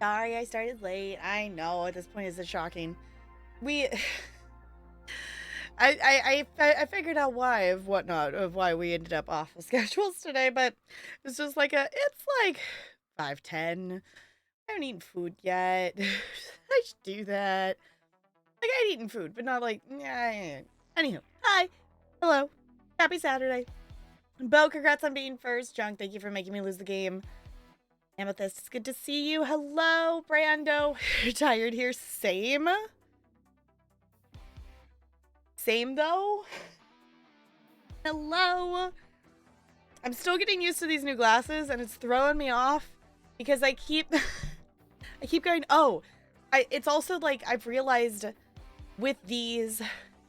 Sorry, I started late. I know, at this point, it's shocking. We... I figured out why of why we ended up off of schedules today, but it's just like it's like 5:10. I haven't eaten food yet. I should do that. Like, I'd eaten food, but not like, yeah. Anywho, hi. Hello. Happy Saturday. Bo, congrats on being first. Junk, thank you for making me lose the game. Amethyst, it's good to see you. Hello, Brando. You're tired here. Same. Same, though. Hello. I'm still getting used to these new glasses, and it's throwing me off because I keep... I keep going, oh, it's also like I've realized with these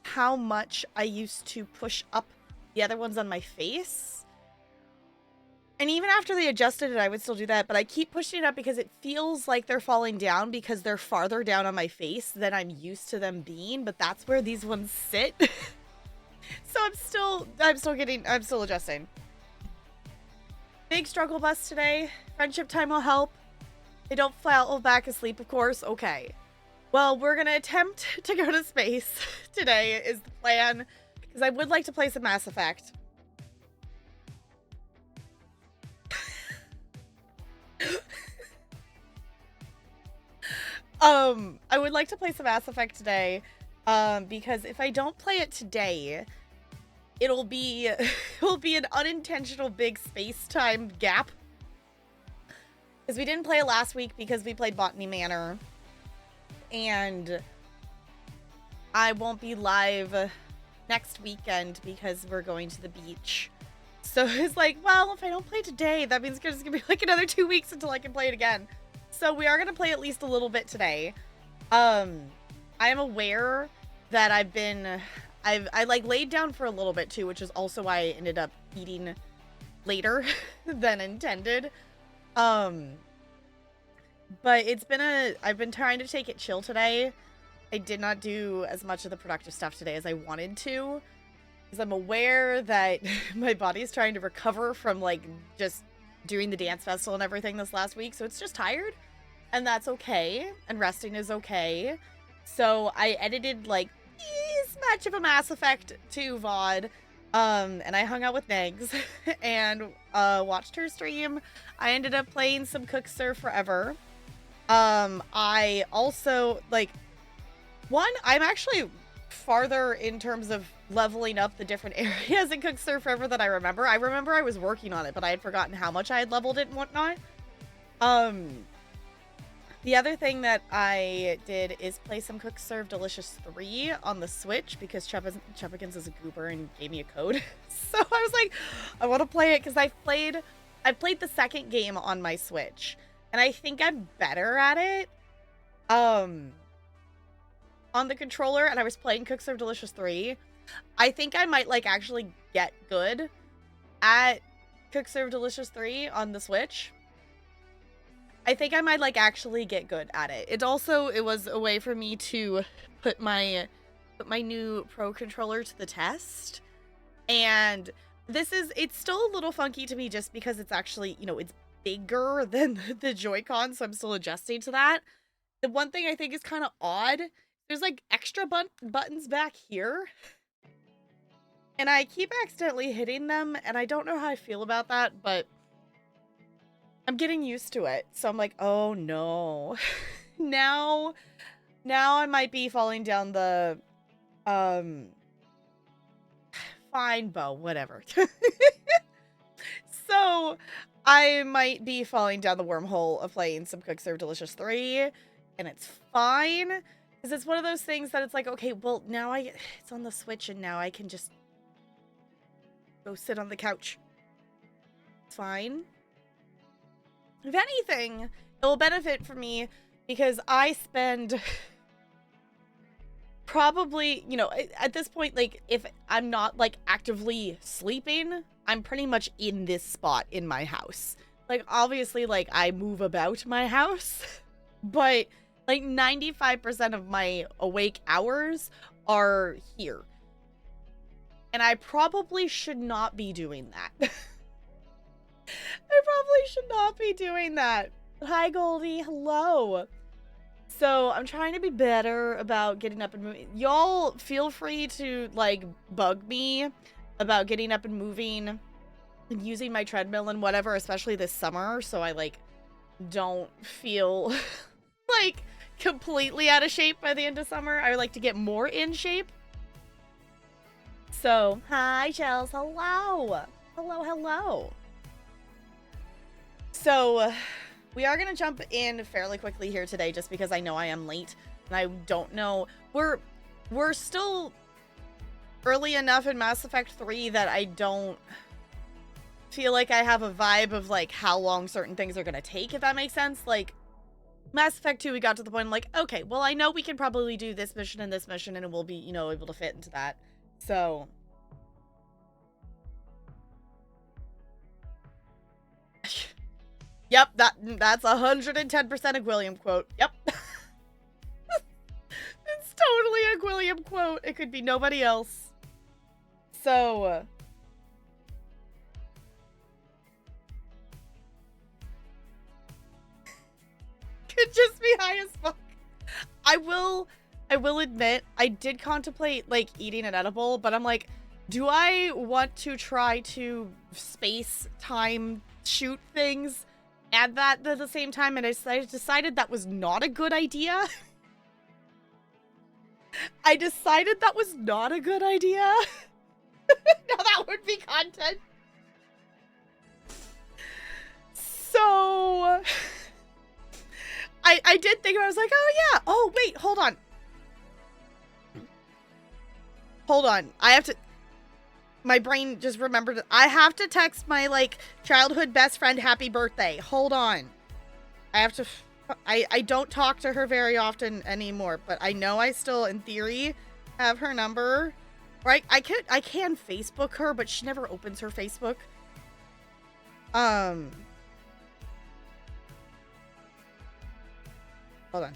how much I used to push up the other ones on my face. And even after they adjusted it, I would still do that, but I keep pushing it up because it feels like they're falling down because they're farther down on my face than I'm used to them being, but that's where these ones sit. So I'm still adjusting. Big struggle bus today. Friendship time will help. They don't fall back asleep, of course. Okay. Well, we're gonna attempt to go to space today is the plan, because I would like to play some Mass Effect. I would like to play some Mass Effect today, because if I don't play it today, it'll be an unintentional big space-time gap. Because we didn't play it last week because we played Botany Manor. And I won't be live next weekend because we're going to the beach. So it's like, well, if I don't play today, that means it's going to be like another 2 weeks until I can play it again. So we are going to play at least a little bit today. I am aware that I like laid down for a little bit too, which is also why I ended up eating later than intended. But I've been trying to take it chill today. I did not do as much of the productive stuff today as I wanted to, because I'm aware that my body's trying to recover from like just doing the dance festival and everything this last week. So it's just tired, and that's okay. And resting is okay. So I edited like this much of a Mass Effect 2 VOD. And I hung out with Negs and watched her stream. I ended up playing some Cook Serve Forever. I also, like, I'm actually farther in terms of leveling up the different areas in Cook Serve Forever than I remember. I remember I was working on it, but I had forgotten how much I had leveled it and whatnot. The other thing that I did is play some Cook Serve Delicious 3 on the Switch because Chuppikins is a goober and gave me a code. So I was like, I want to play it because I played the second game on my Switch, and I think I'm better at it on the controller, and I was playing Cook Serve Delicious 3. I think I might like actually get good at Cook Serve Delicious 3 on the Switch. I think I might like actually get good at it. It was a way for me to put my new Pro controller to the test. And it's still a little funky to me just because it's actually, it's bigger than the Joy-Con, so I'm still adjusting to that. The one thing I think is kind of odd, there's like extra buttons back here. And I keep accidentally hitting them, and I don't know how I feel about that, but I'm getting used to it. So I'm like, oh no. now I might be falling down the fine, Bo, whatever. So I might be falling down the wormhole of playing some Cook Serve Delicious 3, and it's fine. Because it's one of those things that it's like, okay, well, now it's on the Switch, and now I can just go sit on the couch. It's fine. If anything, it will benefit for me because I spend probably, at this point, like, if I'm not, like, actively sleeping, I'm pretty much in this spot in my house. Like, obviously, like, I move about my house, but, like, 95% of my awake hours are here. And I probably should not be doing that. I probably should not be doing that. Hi, Goldie. Hello. So I'm trying to be better about getting up and moving. Y'all feel free to like bug me about getting up and moving and using my treadmill and whatever, especially this summer, so I like don't feel like completely out of shape by the end of summer. I would like to get more in shape. So, hi, Chels. Hello. Hello, hello. So, we are going to jump in fairly quickly here today just because I know I am late and I don't know. We're still early enough in Mass Effect 3 that I don't feel like I have a vibe of like how long certain things are going to take, if that makes sense. Like Mass Effect 2, we got to the point like, okay, well, I know we can probably do this mission and it will be, you know, able to fit into that. So yep, that's 110% a Gwilliam quote. Yep. It's totally a Gwilliam quote. It could be nobody else. So could just be high as fuck. I will admit, I did contemplate like eating an edible, but I'm like, do I want to try to space time shoot things, add that at the same time? And I decided that was not a good idea. I decided that was not a good idea. Now that would be content. So I did think, I was like, oh yeah. Oh wait, hold on. Hold on. I have to, my brain just remembered, I have to text my like childhood best friend happy birthday. Hold on. I have to, I don't talk to her very often anymore, but I know I still, in theory, have her number. Right? I can Facebook her, but she never opens her Facebook. Hold on.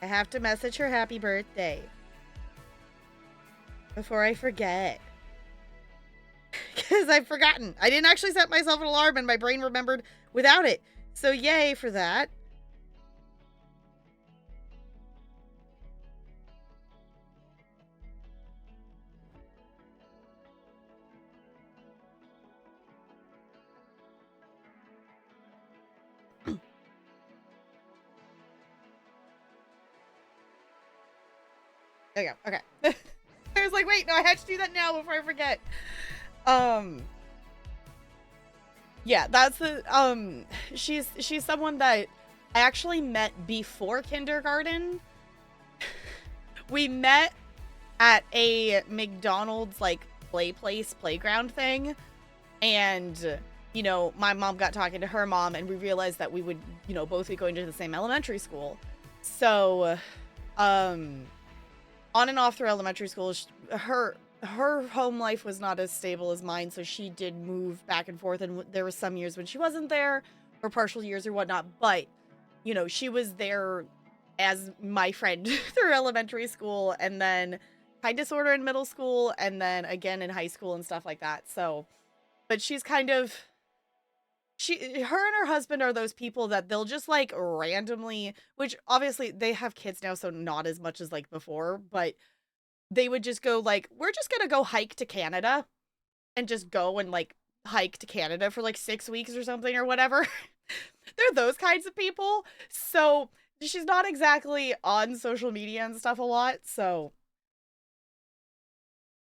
I have to message her happy birthday before I forget. Because I've forgotten. I didn't actually set myself an alarm and my brain remembered without it. So yay for that. There you go. Okay. I was like, wait, no, I had to do that now before I forget. Yeah, that's the, she's someone that I actually met before kindergarten. We met at a McDonald's, like, playground thing. And, you know, my mom got talking to her mom and we realized that we would, you know, both be going to the same elementary school. So, on and off through elementary school, her home life was not as stable as mine, so she did move back and forth, and there were some years when she wasn't there, or partial years or whatnot, but, you know, she was there as my friend through elementary school, and then high disorder in middle school, and then again in high school and stuff like that. So, but she's kind of, her and her husband are those people that they'll just like randomly, which obviously they have kids now, so not as much as like before, but they would just go like, we're just gonna go hike to Canada, and just go and like hike to Canada for like 6 weeks or something or whatever. They're those kinds of people. So she's not exactly on social media and stuff a lot, so.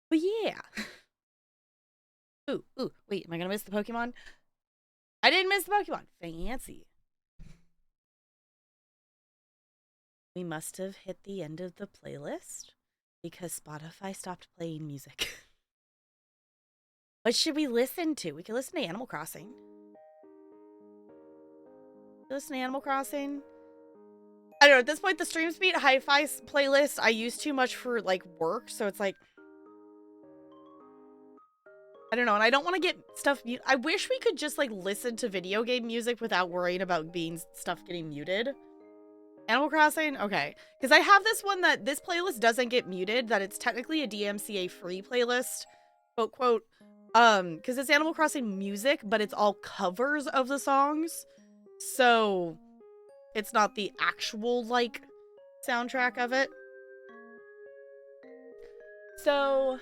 But yeah. Ooh, wait, am I gonna miss the Pokemon? I didn't miss the Pokemon. Fancy. We must have hit the end of the playlist because Spotify stopped playing music. What should we listen to? We could listen to Animal Crossing. Listen to Animal Crossing. I don't know, at this point, the Stream Speed Hi-Fi playlist I use too much for, like, work, so it's like, I don't know, and I don't want to get stuff I wish we could just, like, listen to video game music without worrying about stuff getting muted. Animal Crossing? Okay. Because I have this one that this playlist doesn't get muted, that it's technically a DMCA free playlist, quote, quote, because it's Animal Crossing music, but it's all covers of the songs. So it's not the actual, like, soundtrack of it. So,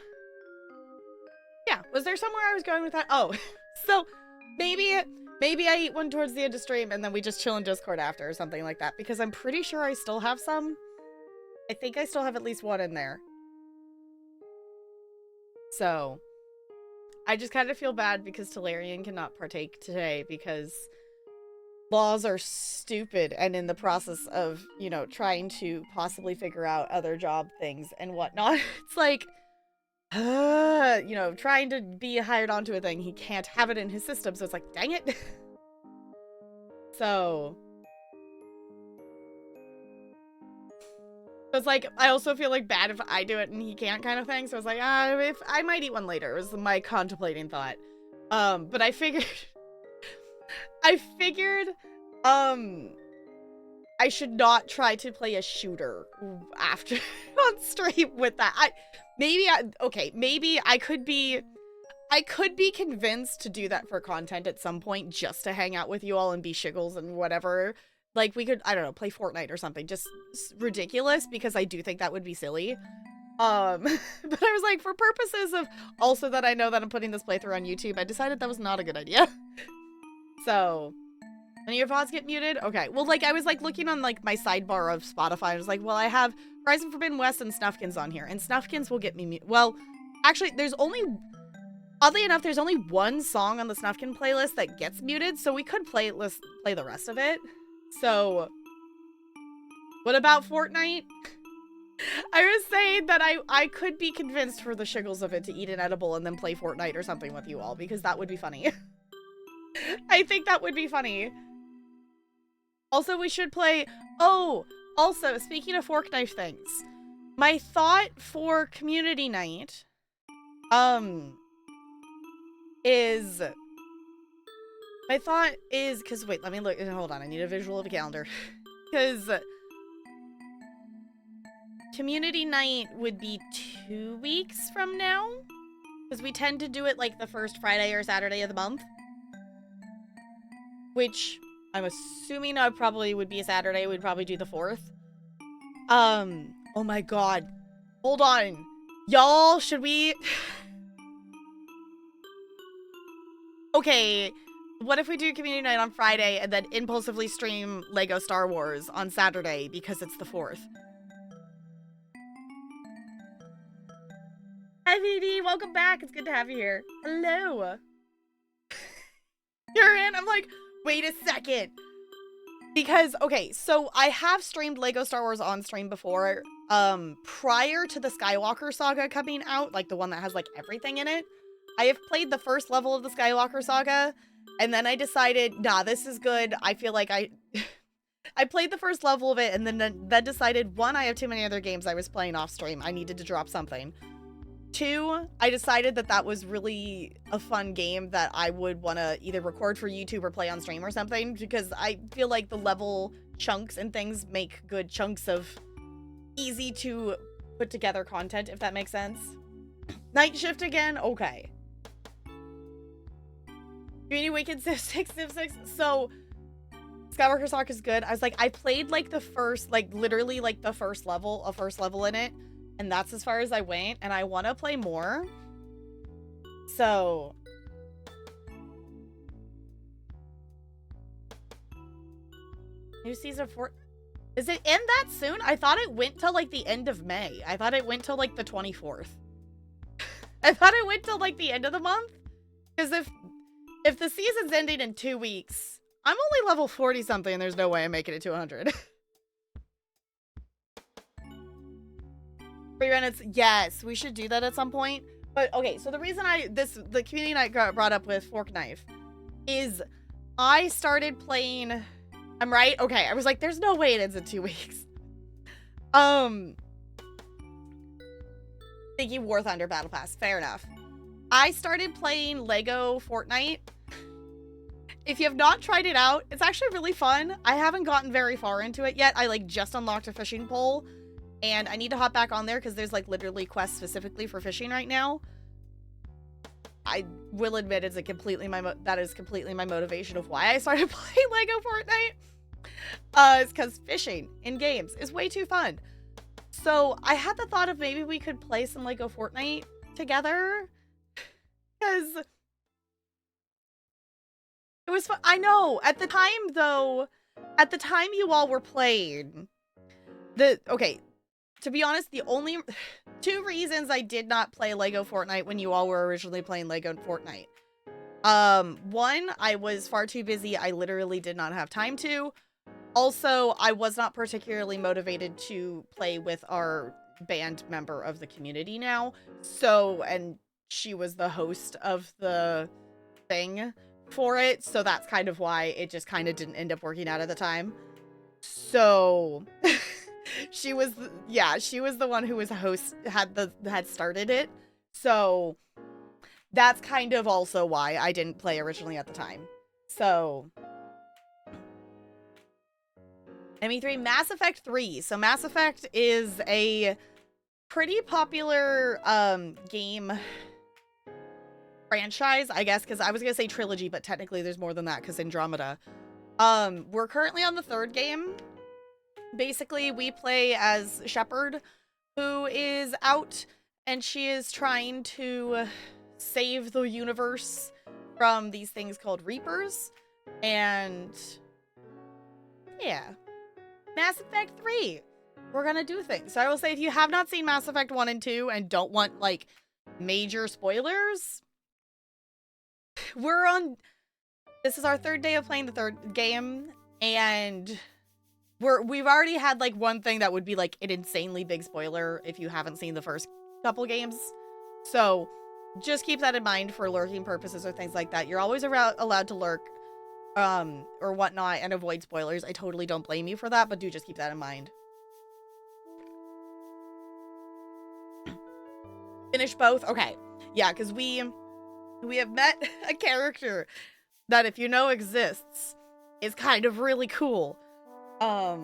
yeah. Was there somewhere I was going with that? Oh, so maybe I eat one towards the end of stream and then we just chill in Discord after or something like that. Because I'm pretty sure I still have some. I think I still have at least one in there. So, I just kind of feel bad because Talarian cannot partake today because laws are stupid and in the process of, you know, trying to possibly figure out other job things and whatnot. It's like, you know, trying to be hired onto a thing. He can't have it in his system, so it's like, dang it. So it's like, I also feel like bad if I do it and he can't kind of thing. So it's like, if I might eat one later was my contemplating thought. But I figured I should not try to play a shooter after on stream with that. Maybe I could be convinced to do that for content at some point just to hang out with you all and be shiggles and whatever. Like, we could, I don't know, play Fortnite or something. Just ridiculous, because I do think that would be silly. But I was like, for purposes of also that I know that I'm putting this playthrough on YouTube, I decided that was not a good idea. So, any of your VODs get muted? Okay. Well, like, I was, like, looking on, like, my sidebar of Spotify. I was like, well, I have Horizon Forbidden West and Snufkins on here. And Snufkins will get me muted. Well, actually, oddly enough, there's only one song on the Snufkin playlist that gets muted, so we could play the rest of it. So, what about Fortnite? I was saying that I could be convinced for the shiggles of it to eat an edible and then play Fortnite or something with you all, because that would be funny. I think that would be funny. Also, we should play... Oh, also, speaking of fork knife things, my thought for community night, is... My thought is... Because, wait, let me look... Hold on, I need a visual of a calendar. Because... Community night would be 2 weeks from now. Because we tend to do it, like, the first Friday or Saturday of the month. Which, I'm assuming I probably would be a Saturday. We'd probably do the 4th. Oh my god. Hold on. Y'all, should we... Okay, what if we do community night on Friday and then impulsively stream Lego Star Wars on Saturday because it's the 4th? Hi, VD, welcome back. It's good to have you here. Hello. You're in? I'm like, wait a second. Because, okay, so I have streamed Lego Star Wars on stream before, prior to the Skywalker Saga coming out, like the one that has, like, everything in it. I have played the first level of the Skywalker Saga, and then I decided, nah, this is good. I feel like I played the first level of it, and then decided, 1, I have too many other games I was playing off stream. I needed to drop something. 2, I decided that was really a fun game that I would want to either record for YouTube or play on stream or something, because I feel like the level chunks and things make good chunks of easy to put together content, if that makes sense. Night shift again? Okay. Community Weekend Civ 6, Civ 6. So, Skywalker Saga is good. I was like, I played, like, the first, like, literally, like, the first level in it. And that's as far as I went. And I want to play more. So. New season 4. Does it end that soon? I thought it went till, like, the end of May. I thought it went till, like, the 24th. I thought it went till, like, the end of the month. Because if the season's ending in 2 weeks, I'm only level 40-something and there's no way I'm making it to 100. Yes, we should do that at some point. But, okay, so the reason the community night got brought up with Fork Knife is I started playing... I'm right? Okay, I was like, there's no way it ends in 2 weeks. Thinking War Thunder Battle Pass. Fair enough. I started playing Lego Fortnite. If you have not tried it out, it's actually really fun. I haven't gotten very far into it yet. I, like, just unlocked a fishing pole. And I need to hop back on there because there's, like, literally quests specifically for fishing right now. I will admit that is completely my motivation of why I started playing Lego Fortnite. It's because fishing in games is way too fun. So I had the thought of maybe we could play some Lego Fortnite together. Because it was fun. I know. At the time you all were playing, okay, to be honest, the only 2 reasons I did not play Lego Fortnite when you all were originally playing Lego Fortnite. One, I was far too busy. I literally did not have time to. Also, I was not particularly motivated to play with our band member of the community now. So, and she was the host of the thing for it. So that's kind of why it just kind of didn't end up working out at the time. So she was the one who was had started it. So that's kind of also why I didn't play originally at the time. So ME3, Mass Effect 3. So Mass Effect is a pretty popular game franchise, I guess, because I was gonna say trilogy, but technically there's more than that because Andromeda. We're currently on the 3rd game. Basically, we play as Shepard, who is out, and she is trying to save the universe from these things called Reapers. And yeah, Mass Effect 3. We're gonna do things. So I will say, if you have not seen Mass Effect 1 and 2 and don't want, like, major spoilers, this is our 3rd day of playing the 3rd game, and we've already had, like, one thing that would be, like, an insanely big spoiler if you haven't seen the first couple games. So just keep that in mind for lurking purposes or things like that. You're always allowed to lurk or whatnot and avoid spoilers. I totally don't blame you for that, but do just keep that in mind. Finish both? Okay. Yeah, because we have met a character that, if you know exists, is kind of really cool. Yeah.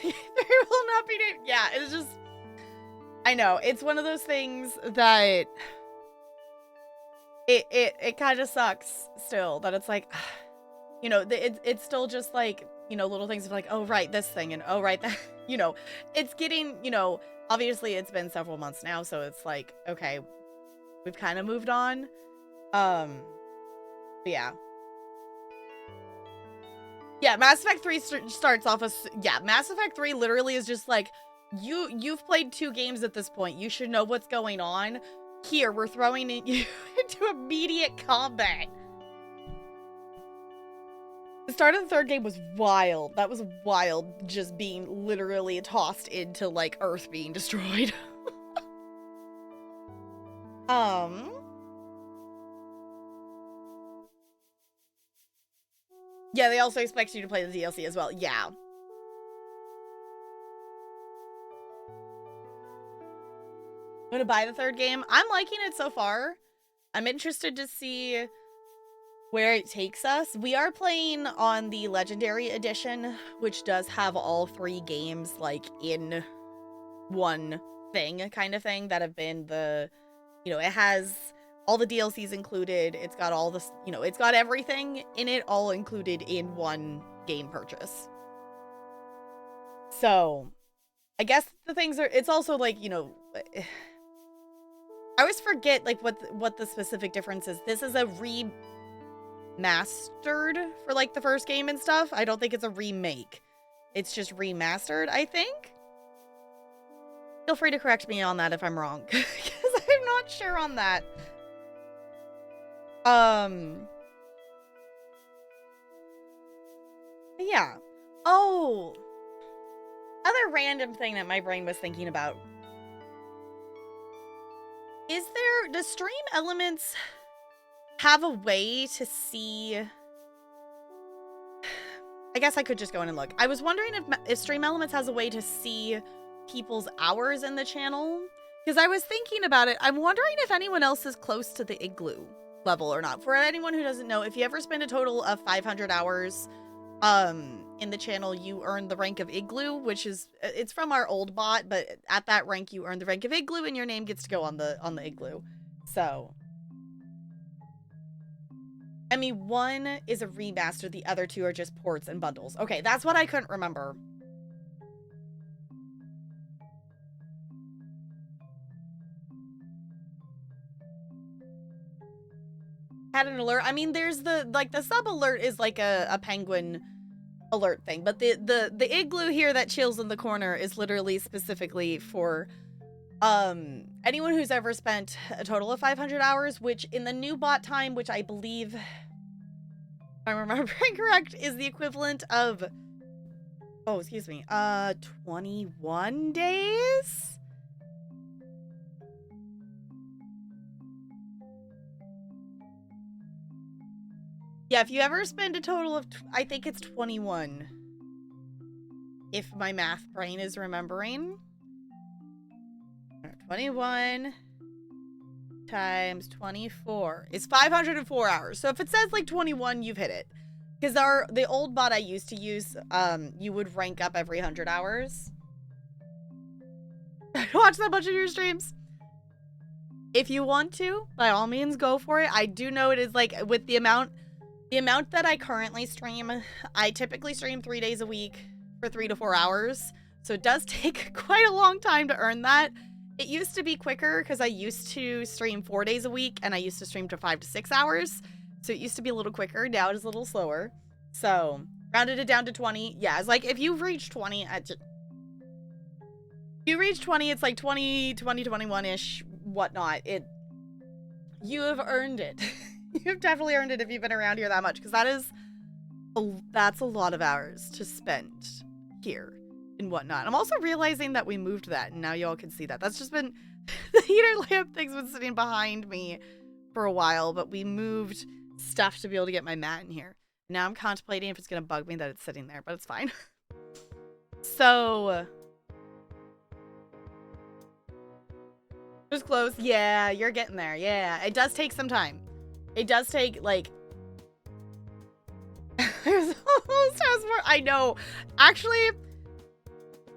There will not be named. Yeah, it's just, I know, it's one of those things that it kind of sucks still, that it's like, you know, it's still just like, you know, little things of like, oh, right, this thing, and oh, right, that, you know, it's getting, you know, obviously it's been several months now, so it's like, okay, we've kind of moved on. Yeah. Yeah, Mass Effect 3 starts off as, yeah, Mass Effect 3 literally is just like, you've played 2 games at this point. You should know what's going on. Here, we're throwing you into immediate combat. The start of the 3rd game was wild. That was wild, just being literally tossed into, like, Earth being destroyed. Yeah, they also expect you to play the DLC as well. Yeah. I'm gonna buy the 3rd game. I'm liking it so far. I'm interested to see where it takes us. We are playing on the Legendary Edition, which does have all 3 games, like, in one thing, kind of thing, that have been the, you know, it has all the DLCs included. It's got all this, you know, it's got everything in it, all included in one game purchase. So, I guess the things are, it's also like, you know, I always forget, like, what the specific difference is. This is a remastered for, like, the first game and stuff. I don't think it's a remake. It's just remastered, I think. Feel free to correct me on that if I'm wrong, because I'm not sure on that. Yeah. Oh, other random thing that my brain was thinking about. Does Stream Elements have a way to see? I guess I could just go in and look. I was wondering if Stream Elements has a way to see people's hours in the channel, because I was thinking about it. I'm wondering if anyone else is close to the igloo. level or not. For anyone who doesn't know, if you ever spend a total of 500 hours in the channel, you earn the rank of Igloo, which is, it's from our old bot, but at that rank you earn the rank of Igloo and your name gets to go on the Igloo. So I mean, one is a remaster, the other two are just ports and bundles. Okay, that's what I couldn't remember. Had an alert. I mean, there's the, like, the sub alert is like a penguin alert thing, but the Igloo here that chills in the corner is literally specifically for anyone who's ever spent a total of 500 hours, which in the new bot time, which I believe, if I'm remembering correct, is the equivalent of, oh, excuse me, 21 days? Yeah, if you ever spend a total of, I think it's 21. If my math brain is remembering. 21 times 24 is 504 hours. So if it says like 21, you've hit it. Because the old bot I used to use, you would rank up every 100 hours. I watch that much of your streams. If you want to, by all means, go for it. I do know it is like, with the amount that I currently stream, I typically stream 3 days a week for 3 to 4 hours. So it does take quite a long time to earn that. It used to be quicker because I used to stream 4 days a week and I used to stream to 5 to 6 hours. So it used to be a little quicker. Now it is a little slower. So rounded it down to 20. Yeah, it's like if you've reached 20, you reach 20, it's like 20, 21-ish, whatnot. You have earned it. You've definitely earned it if you've been around here that much, because that's a lot of hours to spend here and whatnot. I'm also realizing that we moved that, and now y'all can see that. That's just been, the heater lamp thing's been sitting behind me for a while, but we moved stuff to be able to get my mat in here. Now I'm contemplating if it's going to bug me that it's sitting there, but it's fine. So, just close. Yeah, you're getting there. Yeah, it does take some time. It does take, like, there's almost as more. I know. Actually,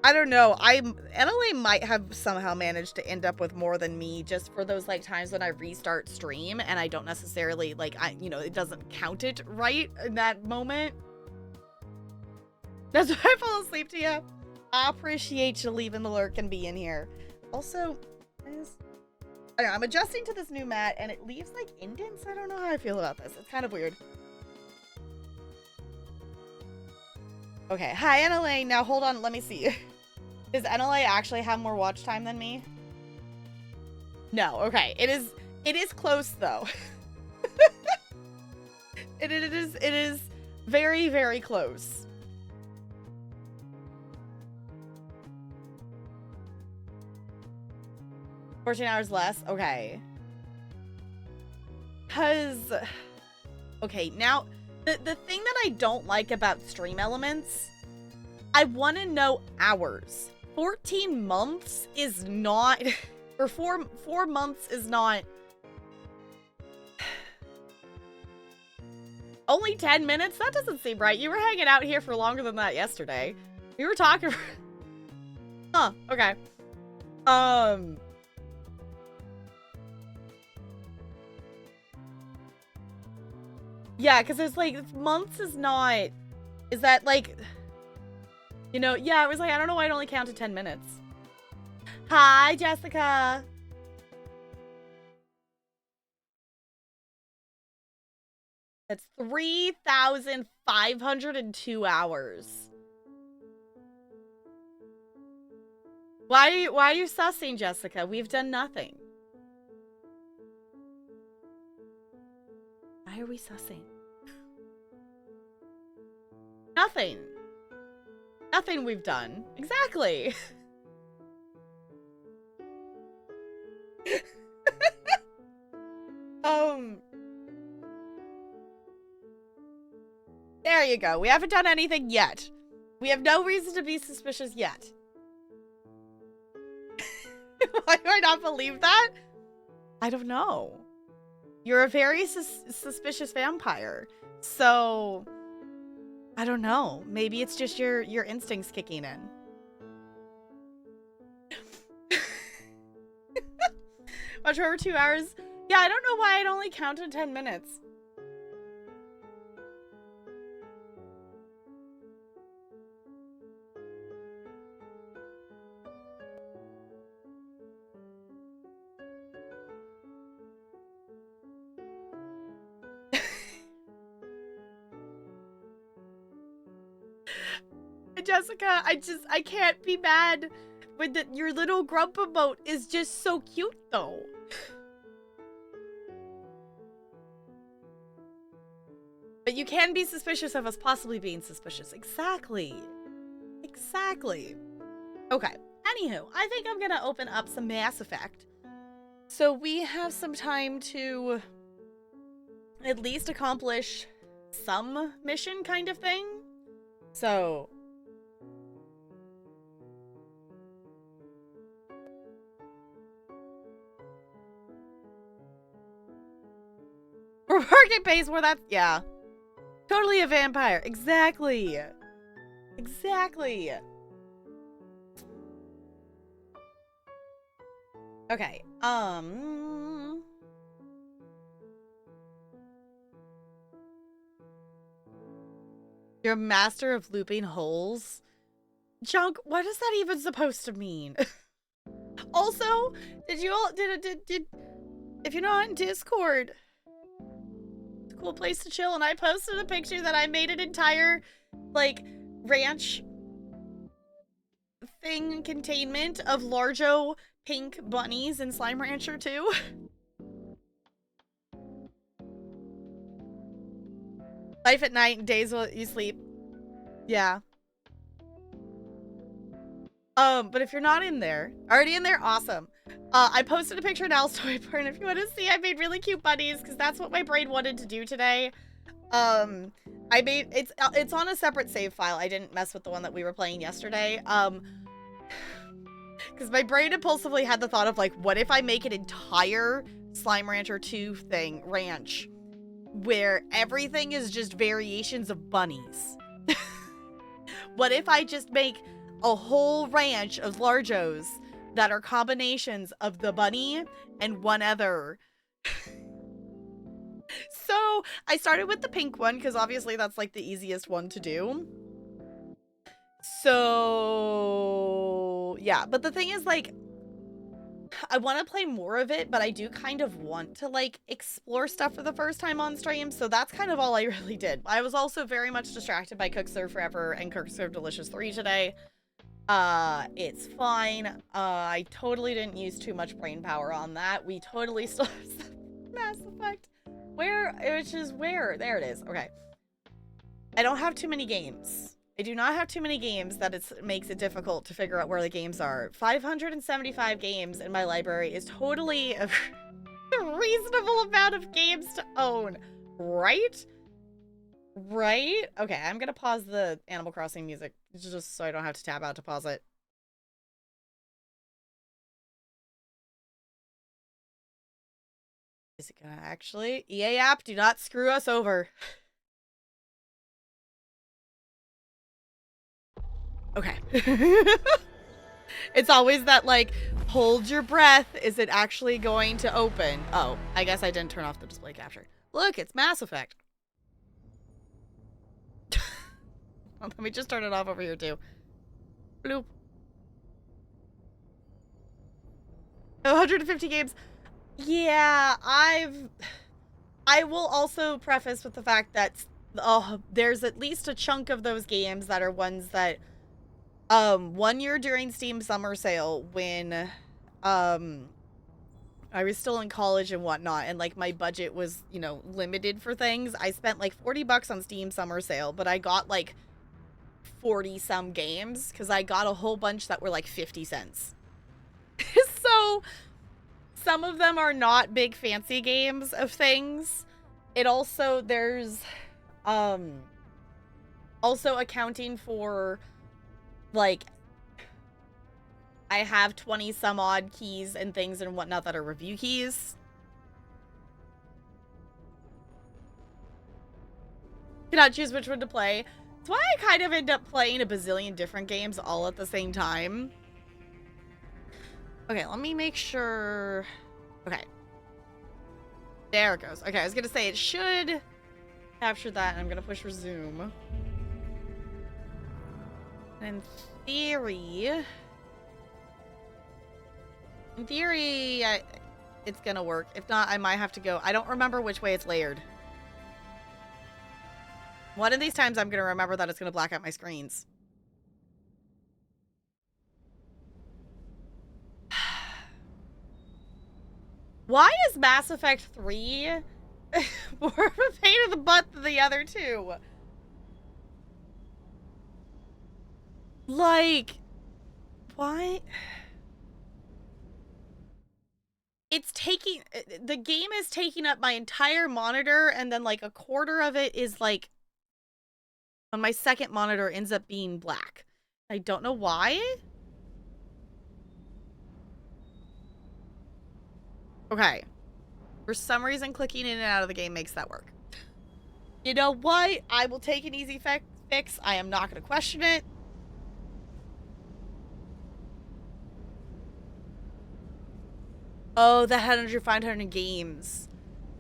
I don't know. NLA might have somehow managed to end up with more than me just for those, like, times when I restart stream and I don't necessarily, like, it doesn't count it right in that moment. That's why I fall asleep to you. I appreciate you leaving the lurk and being here. Also, I'm adjusting to this new mat, and it leaves, like, indents. I don't know how I feel about this. It's kind of weird. Okay, hi, NLA. Now, hold on. Let me see. Does NLA actually have more watch time than me? No. Okay. It is close, though. It is very, very close. $14 hours less? Okay. Because, okay, now, the thing that I don't like about Stream Elements, I want to know hours. 14 months is not, or four months is not, only 10 minutes? That doesn't seem right. You were hanging out here for longer than that yesterday. We were talking, huh, okay. Yeah, because it's like, months is not, is that like, yeah, it was like, I don't know why it only counted 10 minutes. Hi, Jessica. That's 3,502 hours. Why are you sussing, Jessica? We've done nothing. Why are we sussing? Nothing. Nothing we've done. Exactly. There you go. We haven't done anything yet. We have no reason to be suspicious yet. Why do I not believe that? I don't know. You're a very suspicious vampire. So, I don't know. Maybe it's just your instincts kicking in. Watch for over 2 hours. Yeah, I don't know why it only counted 10 minutes. Jessica, I can't be mad with your little grump emote is just so cute though. But you can be suspicious of us possibly being suspicious. Exactly. Exactly. Okay. Anywho, I think I'm gonna open up some Mass Effect. So we have some time to at least accomplish some mission kind of thing. So... we're working base where that's... yeah. Totally a vampire. Exactly. Exactly. Okay. You're a master of looping holes? Junk, what is that even supposed to mean? Also, did you all... did if you're not in Discord... it's a cool place to chill, and I posted a picture that I made an entire, like, ranch thing containment of Largo pink bunnies in Slime Rancher 2. Life at night and days while you sleep. Yeah. But if you're not in there, already in there, awesome. I posted a picture of Nell's toy barn. If you want to see, I made really cute bunnies because that's what my brain wanted to do today. I made it's on a separate save file. I didn't mess with the one that we were playing yesterday. Because my brain impulsively had the thought of like, what if I make an entire Slime Rancher 2 thing ranch where everything is just variations of bunnies? What if I just make a whole ranch of Largos that are combinations of the bunny and one other? So I started with the pink one because obviously that's like the easiest one to do. So yeah, but the thing is like, I want to play more of it, but I do kind of want to like explore stuff for the first time on stream. So that's kind of all I really did. I was also very much distracted by Cook Serve Forever and Cook Serve Delicious 3 today. It's fine. I totally didn't use too much brain power on that. We totally still have some Mass Effect. Where? Which is where? There it is. Okay. I don't have too many games. I do not have too many games that it makes it difficult to figure out where the games are. 575 games in my library is totally a reasonable amount of games to own. Right? Right? Okay, I'm gonna pause the Animal Crossing music just so I don't have to tab out to pause it. Is it gonna actually? EA app, do not screw us over. Okay. It's always that, like, hold your breath. Is it actually going to open? Oh, I guess I didn't turn off the display capture. Look, it's Mass Effect. Let me just turn it off over here, too. Bloop. 150 games. Yeah, I will also preface with the fact that there's at least a chunk of those games that are ones that... one year during Steam Summer Sale when, I was still in college and whatnot, and, like, my budget was, you know, limited for things, I spent, like, 40 bucks on Steam Summer Sale, but I got, like, 40-some games, because I got a whole bunch that were, like, 50 cents. So, some of them are not big fancy games of things. It also, there's, also accounting for... like, I have 20 some odd keys and things and whatnot that are review keys. Cannot choose which one to play. That's why I kind of end up playing a bazillion different games all at the same time. Okay, let me make sure. Okay. There it goes. Okay, I was gonna say it should capture that, and I'm gonna push resume. And in theory, it's gonna work. If not, I might have to go. I don't remember which way it's layered. One of these times I'm gonna remember that it's gonna black out my screens. Why is Mass Effect 3 more of a pain in the butt than the other two? Like, why? It's taking, the game is taking up my entire monitor, and then like a quarter of it is like, on my second monitor ends up being black. I don't know why. Okay. For some reason, clicking in and out of the game makes that work. You know what? I will take an easy fix. I am not going to question it. Oh, the 500 games.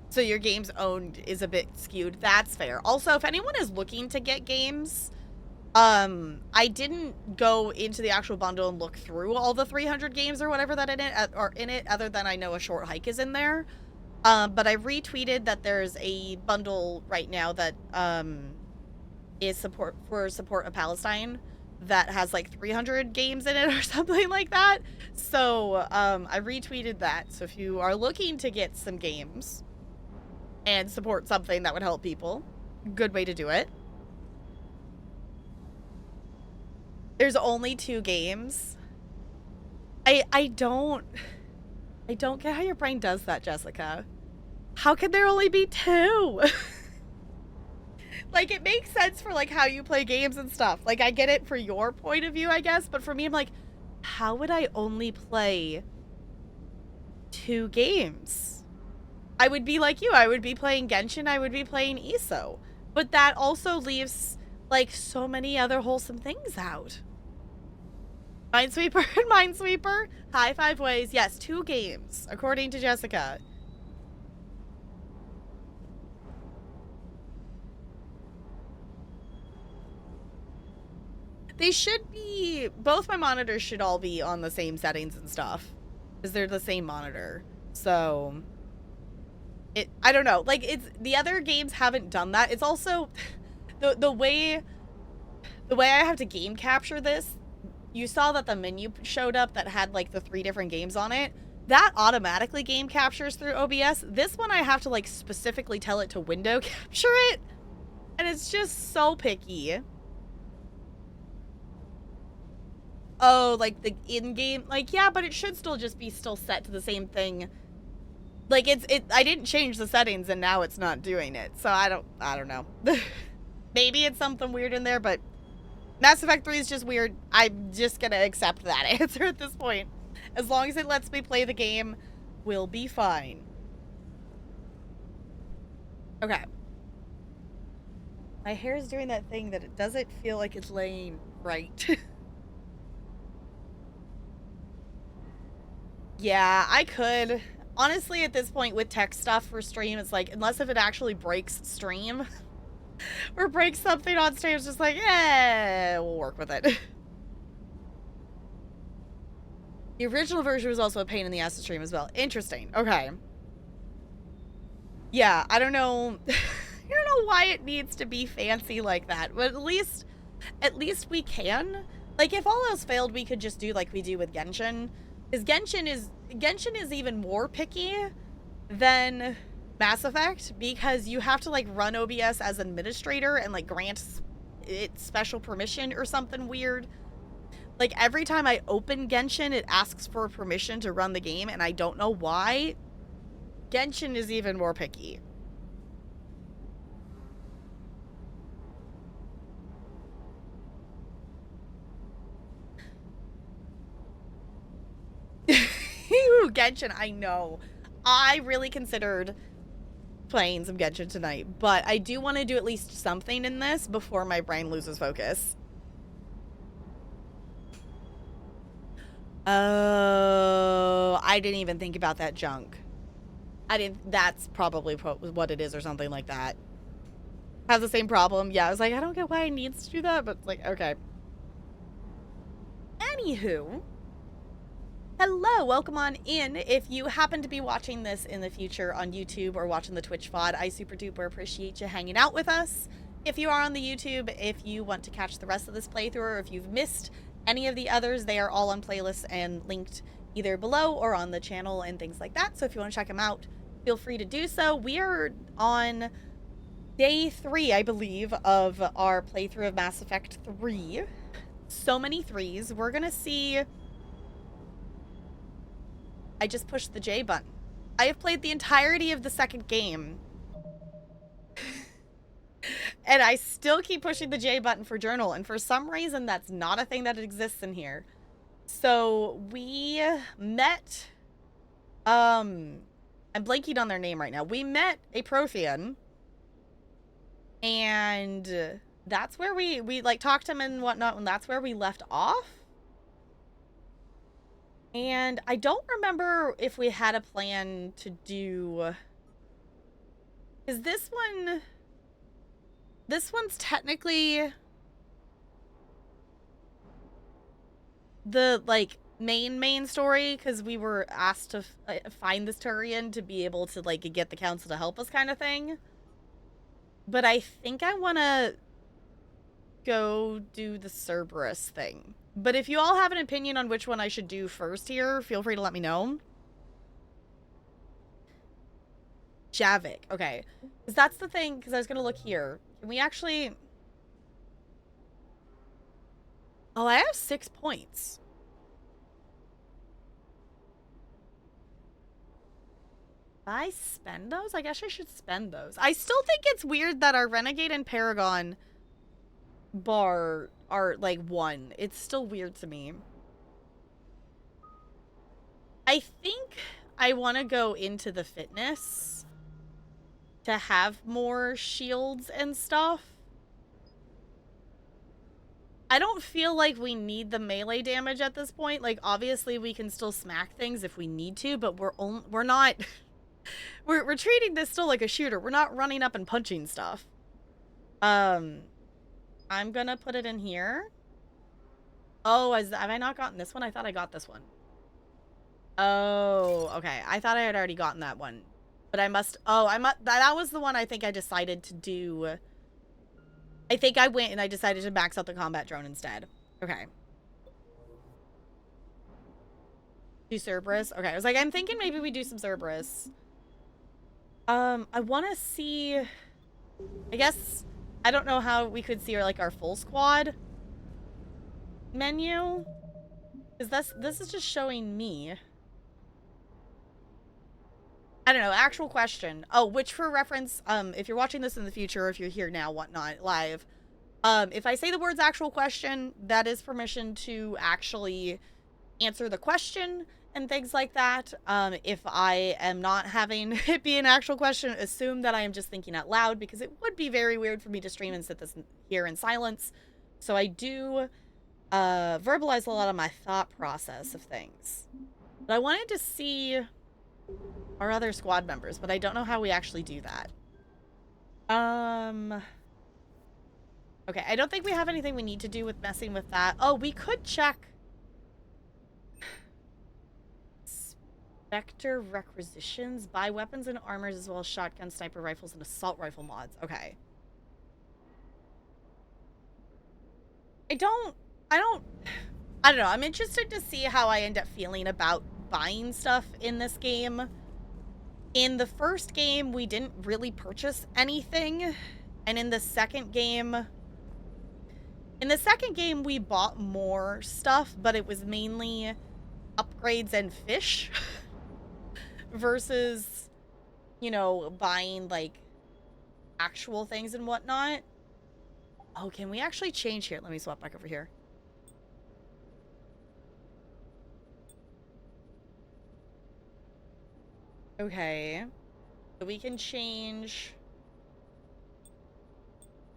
So your games owned is a bit skewed. That's fair. Also, if anyone is looking to get games, I didn't go into the actual bundle and look through all the 300 games or whatever that are in it, other than I know A Short Hike is in there. But I retweeted that there's a bundle right now that is support of Palestine that has like 300 games in it or something like that. So I retweeted that. So if you are looking to get some games and support something that would help people, good way to do it. There's only 2 games. I don't get how your brain does that, Jessica. How can there only be 2? Like, it makes sense for, like, how you play games and stuff. Like, I get it for your point of view, I guess. But for me, I'm like, how would I only play 2 games? I would be like you. I would be playing Genshin. I would be playing ESO. But that also leaves, like, so many other wholesome things out. Minesweeper and Minesweeper. High 5 ways. Yes, 2 games, according to Jessica. They should be, both my monitors should all be on the same settings and stuff, because they're the same monitor. So, I don't know, like, it's, the other games haven't done that. It's also, the way I have to game capture this, you saw that the menu showed up that had, like, the 3 different games on it. That automatically game captures through OBS. This one I have to, like, specifically tell it to window capture it, and it's just so picky. Oh, like the in-game, like, yeah, but it should still just be set to the same thing. Like, I didn't change the settings and now it's not doing it. So I don't know. Maybe it's something weird in there, but Mass Effect 3 is just weird. I'm just gonna accept that answer at this point. As long as it lets me play the game, we'll be fine. Okay. My hair is doing that thing that it doesn't feel like it's laying right. Yeah, I could. Honestly, at this point with tech stuff for stream, it's like, unless if it actually breaks stream or breaks something on stream, it's just like, yeah, we'll work with it. The original version was also a pain in the ass to stream as well. Interesting. Okay. Yeah, I don't know. I don't know why it needs to be fancy like that, but at least we can. Like, if all else failed, we could just do like we do with Genshin. Because Genshin is even more picky than Mass Effect, because you have to, like, run OBS as administrator and, like, grant it special permission or something weird. Like, every time I open Genshin, it asks for permission to run the game, and I don't know why. Genshin is even more picky. Genshin, I know. I really considered playing some Genshin tonight, but I do want to do at least something in this before my brain loses focus. Oh, I didn't even think about that junk. That's probably what it is or something like that. Have the same problem. Yeah, I was like, I don't get why it needs to do that, but like, okay. Anywho, hello, welcome on in. If you happen to be watching this in the future on YouTube or watching the Twitch VOD, I super duper appreciate you hanging out with us. If you are on the YouTube, if you want to catch the rest of this playthrough, or if you've missed any of the others, they are all on playlists and linked either below or on the channel and things like that. So if you want to check them out, feel free to do so. We are on day 3, I believe, of our playthrough of Mass Effect 3. So many 3s. We're gonna see... I just pushed the J button. I have played the entirety of the second game. And I still keep pushing the J button for journal, and for some reason that's not a thing that exists in here. So we met... I'm blanking on their name right now. We met a Prothean. And that's where we like talked to him and whatnot, and that's where we left off. And I don't remember if we had a plan to do... Is this one... This one's technically... the, like, main story, because we were asked to find this Turian to be able to, like, get the council to help us kind of thing. But I think I want to go do the Cerberus thing. But if you all have an opinion on which one I should do first here, feel free to let me know. Javik. Okay. Because that's the thing, because I was going to look here. Can we actually... Oh, I have 6 points. Did I spend those? I guess I should spend those. I still think it's weird that our Renegade and Paragon bar are, like, 1. It's still weird to me. I think I want to go into the fitness to have more shields and stuff. I don't feel like we need the melee damage at this point. Like, obviously we can still smack things if we need to, but we're not... we're treating this still like a shooter. We're not running up and punching stuff. I'm gonna put it in here. Oh, have I not gotten this one? I thought I got this one. Oh, okay. I thought I had already gotten that one. But I must... Oh, that was the one I think I decided to do... I think I went and I decided to max out the combat drone instead. Okay. Do Cerberus? Okay, I was like, I'm thinking maybe we do some Cerberus. I want to see... I guess... I don't know how we could see our full squad menu. Because this is just showing me. I don't know, actual question. Oh, which for reference, if you're watching this in the future, or if you're here now, whatnot, live, if I say the words actual question, that is permission to actually answer the question and things like that. If I am not having it be an actual question, assume that I am just thinking out loud, because it would be very weird for me to stream and sit this here in silence. So I do verbalize a lot of my thought process of things. But I wanted to see our other squad members, but I don't know how we actually do that. Okay, I don't think we have anything we need to do with messing with that. Oh, we could check Spectre requisitions, buy weapons and armors as well as shotgun, sniper rifles, and assault rifle mods. Okay. I don't know. I'm interested to see how I end up feeling about buying stuff in this game. In the first game, we didn't really purchase anything. And in the second game, we bought more stuff, but it was mainly upgrades and fish versus, you know, buying, like, actual things and whatnot. Oh, can we actually change here? Let me swap back over here. Okay. So we can change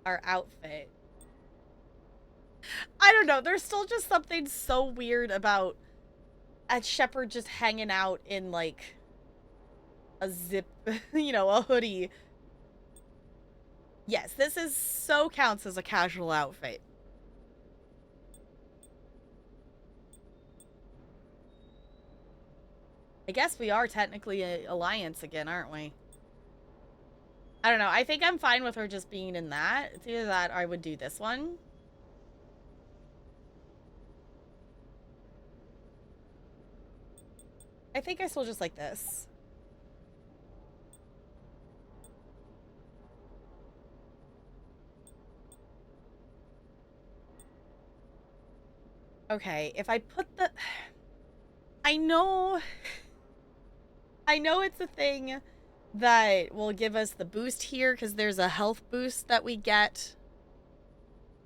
our outfit. I don't know. There's still just something so weird about a Shepard just hanging out in, like, a zip, you know, a hoodie. Yes, this is so counts as a casual outfit. I guess we are technically an alliance again, aren't we? I don't know. I think I'm fine with her just being in that. It's either that or I would do this one. I think I still just like this. Okay, if I put the... I know it's a thing that will give us the boost here because there's a health boost that we get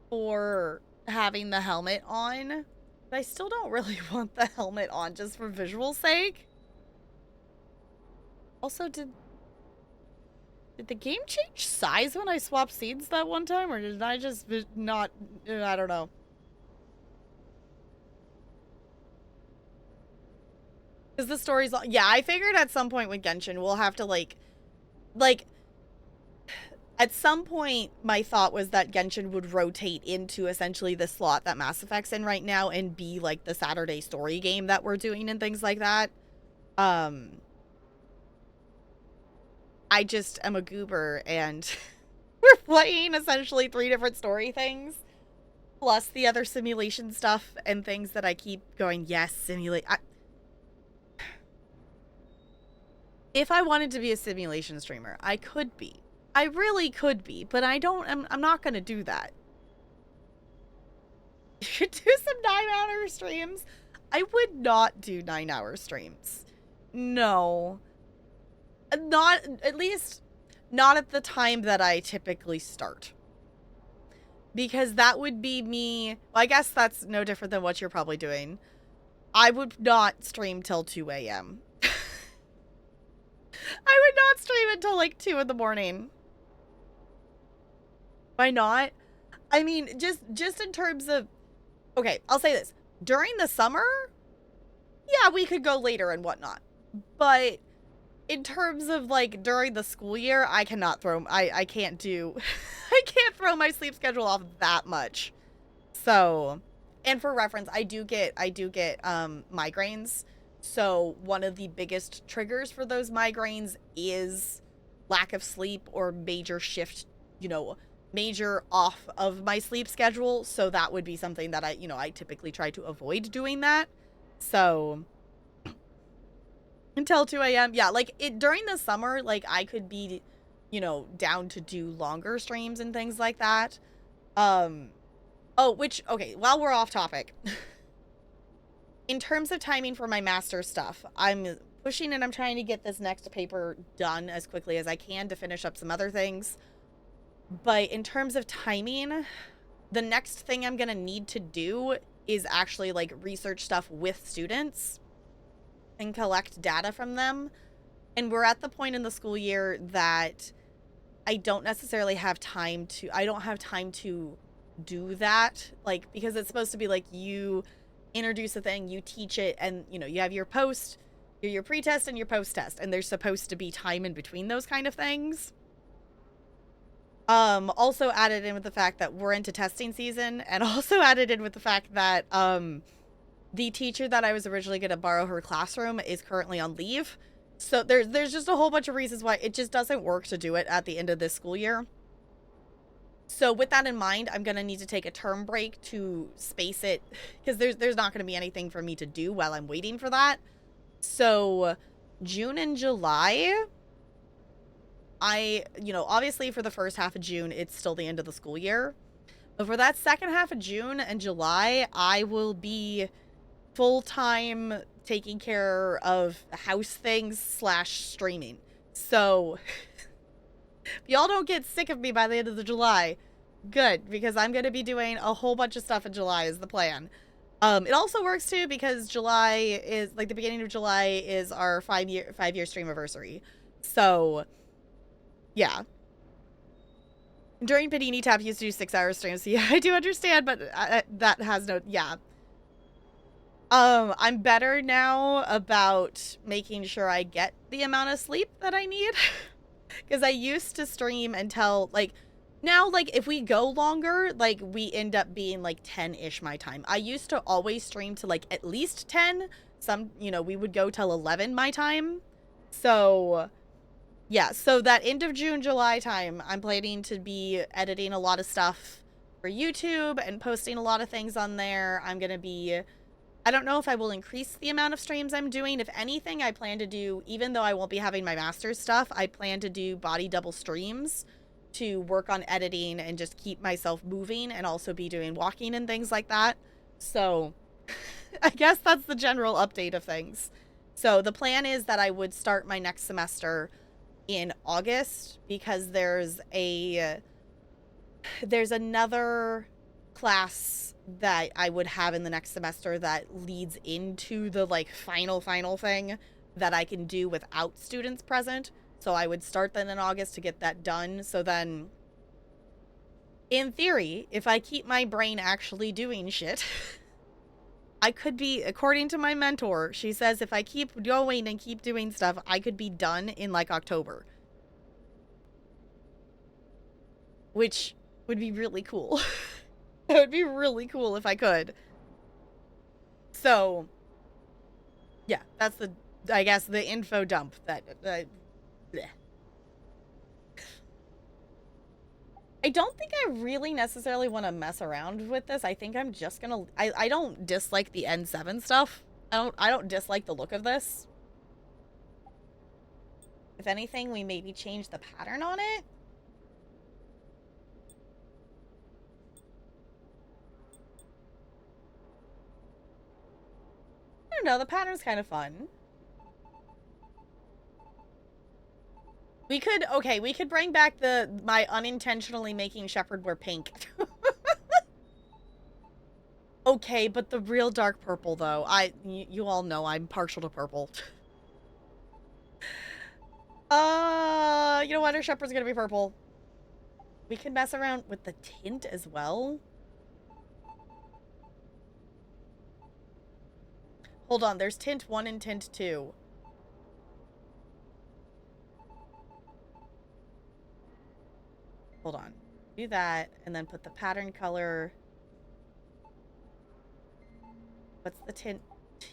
for having the helmet on. But I still don't really want the helmet on just for visual sake. Also, did the game change size when I swapped scenes that one time? Or did I just not... I don't know. Because the story's... Yeah, I figured at some point with Genshin, we'll have to, like... At some point, my thought was that Genshin would rotate into essentially the slot that Mass Effect's in right now and be, like, the Saturday story game that we're doing and things like that. I just am a goober, and we're playing essentially 3 different story things, plus the other simulation stuff and things that I keep going, yes, simulate... If I wanted to be a simulation streamer, I could be. I really could be, but I don't... I'm not gonna do that. You could do some 9-hour streams. I would not do 9-hour streams. No. Not... At least, not at the time that I typically start. Because that would be me... Well, I guess that's no different than what you're probably doing. I would not stream till 2 a.m. I would not stream until like 2 in the morning. Why not? I mean, just in terms of... Okay, I'll say this. During the summer, yeah, we could go later and whatnot. But in terms of, like, during the school year, I cannot throw... I can't do... I can't throw my sleep schedule off that much. So... And for reference, I do get migraines. So one of the biggest triggers for those migraines is lack of sleep or major shift, you know, major off of my sleep schedule. So that would be something that I typically try to avoid doing that. So until 2 a.m. Yeah, like during the summer, like I could be, down to do longer streams and things like that. Okay, while we're off topic. In terms of timing for my master stuff, I'm pushing and I'm trying to get this next paper done as quickly as I can to finish up some other things. But in terms of timing, the next thing I'm going to need to do is actually like research stuff with students and collect data from them. And we're at the point in the school year that I don't necessarily have time to, do that. Like, because it's supposed to be like you introduce a thing, you teach it, and you have your pre-test and your post-test, and there's supposed to be time in between those kind of things. Also added in with the fact that we're into testing season, and also added in with the fact that the teacher that I was originally going to borrow her classroom is currently on leave. So there's just a whole bunch of reasons why it just doesn't work to do it at the end of this school year. So with that in mind, I'm going to need to take a term break to space it, because there's not going to be anything for me to do while I'm waiting for that. So June and July, obviously for the first half of June, it's still the end of the school year. But for that second half of June and July, I will be full-time taking care of house things / streaming. So... if y'all don't get sick of me by the end of the July, good, because I'm going to be doing a whole bunch of stuff in July is the plan. It also works too because July is, like, the beginning of July is our 5-year stream anniversary. So Yeah. During Panini Tap, he used to do 6-hour streams. So yeah, I do understand, but that has no, yeah. I'm better now about making sure I get the amount of sleep that I need. Because I used to stream until, like, now, like, if we go longer, like, we end up being, like, 10-ish my time. I used to always stream to, like, at least 10. Some, you know, we would go till 11 my time. So, yeah. So that end of June, July time, I'm planning to be editing a lot of stuff for YouTube and posting a lot of things on there. I'm going to be... I don't know if I will increase the amount of streams I'm doing. If anything, I plan to do, even though I won't be having my master's stuff, I plan to do body double streams to work on editing and just keep myself moving and also be doing walking and things like that. So I guess that's the general update of things. So the plan is that I would start my next semester in August because there's another class that I would have in the next semester that leads into the like final thing that I can do without students present. So I would start then in August to get that done. So then in theory, if I keep my brain actually doing shit, I could be, according to my mentor, she says if I keep going and keep doing stuff, I could be done in like October. Which would be really cool. It would be really cool if I could. So, yeah, that's the, I guess, the info dump that, I don't think I really necessarily want to mess around with this. I think I'm just gonna, I don't dislike the N7 stuff. I don't dislike the look of this. If anything, we maybe change the pattern on it. I don't know, the pattern's kind of fun. We could, okay, we could bring back my unintentionally making Shepard wear pink. Okay, but the real dark purple, though. You all know I'm partial to purple. You know what? Our Shepard's gonna be purple. We can mess around with the tint as well. Hold on, there's tint 1 and tint 2. Hold on. Do that, and then put the pattern color. What's the tint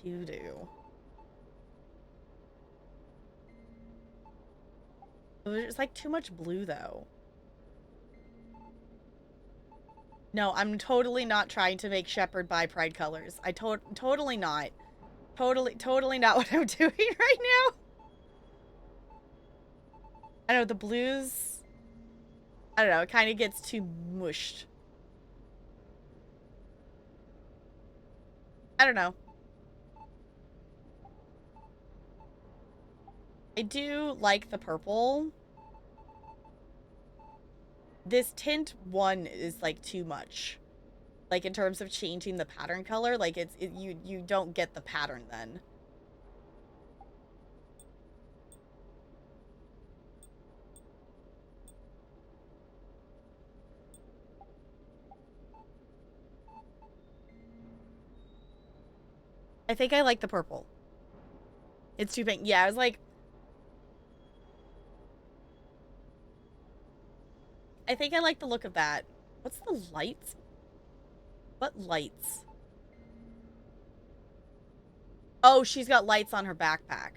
2 do? There's like too much blue, though. No, I'm totally not trying to make Shepard buy Pride colors. Totally not. Totally not what I'm doing right now. I know, the blues... I don't know, it kind of gets too mushed. I don't know. I do like the purple. This tint 1 is, like, too much. Like, in terms of changing the pattern color, like, you don't get the pattern then. I think I like the purple. It's too pink. Yeah, I was like... I think I like the look of that. What's the lights? What lights? Oh, she's got lights on her backpack.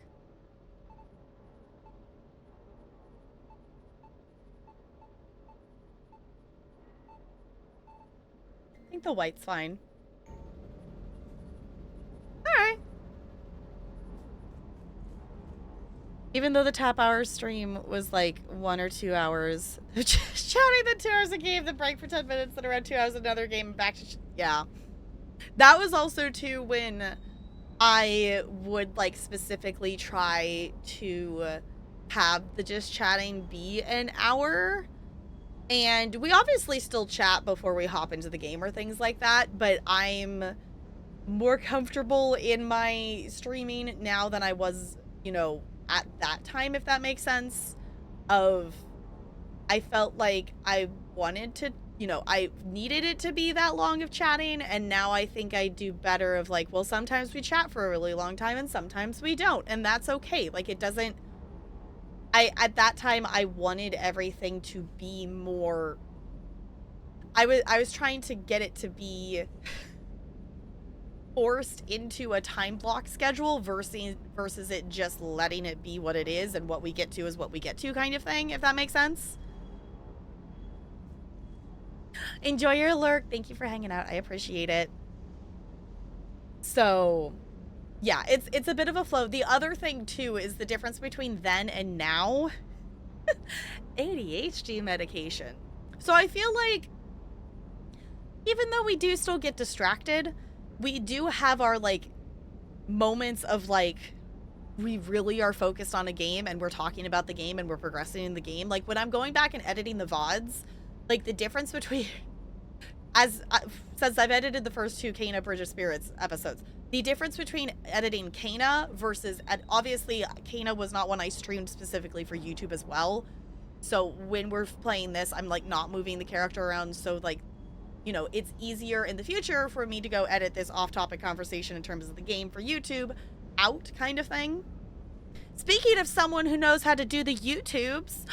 I think the white's fine. Alright. Even though the Tap Hours stream was like 1 or 2 hours, shouting the 2 hours a game, the break for 10 minutes, then around 2 hours another game, back to... Yeah. That was also too when I would like specifically try to have the just chatting be an hour. And we obviously still chat before we hop into the game or things like that, but I'm more comfortable in my streaming now than I was, you know, at that time, if that makes sense, of I felt like I wanted to, you know, I needed it to be that long of chatting, and now I think I do better of like, well, sometimes we chat for a really long time and sometimes we don't, and that's okay. Like, it doesn't, at that time I wanted everything to be more, I was trying to get it to be forced into a time block schedule versus it just letting it be what it is, and what we get to is what we get to kind of thing, if that makes sense. Enjoy your lurk. Thank you for hanging out. I appreciate it. So, yeah, it's a bit of a flow. The other thing too is the difference between then and now. ADHD medication. So I feel like even though we do still get distracted, we do have our like moments of like we really are focused on a game and we're talking about the game and we're progressing in the game. Like when I'm going back and editing the VODs, like the difference between since I've edited the first 2 Kena Bridge of Spirits episodes, the difference between editing Kena versus, obviously Kena was not one I streamed specifically for YouTube as well. So when we're playing this, I'm like not moving the character around. So like, you know, it's easier in the future for me to go edit this off-topic conversation in terms of the game for YouTube out kind of thing. Speaking of someone who knows how to do the YouTubes,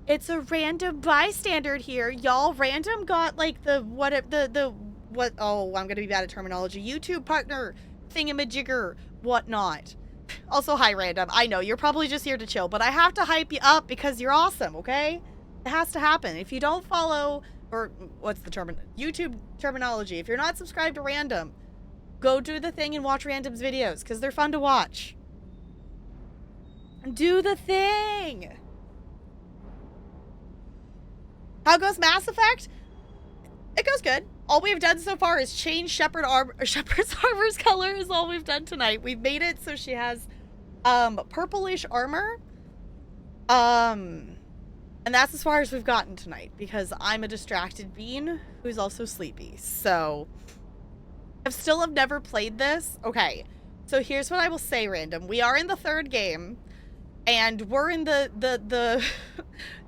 it's a random bystander here. Y'all, random got like the oh, I'm gonna be bad at terminology. YouTube partner thingamajigger, whatnot. Also, hi, random. I know, you're probably just here to chill, but I have to hype you up because you're awesome, okay? It has to happen. If you don't follow, or what's the YouTube terminology, if you're not subscribed to Random, go do the thing and watch Random's videos, because they're fun to watch. Do the thing! How goes Mass Effect? It goes good. All we've done so far is change Shepard's armor's color is all we've done tonight. We've made it so she has purplish armor. And that's as far as we've gotten tonight, because I'm a distracted bean who's also sleepy. So I've never played this. Okay, so here's what I will say, Random. We are in the 3rd game, and we're in the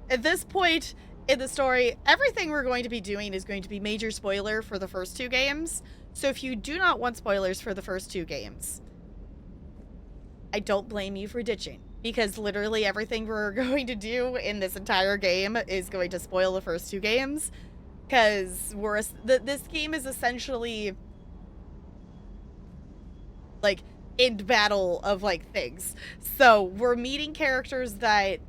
at this point in the story, everything we're going to be doing is going to be major spoiler for the first 2 games. So if you do not want spoilers for the first 2 games, I don't blame you for ditching, because literally everything we're going to do in this entire game is going to spoil the first 2 games, because this game is essentially like end battle of like things. So we're meeting characters that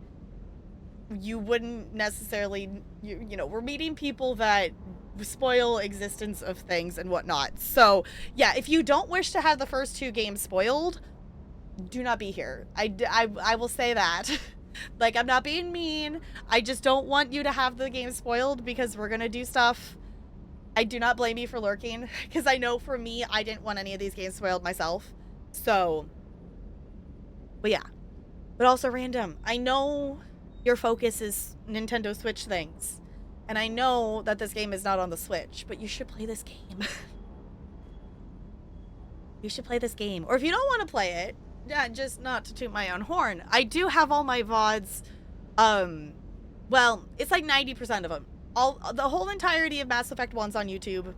you wouldn't necessarily, you know, we're meeting people that spoil existence of things and whatnot. So yeah, if you don't wish to have the first 2 games spoiled, do not be here. I will say that. Like, I'm not being mean. I just don't want you to have the game spoiled, because we're gonna do stuff. I do not blame you for lurking, because I know for me, I didn't want any of these games spoiled myself. So, but yeah. But also, Random, I know your focus is Nintendo Switch things, and I know that this game is not on the Switch, but you should play this game. You should play this game. Or if you don't want to play it, yeah, just not to toot my own horn, I do have all my VODs, well, it's like 90% of them. The whole entirety of Mass Effect 1's on YouTube.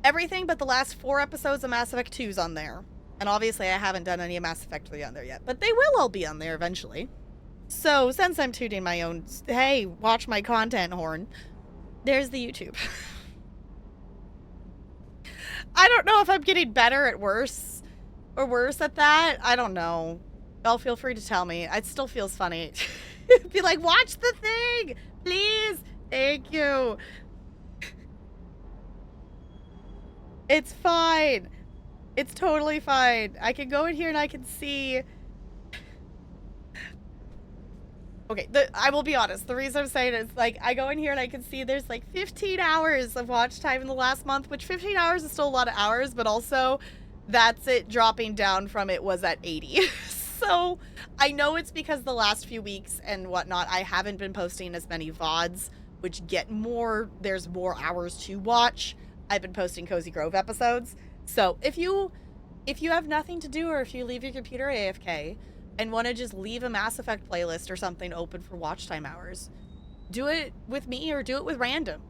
Everything but the last 4 episodes of Mass Effect 2's on there. And obviously I haven't done any of Mass Effect 3 on there yet, but they will all be on there eventually. So, since I'm tooting my own, hey, watch my content horn, there's the YouTube. I don't know if I'm getting better at worse or worse at that. I don't know. Y'all feel free to tell me. It still feels funny. Be like, watch the thing, please. Thank you. It's fine. It's totally fine. I can go in here and I can see. Okay, I will be honest. The reason I'm saying it is, like, I go in here and I can see there's, like, 15 hours of watch time in the last month, which 15 hours is still a lot of hours, but also that's it dropping down from it was at 80. So I know it's because the last few weeks and whatnot, I haven't been posting as many VODs, which get more, there's more hours to watch. I've been posting Cozy Grove episodes. So if you have nothing to do, or if you leave your computer AFK, and want to just leave a Mass Effect playlist or something open for watch time hours, do it with me or do it with random.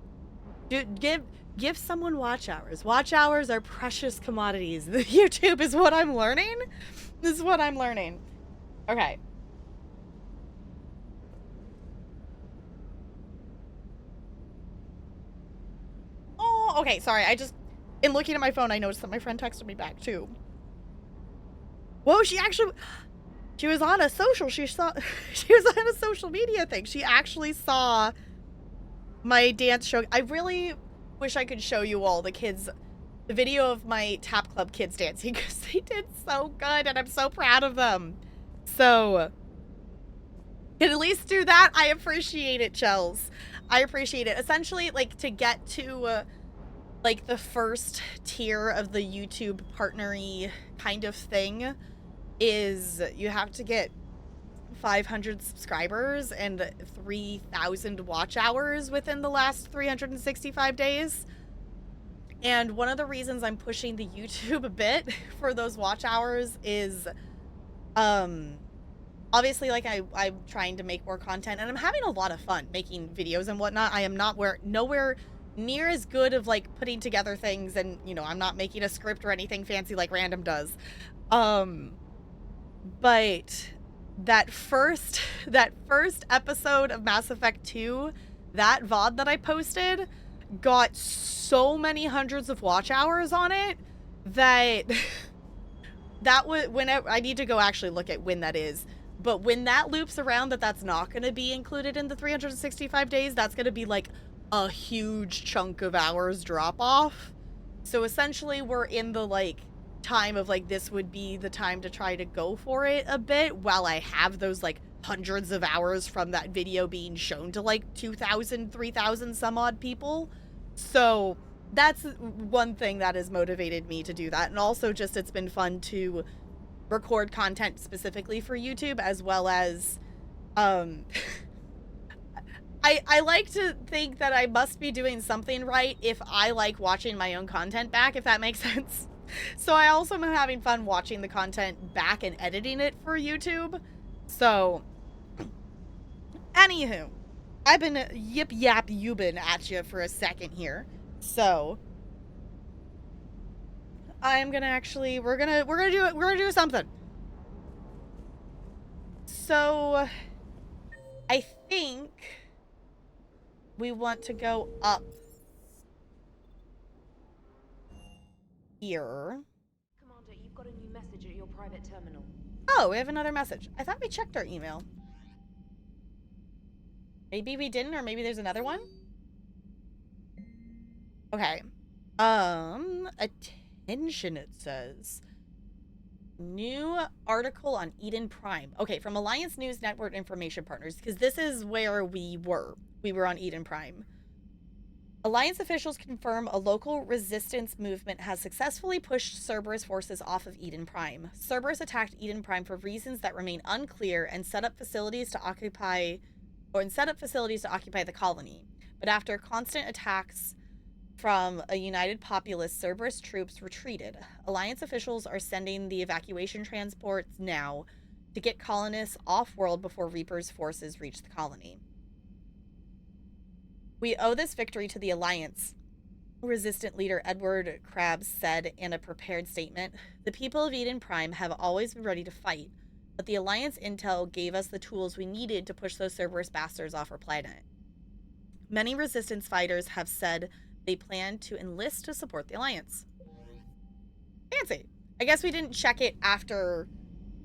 Give someone watch hours. Watch hours are precious commodities. The YouTube is what I'm learning. This is what I'm learning. Okay. Oh, okay. Sorry. In looking at my phone, I noticed that my friend texted me back too. Whoa, she was on a social, she was on a social media thing. She actually saw my dance show. I really wish I could show you all the video of my Tap Club kids dancing, because they did so good and I'm so proud of them. So, can at least do that. I appreciate it, Chels. I appreciate it. Essentially, like, to get to, like, the first tier of the YouTube partnery kind of thing is you have to get 500 subscribers and 3,000 watch hours within the last 365 days. And one of the reasons I'm pushing the YouTube a bit for those watch hours is, obviously, like, I'm trying to make more content, and I'm having a lot of fun making videos and whatnot. I am nowhere near as good of, like, putting together things, and, you know, I'm not making a script or anything fancy like Random does. But that first episode of Mass Effect 2, that VOD that I posted got so many hundreds of watch hours on it that that was whenever I need to go actually look at when that is. But when that loops around, that's not going to be included in the 365 days. That's going to be like a huge chunk of hours drop off. So essentially we're in the like time of like, this would be the time to try to go for it a bit while I have those like hundreds of hours from that video being shown to like 2,000, 3,000 some odd people. So that's one thing that has motivated me to do that. And also just, it's been fun to record content specifically for YouTube, as well as, I like to think that I must be doing something right if I like watching my own content back, if that makes sense. So I also am having fun watching the content back and editing it for YouTube. So, anywho, I've been yip-yap-yubin at you for a second here. So, I'm gonna actually, we're gonna do something. So, I think we want to go up here. Commander, you've got a new message at your private terminal. Oh, we have another message. I thought we checked our email. Maybe we didn't, or maybe there's another one? Okay. Attention, it says. New article on Eden Prime. Okay, from Alliance News Network Information Partners, because this is where we were. We were on Eden Prime. Alliance officials confirm a local resistance movement has successfully pushed Cerberus forces off of Eden Prime. Cerberus attacked Eden Prime for reasons that remain unclear and set up facilities to occupy the colony. But after constant attacks from a united populace, Cerberus troops retreated. Alliance officials are sending the evacuation transports now to get colonists off-world before Reaper's forces reach the colony. We owe this victory to the Alliance, Resistant leader Edward Krabs said in a prepared statement. The people of Eden Prime have always been ready to fight, but the Alliance intel gave us the tools we needed to push those Cerberus bastards off our planet. Many Resistance fighters have said they plan to enlist to support the Alliance. Fancy. I guess we didn't check it after,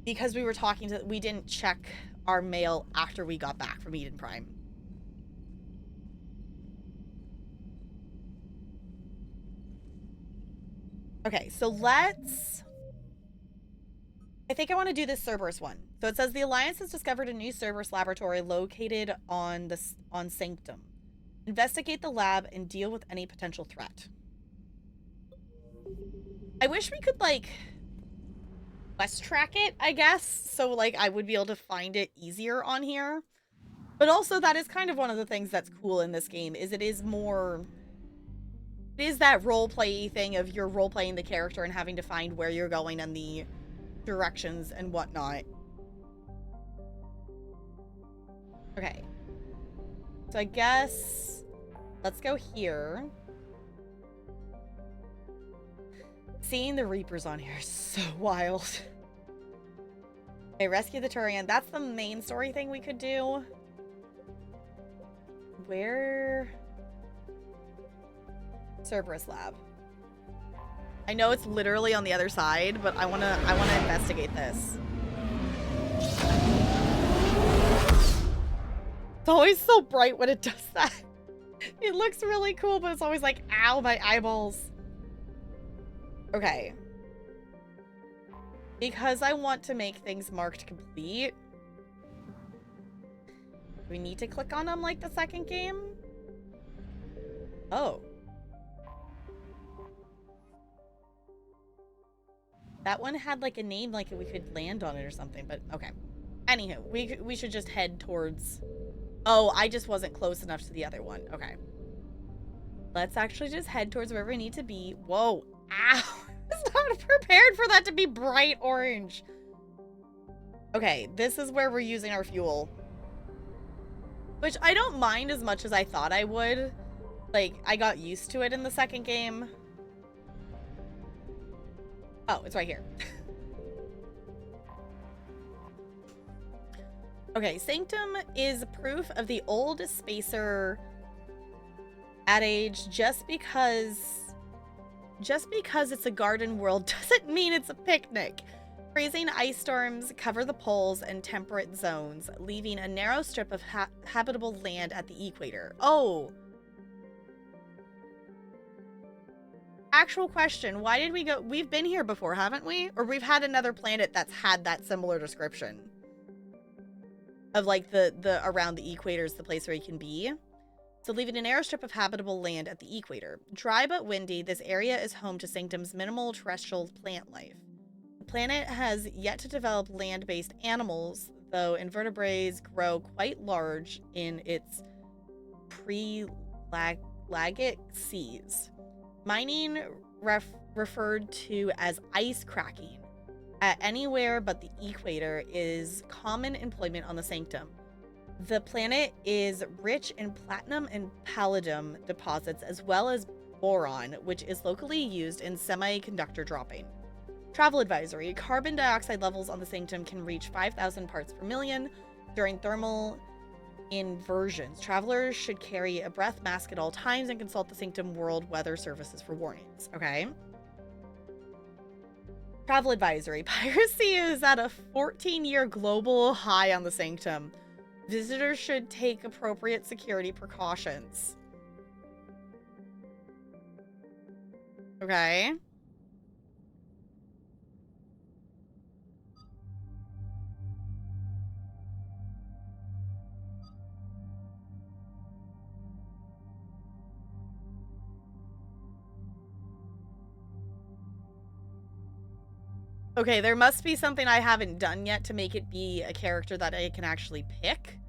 because we were we didn't check our mail after we got back from Eden Prime. Okay, so I think I want to do this Cerberus one. So it says the Alliance has discovered a new Cerberus laboratory located on Sanctum. Investigate the lab and deal with any potential threat. I wish we could, like, quest track it, I guess. So, like, I would be able to find it easier on here. But also, that is kind of one of the things that's cool in this game, is it is that role-play thing of you're role-playing the character and having to find where you're going and the directions and whatnot. Okay. So I guess let's go here. Seeing the Reapers on here is so wild. Okay, rescue the Turian. That's the main story thing we could do. Where? Cerberus Lab. I know it's literally on the other side, but I wanna investigate this. It's always so bright when it does that. It looks really cool, but it's always like, ow, my eyeballs. Okay. Because I want to make things marked complete, we need to click on them like the second game? Oh. That one had like a name, like we could land on it or something, but okay. Anywho, we should just head towards... Oh, I just wasn't close enough to the other one. Okay. Let's actually just head towards wherever we need to be. Whoa. Ow. I was not prepared for that to be bright orange. Okay, this is where we're using our fuel. Which I don't mind as much as I thought I would. Like, I got used to it in the second game. Oh, it's right here. Okay, Sanctum is proof of the old spacer adage, just because it's a garden world doesn't mean it's a picnic. Freezing ice storms cover the poles and temperate zones, leaving a narrow strip of habitable land at the equator. Oh. Actual question, why did we go? We've been here before, haven't we? Or we've had another planet that's had that similar description. Of like the around the equator is the place where you can be. So leaving a narrow strip of habitable land at the equator. Dry but windy, this area is home to Sanctum's minimal terrestrial plant life. The planet has yet to develop land-based animals, though invertebrates grow quite large in its pre-lagic seas. Mining, referred to as ice cracking, at anywhere but the equator, is common employment on the Sanctum. The planet is rich in platinum and palladium deposits, as well as boron, which is locally used in semiconductor dropping. Travel advisory. Carbon dioxide levels on the Sanctum can reach 5,000 parts per million during thermal inversions. Travelers should carry a breath mask at all times and consult the Sanctum World Weather Services for warnings. Okay. Travel advisory. Piracy is at a 14-year global high on the Sanctum. Visitors should take appropriate security precautions. Okay. Okay, there must be something I haven't done yet to make it be a character that I can actually pick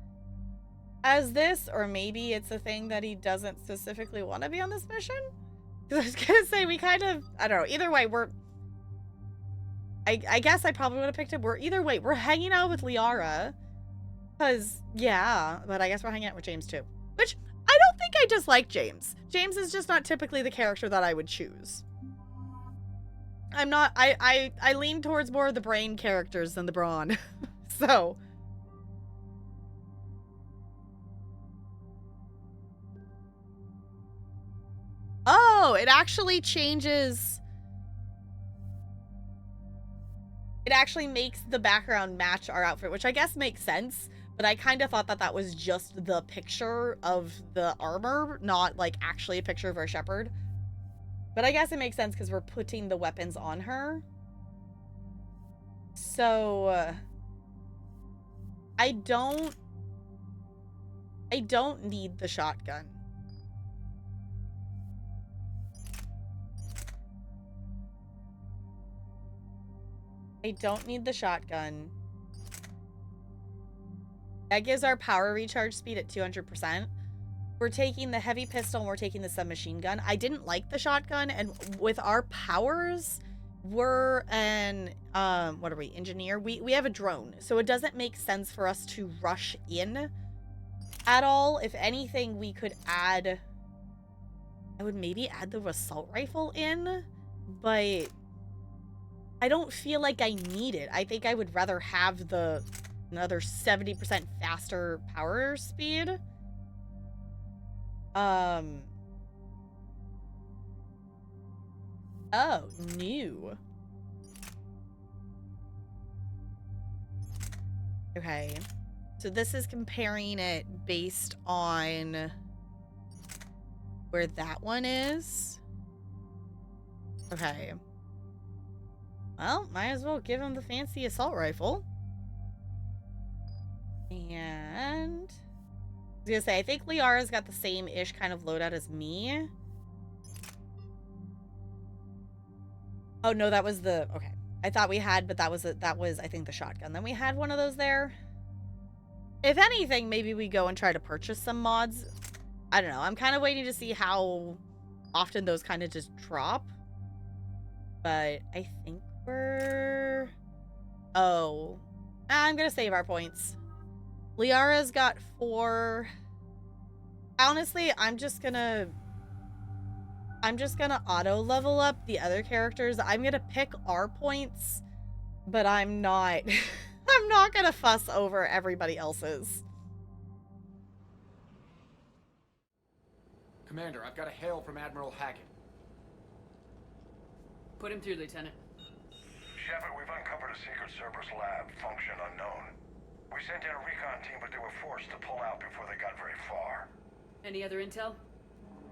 as this, or maybe it's a thing that he doesn't specifically want to be on this mission? Because I was gonna say, we kind of, I don't know, either way, I guess I probably would have picked him. Either way, we're hanging out with Liara, because, yeah, but I guess we're hanging out with James too. Which, I don't think I dislike James. James is just not typically the character that I would choose. I'm not, I lean towards more of the brain characters than the brawn. So. Oh, it actually changes. It actually makes the background match our outfit, which I guess makes sense. But I kind of thought that that was just the picture of the armor, not like actually a picture of our shepherd. But I guess it makes sense because we're putting the weapons on her. So I don't need the shotgun. I don't need the shotgun. That gives our power recharge speed at 200%. We're taking the heavy pistol and we're taking the submachine gun. I didn't like the shotgun, and with our powers, we're an what are we, engineer? We have a drone, so it doesn't make sense for us to rush in at all. If anything, we could add... I would maybe add the assault rifle in, but I don't feel like I need it. I think I would rather have the another 70% faster power speed. Oh, new. Okay. So this is comparing it based on where that one is. Okay. Well, might as well give him the fancy assault rifle. And I was gonna say, I think Liara's got the same-ish kind of loadout as me. Oh no, that was the okay. I thought we had, but that was I think the shotgun. Then we had one of those there. If anything, maybe we go and try to purchase some mods. I don't know. I'm kind of waiting to see how often those kind of just drop. But I think we're... Oh. I'm going to save our points. Liara's got 4. Honestly, I'm just going to auto level up the other characters. I'm going to pick our points, but I'm not... I'm not going to fuss over everybody else's. Commander, I've got a hail from Admiral Hackett. Put him through, Lieutenant. Shepard, we've uncovered a secret Cerberus lab, function unknown. We sent in a recon team, but they were forced to pull out before they got very far. Any other intel?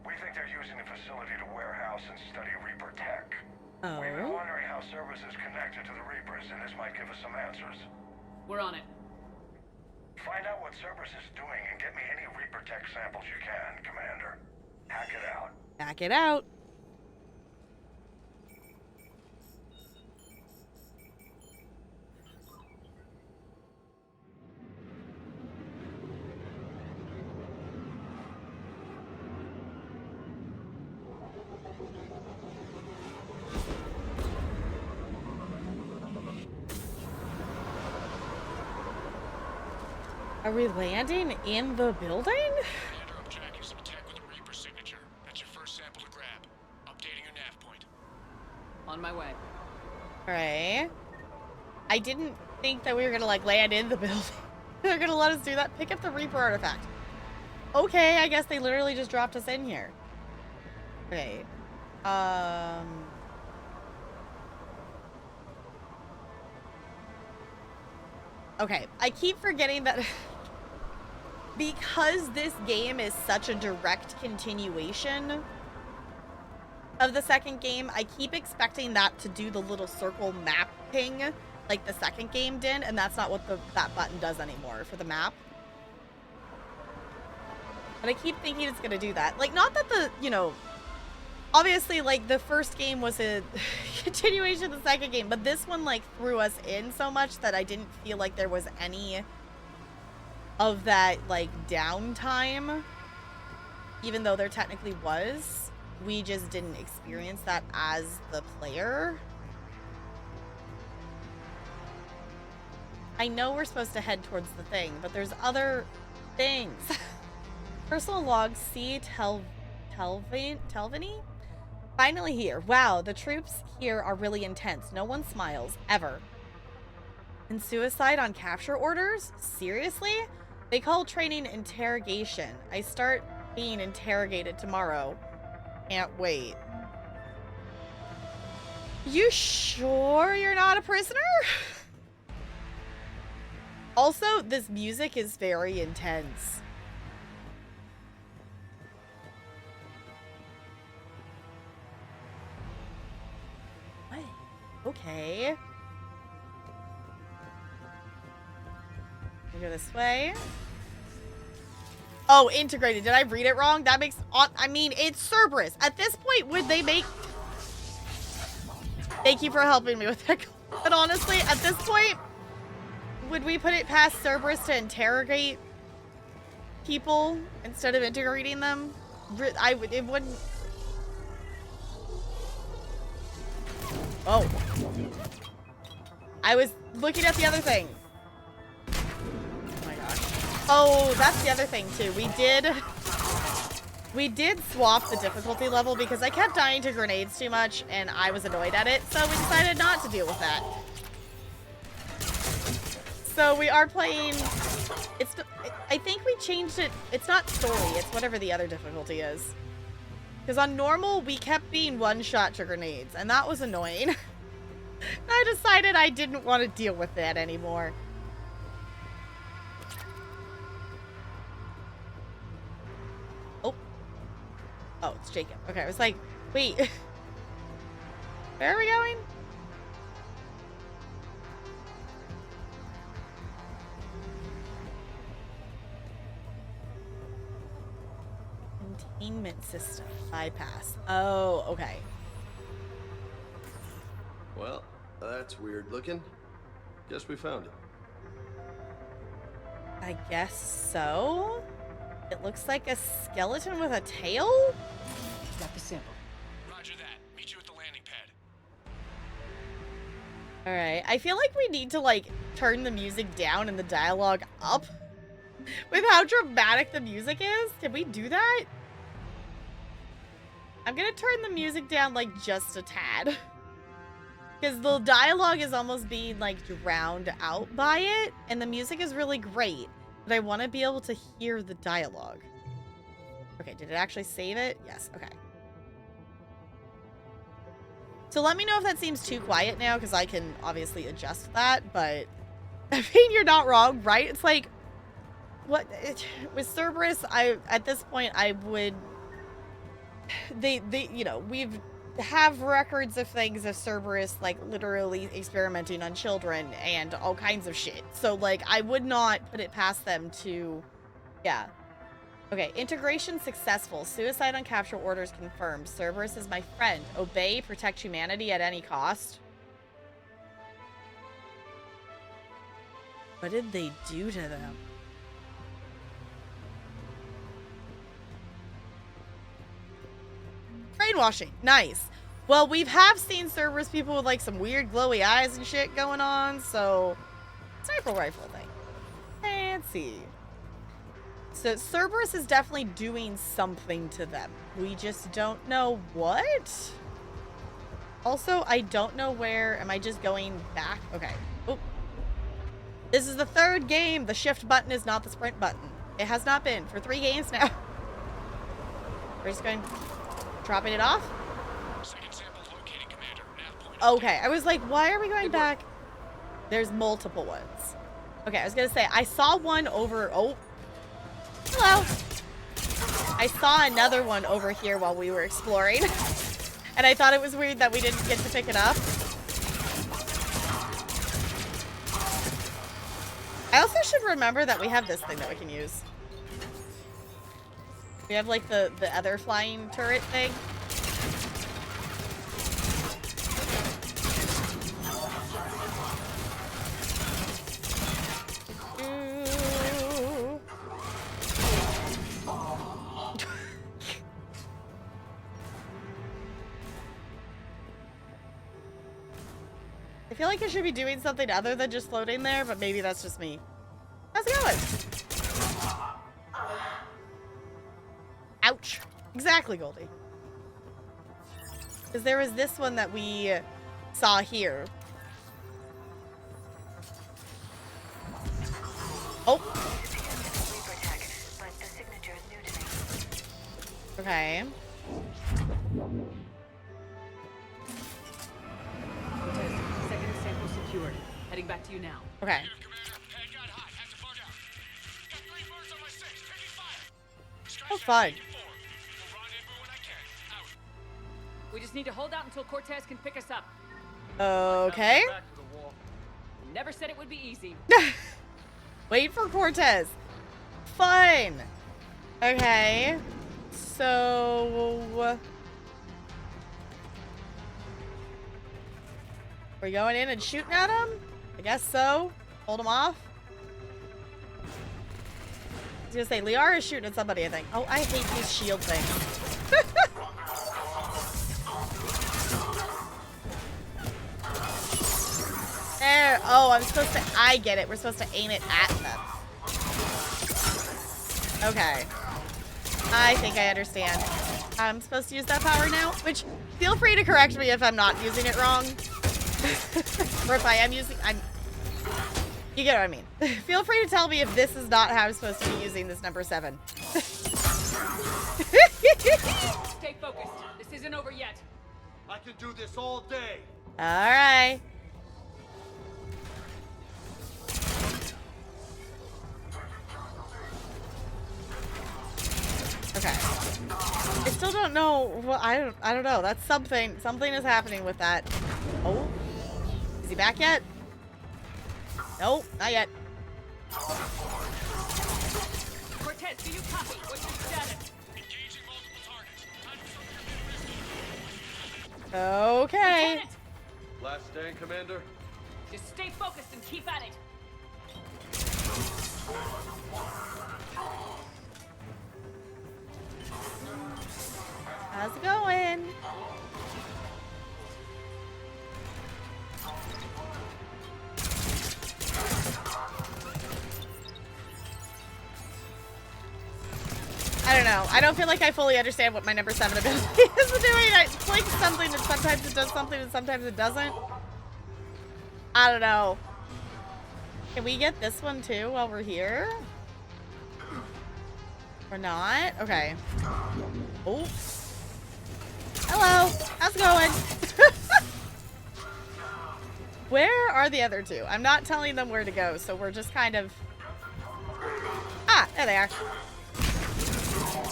We think they're using the facility to warehouse and study Reaper tech. Oh. We've been wondering how Cerberus is connected to the Reapers, and this might give us some answers. We're on it. Find out what Cerberus is doing and get me any Reaper tech samples you can, Commander. Hack it out. Hack it out. Are we landing in the building? Commander, I'm tracking some tech with a Reaper signature. That's your first sample to grab. Updating your nav point. On my way. Alright. I didn't think that we were gonna, like, land in the building. They're gonna let us do that. Pick up the Reaper artifact. Okay, I guess they literally just dropped us in here. Okay. Okay, I keep forgetting that... Because this game is such a direct continuation of the second game, I keep expecting that to do the little circle mapping like the second game did, and that's not what that button does anymore for the map. But I keep thinking it's gonna do that. Like, not that the, you know, obviously, like, the first game was a continuation of the second game, but this one, like, threw us in so much that I didn't feel like there was any of that, like, downtime, even though there technically was. We just didn't experience that as the player. I know we're supposed to head towards the thing, but there's other things. Personal log C. Telvany? Finally here. Wow, the troops here are really intense. No one smiles, ever. And suicide on capture orders? Seriously? They call training interrogation. I start being interrogated tomorrow. Can't wait. You sure you're not a prisoner? Also, this music is very intense. What? Okay. We go this way. Oh, integrated. Did I read it wrong? That makes... I mean, it's Cerberus. At this point, would they make... Thank you for helping me with that. But honestly, at this point, would we put it past Cerberus to interrogate people instead of integrating them? It wouldn't... Oh. I was looking at the other thing. Oh my gosh. Oh, that's the other thing too. We did swap the difficulty level because I kept dying to grenades too much and I was annoyed at it, so we decided not to deal with that. So we are playing, I think we changed it, it's not story, it's whatever the other difficulty is. Because on normal, we kept being one-shot to grenades, and that was annoying. I decided I didn't want to deal with that anymore. Oh, it's Jacob. Okay, I was like, wait. Where are we going? Containment system. Bypass. Oh, okay. Well, that's weird looking. Guess we found it. I guess so. It looks like a skeleton with a tail? Got the sample. Roger that. Meet you at the landing pad. Alright, I feel like we need to, like, turn the music down and the dialogue up. With how dramatic the music is. Can we do that? I'm gonna turn the music down, like, just a tad. Because the dialogue is almost being, like, drowned out by it. And the music is really great. But I want to be able to hear the dialogue. Okay, did it actually save it? Yes, okay. So let me know if that seems too quiet now, because I can obviously adjust that, but I mean, you're not wrong, right? It's like, what, with Cerberus, at this point, I would, you know, we've have records of things of Cerberus, like, literally experimenting on children and all kinds of shit. So, like, I would not put it past them to, yeah. Okay, integration successful. Suicide on capture orders confirmed. Cerberus is my friend. Obey, protect humanity at any cost. What did they do to them? Brainwashing. Nice. Well, we have seen Cerberus people with, like, some weird glowy eyes and shit going on, so... Sniper rifle thing. Fancy. So, Cerberus is definitely doing something to them. We just don't know what? Also, I don't know where... Am I just going back? Okay. Oh. This is the third game. The shift button is not the sprint button. It has not been for 3 games now. We're just going... Dropping it off? Second sample located, Commander. Nav point. Okay, I was like, why are we going back? There's multiple ones. Okay, I was gonna say, I saw one over... Oh. Hello. I saw another one over here while we were exploring. And I thought it was weird that we didn't get to pick it up. I also should remember that we have this thing that we can use. We have, like, the other flying turret thing. I feel like I should be doing something other than just floating there, but maybe that's just me. How's it going? Ouch. Exactly, Goldie. Because there was this one that we saw here. Oh. Okay. Second sample secured. Heading back to you now. Okay. Commander, head got hot. Have to bug out. Got 3 birds on my 6. Taking fire. Oh, fun. We just need to hold out until Cortez can pick us up. Okay. Never said it would be easy. Wait for Cortez. Fun. Okay. So... We're going in and shooting at him? I guess so. Hold him off. I was gonna say, Liara is shooting at somebody, I think. Oh, I hate these shield things. There. Oh, I'm supposed to... I get it. We're supposed to aim it at them. Okay. I think I understand. I'm supposed to use that power now, which feel free to correct me if I'm not using it wrong. Or if I am using, you get what I mean. Feel free to tell me if this is not how I'm supposed to be using this number 7. Stay focused. This isn't over yet. I can do this all day. All right. Okay. I still don't know what I don't know. That's something is happening with that. Oh. Is he back yet? Nope, not yet. Cortez, do you copy? What's your status? Engaging multiple targets. Time to Okay. Lieutenant, Last stand, Commander. just stay focused and keep at it. How's it going? I don't know. I don't feel like I fully understand what my number 7 ability is doing. It's like something and sometimes it does something and sometimes it doesn't. I don't know. Can we get this one too while we're here? Or not? Okay. Oh. Hello. How's it going? Where are the other 2? I'm not telling them where to go, so we're just kind of... Ah, there they are.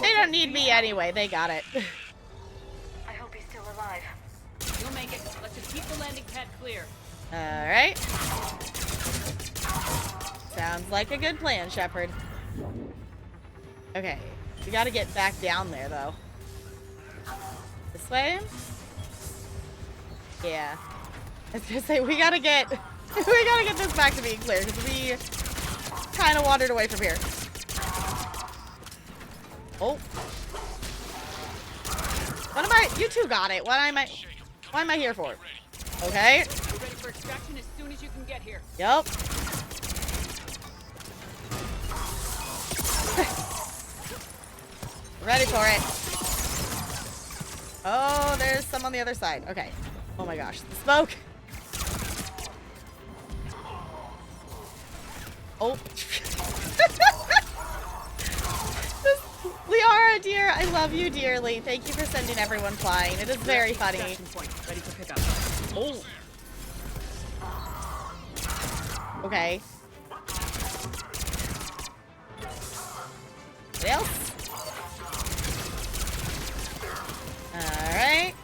They don't need me anyway. They got it. I hope he's still alive. You'll make it. Let's just keep the landing pad clear. Alright. Sounds like a good plan, Shepard. Okay. We gotta get back down there, though. This way? Yeah. I was gonna say, we gotta get this back to being clear, because we kind of wandered away from here. Oh. What am I? You two got it. What am I here for? Okay. We're ready for extraction as soon as you can get here. Yup. Ready for it. Oh, there's some on the other side. Okay. Oh my gosh. The smoke. Oh. Liara, dear, I love you dearly. Thank you for sending everyone flying. It is very funny. Extraction point. Ready for pickup. Oh. Okay. What else? Alright.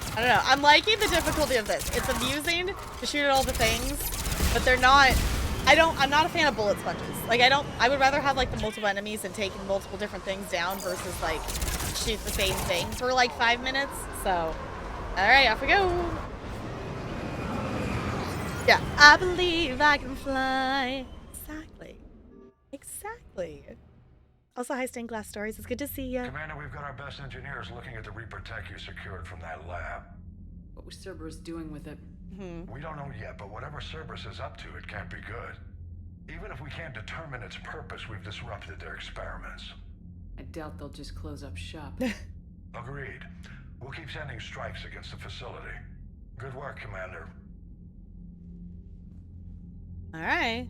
I don't know. I'm liking the difficulty of this. It's amusing to shoot at all the things, but they're not... I'm not a fan of bullet sponges. Like, I would rather have, like, the multiple enemies and taking multiple different things down versus, like, shoot the same thing for, like, 5 minutes. So, alright, off we go. Yeah, I believe I can fly. Exactly. Exactly. Also, hi, Stained Glass Stories. It's good to see you. Commander, we've got our best engineers looking at the Reaper tech you secured from that lab. What was Cerberus doing with it? We don't know yet, but whatever Cerberus is up to, it can't be good. Even if we can't determine its purpose, we've disrupted their experiments. I doubt they'll just close up shop. Agreed. We'll keep sending strikes against the facility. Good work, Commander. Alright.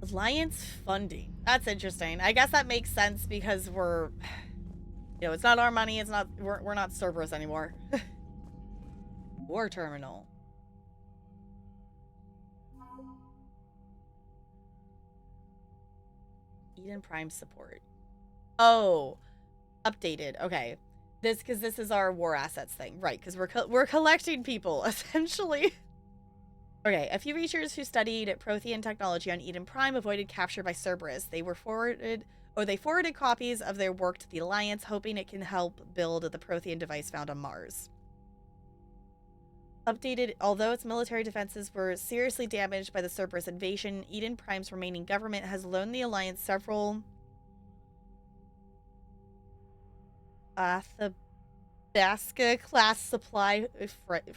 Alliance funding. That's interesting. I guess that makes sense because we're... You know, it's not our money. It's not... We're not Cerberus anymore. War terminal. Eden Prime support. Oh. Updated. Okay. Because this is our war assets thing. Right, because we're collecting people, essentially. Okay, a few researchers who studied Prothean technology on Eden Prime avoided capture by Cerberus. They forwarded copies of their work to the Alliance, hoping it can help build the Prothean device found on Mars. Updated, although its military defenses were seriously damaged by the Cerberus invasion, Eden Prime's remaining government has loaned the Alliance several Vasca class supply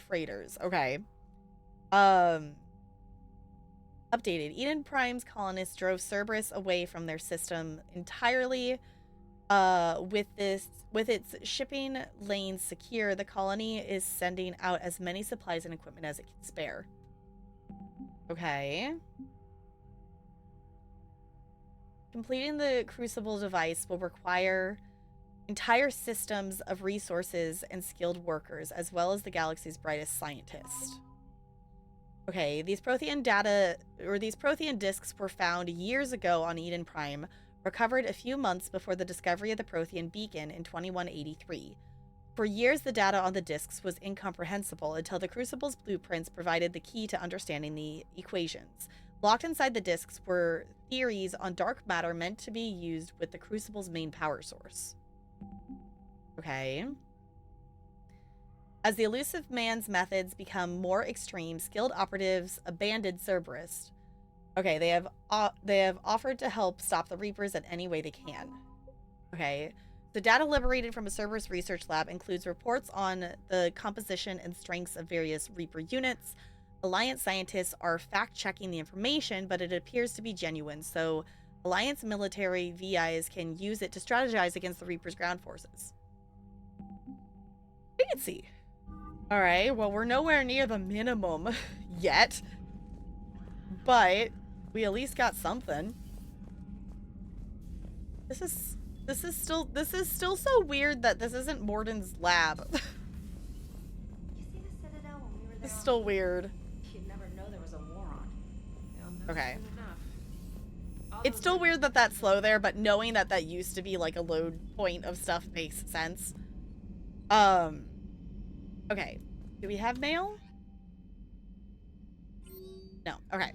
freighters. Okay. Updated. Eden Prime's colonists drove Cerberus away from their system entirely. With its shipping lanes secure, the colony is sending out as many supplies and equipment as it can spare. Okay. Completing the Crucible device will require entire systems of resources and skilled workers, as well as the galaxy's brightest scientists. Okay, these Prothean discs were found years ago on Eden Prime, recovered a few months before the discovery of the Prothean beacon in 2183. For years, the data on the discs was incomprehensible until the Crucible's blueprints provided the key to understanding the equations. Locked inside the discs were theories on dark matter meant to be used with the Crucible's main power source. Okay. As the elusive man's methods become more extreme, skilled operatives abandoned Cerberus. Okay, they have offered to help stop the Reapers in any way they can. Okay. The data liberated from a Cerberus research lab includes reports on the composition and strengths of various Reaper units. Alliance scientists are fact-checking the information, but it appears to be genuine, so Alliance military VIs can use it to strategize against the Reaper's ground forces. Fancy. Alright, well, we're nowhere near the minimum yet, but we at least got something. This is still so weird that this isn't Morden's lab. You see the Citadel when we were there? It's still weird. You'd never know there was a war on. Okay. Soon enough. All It's those still weird that that's slow there, but knowing that that used to be like a load point of stuff makes sense. Okay. Do we have mail? No. Okay.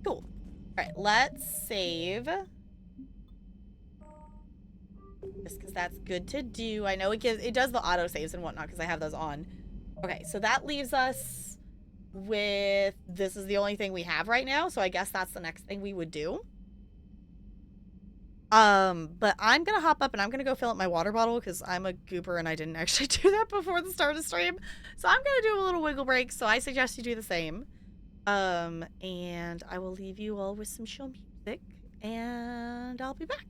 Cool. Alright, let's save. Just because that's good to do. I know it does the auto saves and whatnot because I have those on. Okay, so that leaves us with, this is the only thing we have right now, so I guess that's the next thing we would do. But I'm gonna hop up and I'm gonna go fill up my water bottle because I'm a goober and I didn't actually do that before the start of the stream. So I'm gonna do a little wiggle break, so I suggest you do the same. And I will leave you all with some chill music, and I'll be back.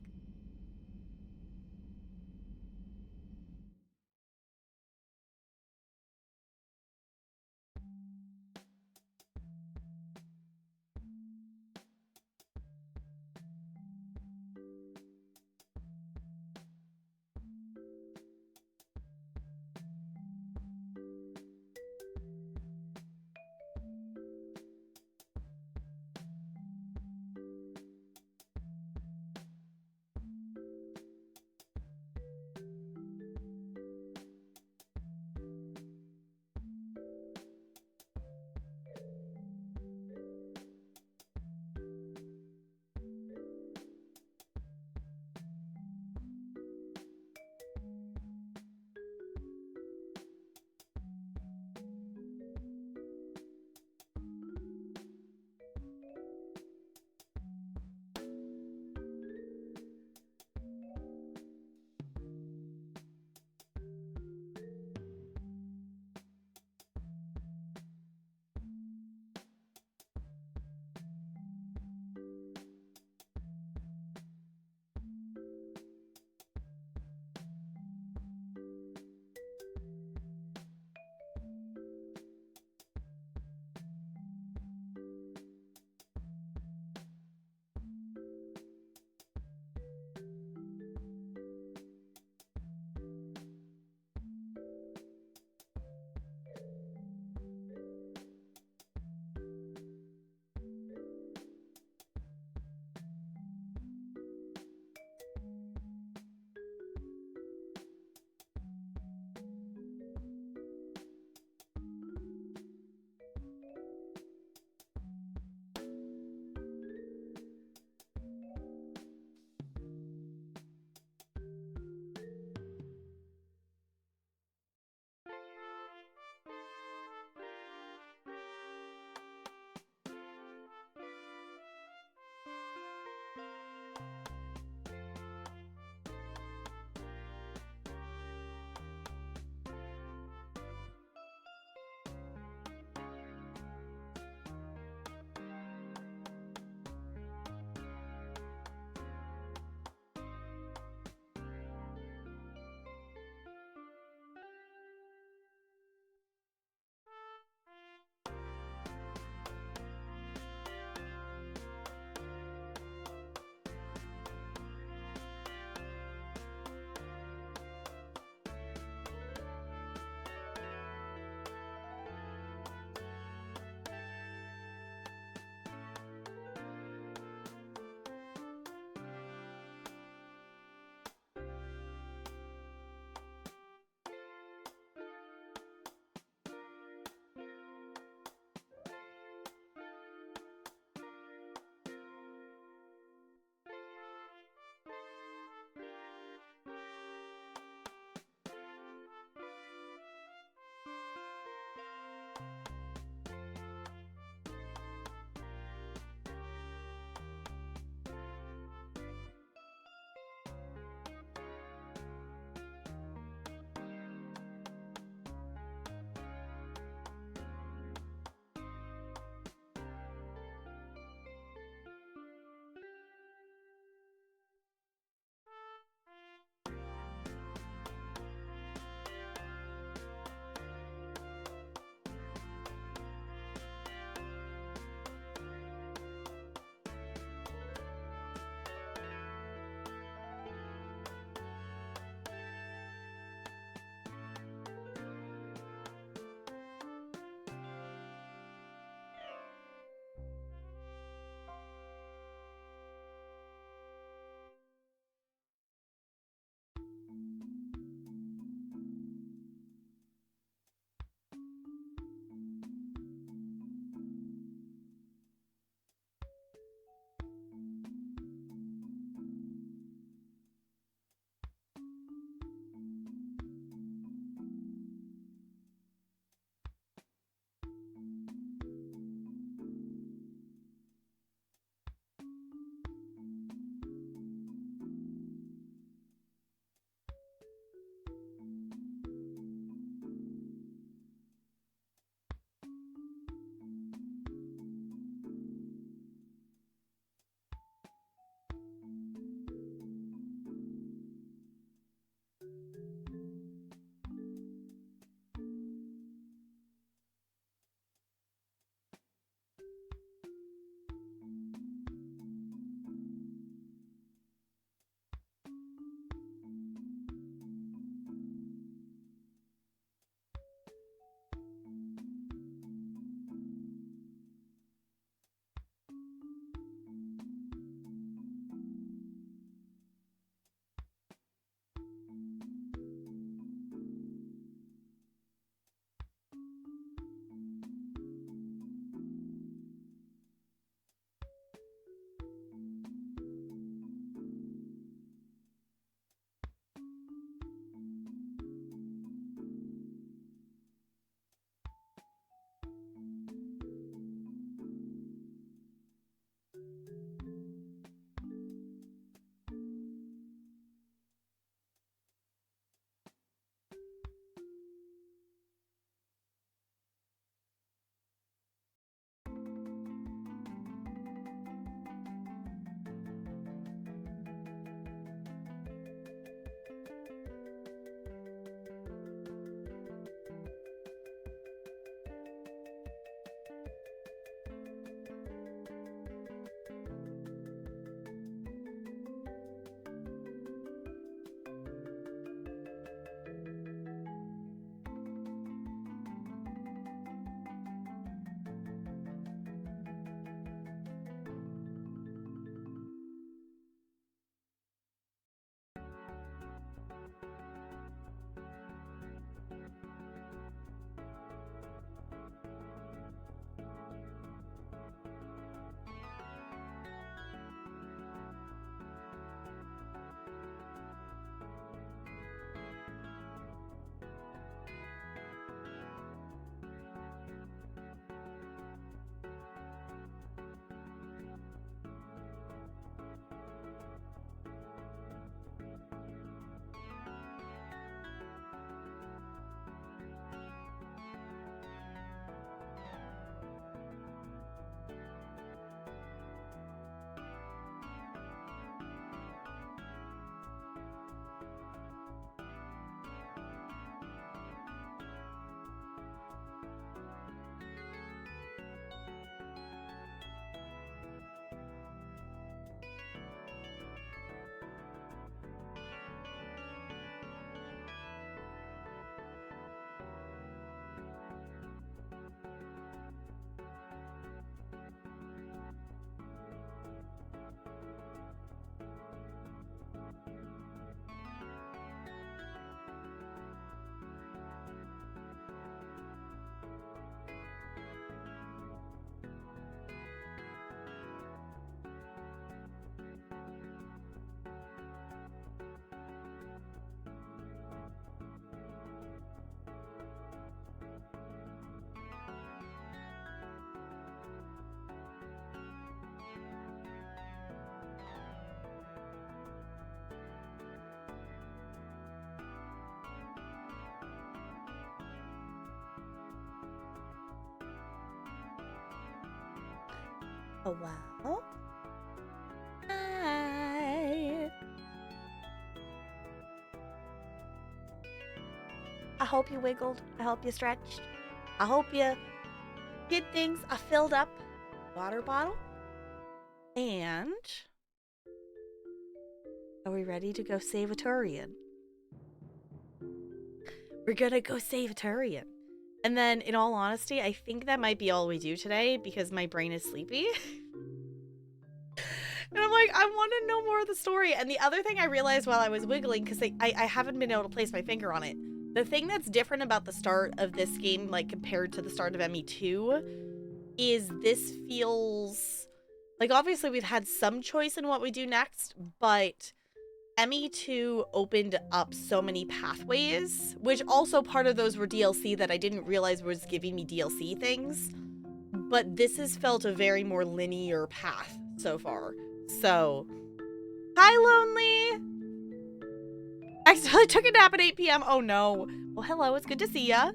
Oh, wow. Hi. I hope you wiggled. I hope you stretched. I hope you did things. I filled up water bottle. And are we ready to go save a Turian? We're gonna go save a Turian. And then, in all honesty, I think that might be all we do today because my brain is sleepy. And I'm like, I want to know more of the story. And the other thing I realized while I was wiggling, because I haven't been able to place my finger on it, the thing that's different about the start of this game, like compared to the start of ME2, is this feels like, obviously we've had some choice in what we do next, but ME2 opened up so many pathways, which also part of those were DLC that I didn't realize was giving me DLC things. But this has felt a very more linear path so far. So, hi, Lonely! Accidentally took a nap at 8 p.m. Oh no. Well, hello, it's good to see ya.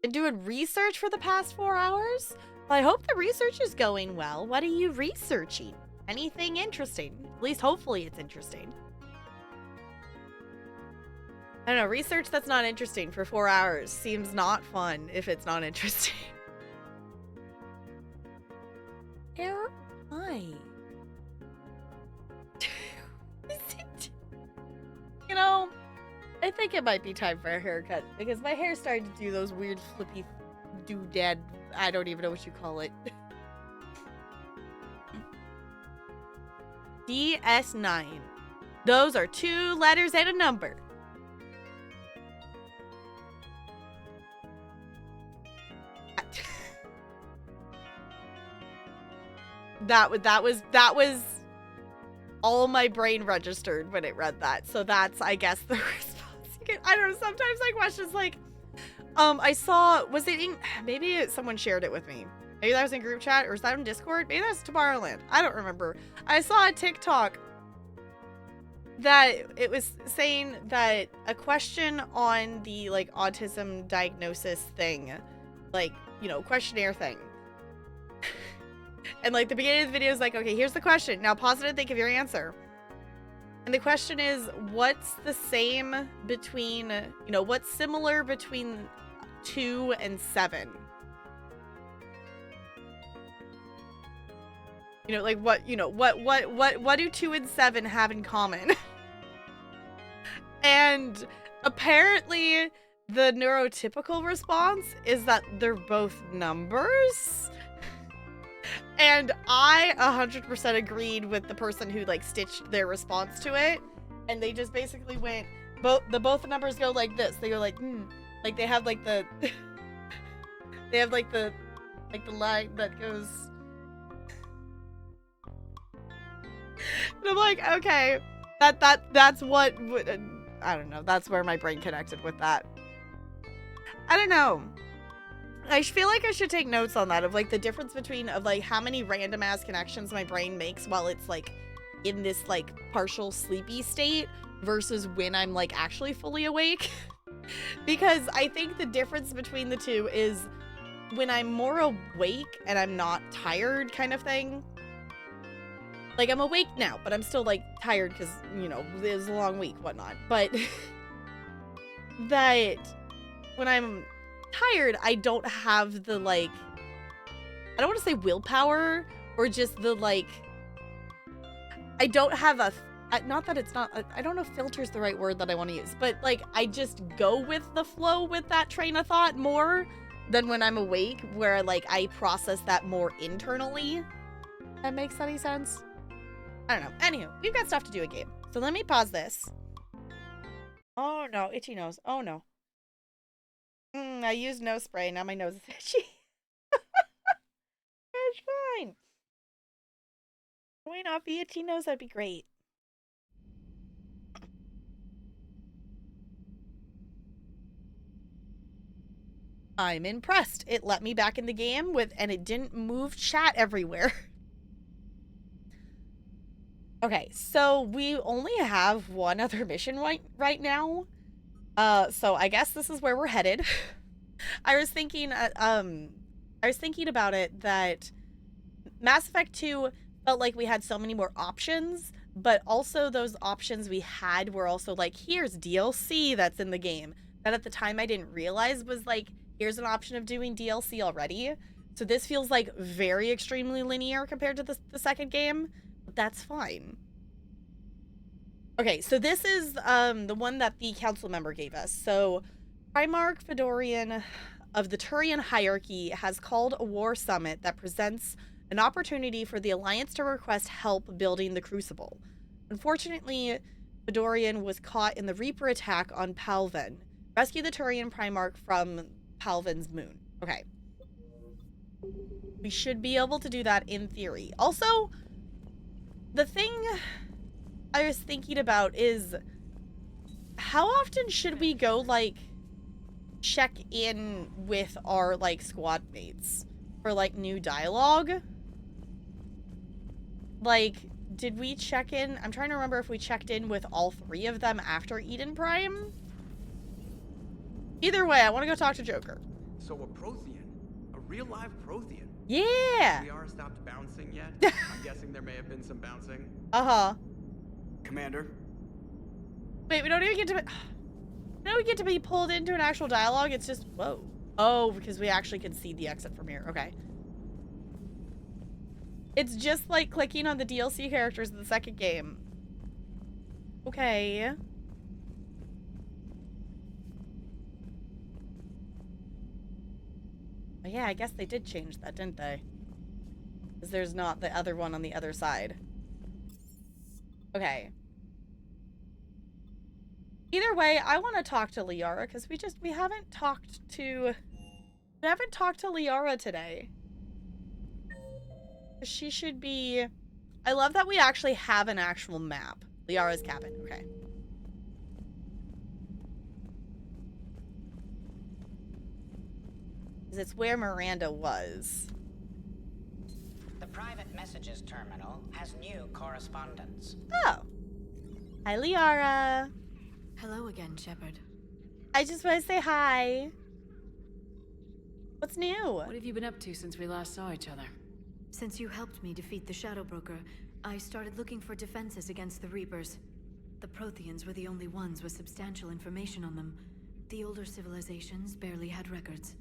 Been doing research for the past 4 hours? Well, I hope the research is going well. What are you researching? Anything interesting? At least hopefully it's interesting. I don't know, research that's not interesting for 4 hours seems not fun if it's not interesting. Where am I? You know, I think it might be time for a haircut because my hair's starting to do those weird flippy doodad, I don't even know what you call it. DS9. Those are 2 letters and a number. That was all my brain registered when it read that. So that's, I guess, the response you get. I don't know, sometimes my questions like, I saw, was it in, maybe someone shared it with me. Maybe that was in group chat, or is that on Discord? Maybe that's Tomorrowland. I don't remember. I saw a TikTok that it was saying that a question on the, like, autism diagnosis thing, like, you know, questionnaire thing. And, like, the beginning of the video is like, okay, here's the question. Now pause it and think of your answer. And the question is, what's the same between, you know, what's similar between 2 and 7? You know, like, what, you know, what do 2 and 7 have in common? And apparently the neurotypical response is that they're both numbers. And I 100% agreed with the person who, like, stitched their response to it. And they just basically went, both the numbers go like this. They go like, like they have like the, they have like the line that goes. And I'm like, okay, that's what, I don't know. That's where my brain connected with that. I don't know. I feel like I should take notes on that of, like, the difference between, of, like, how many random ass connections my brain makes while it's, like, in this, like, partial sleepy state versus when I'm, like, actually fully awake. Because I think the difference between the two is when I'm more awake and I'm not tired kind of thing. Like, I'm awake now, but I'm still, like, tired because, you know, it was a long week, whatnot. But that when I'm tired, I don't have the, like, I don't want to say willpower, or just the, like, I don't have a, not that it's not, I don't know if filter's the right word that I want to use, but, like, I just go with the flow with that train of thought more than when I'm awake, where, like, I process that more internally. That makes any sense? I don't know. Anywho, we've got stuff to do a game. So let me pause this. Oh no, itchy nose. Oh no. I used nose spray. Now my nose is itchy. It's fine. Why not be itchy nose? That'd be great. I'm impressed. It let me back in the game with, and it didn't move chat everywhere. Okay, so we only have one other mission right now. So I guess this is where we're headed. I was thinking about it that Mass Effect 2 felt like we had so many more options, but also those options we had were also like, here's DLC that's in the game. That at the time I didn't realize was like, here's an option of doing DLC already. So this feels like very extremely linear compared to the second game, but that's fine. Okay, so this is the one that the council member gave us. So Primarch Fedorian of the Turian hierarchy has called a war summit that presents an opportunity for the Alliance to request help building the Crucible. Unfortunately, Fedorian was caught in the Reaper attack on Palven. Rescue the Turian Primarch from Palven's moon. Okay. We should be able to do that in theory. Also, the thing I was thinking about is how often should we go, like, check in with our, like, squad mates for, like, new dialogue? Like, did we check in? I'm trying to remember if we checked in with all 3 of them after Eden Prime. Either way, I want to go talk to Joker. So a Prothean? A real live Prothean? Yeah! VR stopped bouncing yet? I'm guessing there may have been some bouncing. Uh-huh. Commander? Wait, we don't even get to... We don't get to be pulled into an actual dialogue. It's just... Whoa. Oh, because we actually can see the exit from here. Okay. It's just like clicking on the DLC characters in the second game. Okay. Oh, yeah, I guess they did change that, didn't they? Because there's not the other one on the other side. Okay. Either way, I want to talk to Liara because we haven't talked to Liara today. She should be... I love that we actually have an actual map. Liara's cabin. Okay. Because it's where Miranda was. The private messages terminal has new correspondence. Oh. Hi, Liara. Hello again, Shepard. I just want to say hi. What's new? What have you been up to since we last saw each other? Since you helped me defeat the Shadow Broker, I started looking for defenses against the Reapers. The Protheans were the only ones with substantial information on them. The older civilizations barely had records.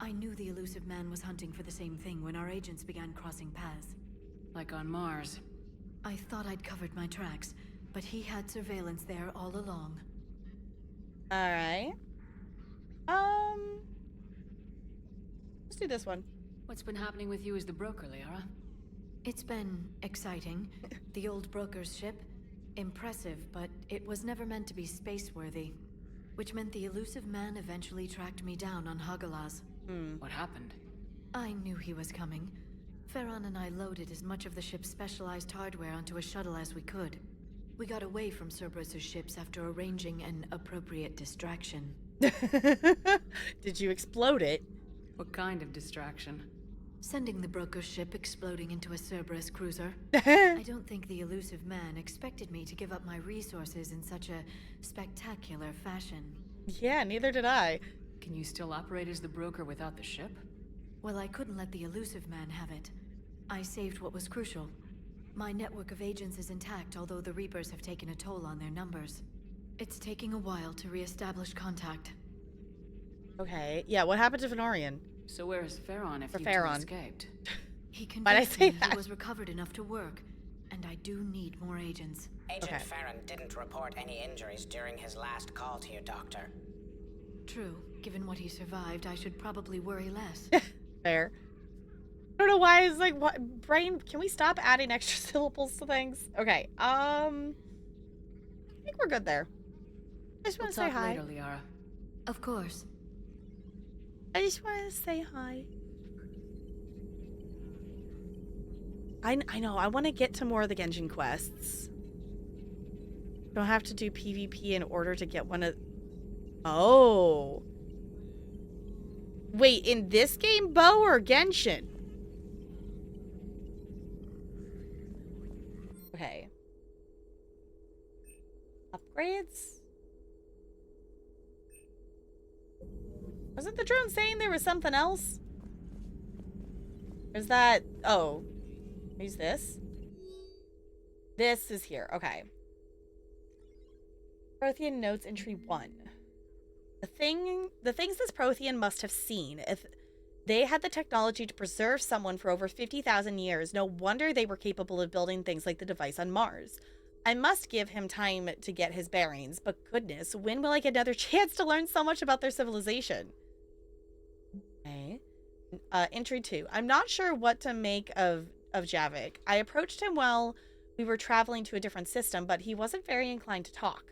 I knew the Elusive Man was hunting for the same thing when our agents began crossing paths. Like on Mars. I thought I'd covered my tracks, but he had surveillance there all along. Alright. Let's do this one. What's been happening with you as the broker, Liara? It's been exciting. The old broker's ship, impressive, but it was never meant to be space-worthy. Which meant the Elusive Man eventually tracked me down on Hagalaz. What happened? I knew he was coming. Farron and I loaded as much of the ship's specialized hardware onto a shuttle as we could. We got away from Cerberus' ships after arranging an appropriate distraction. Did you explode it? What kind of distraction? Sending the broker's ship exploding into a Cerberus cruiser. I don't think the Elusive Man expected me to give up my resources in such a spectacular fashion. Yeah, neither did I. Can you still operate as the broker without the ship? Well, I couldn't let the Elusive Man have it. I saved what was crucial. My network of agents is intact, although the Reapers have taken a toll on their numbers. It's taking a while to re-establish contact. Okay. Yeah, what happened to Fenorian? So where is Farron if you two Farron. escaped? He Why'd I convinced say me that? he was recovered enough to work, and I do need more agents. Agent Okay. Farron didn't report any injuries during his last call to you, Doctor. True. Given what he survived, I should probably worry less. Fair. I don't know why it's like, what? Brain, can we stop adding extra syllables to things? Okay, I think we're good there. I just We'll want to say talk hi. later, Liara. Of course. I just want to say hi. I know, I want to get to more of the Genshin quests. Don't have to do PvP in order to get one of... Oh. Wait, in this game, Bo, or Genshin? Okay. Upgrades? Wasn't the drone saying there was something else? Or is that... Oh. Who's this? This is here. Okay. Prothean notes entry 1. The things this Prothean must have seen. If they had the technology to preserve someone for over 50,000 years, no wonder they were capable of building things like the device on Mars. I must give him time to get his bearings, but goodness, when will I get another chance to learn so much about their civilization? Okay. Entry 2. I'm not sure what to make of Javik. I approached him while we were traveling to a different system, but he wasn't very inclined to talk.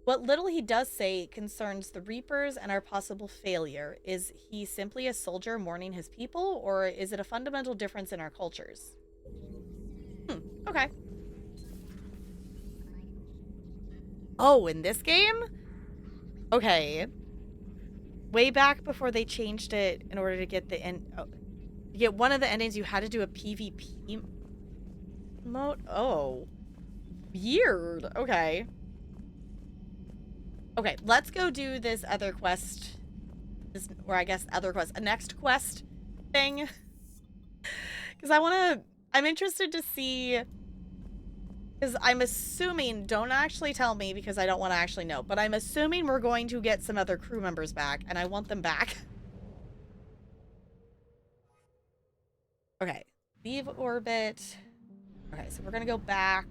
What little he does say concerns the Reapers and our possible failure. Is he simply a soldier mourning his people, or is it a fundamental difference in our cultures? Okay. Oh, in this game? Okay. Way back before they changed it in order to get the end... Oh, to get one of the endings, you had to do a PvP mode? Oh. Weird. Okay. Okay, let's go do this other quest. A next quest thing. Because I'm interested to see... Because I'm assuming, don't actually tell me because I don't want to actually know, but I'm assuming we're going to get some other crew members back, and I want them back. Okay, leave orbit. Okay, so we're going to go back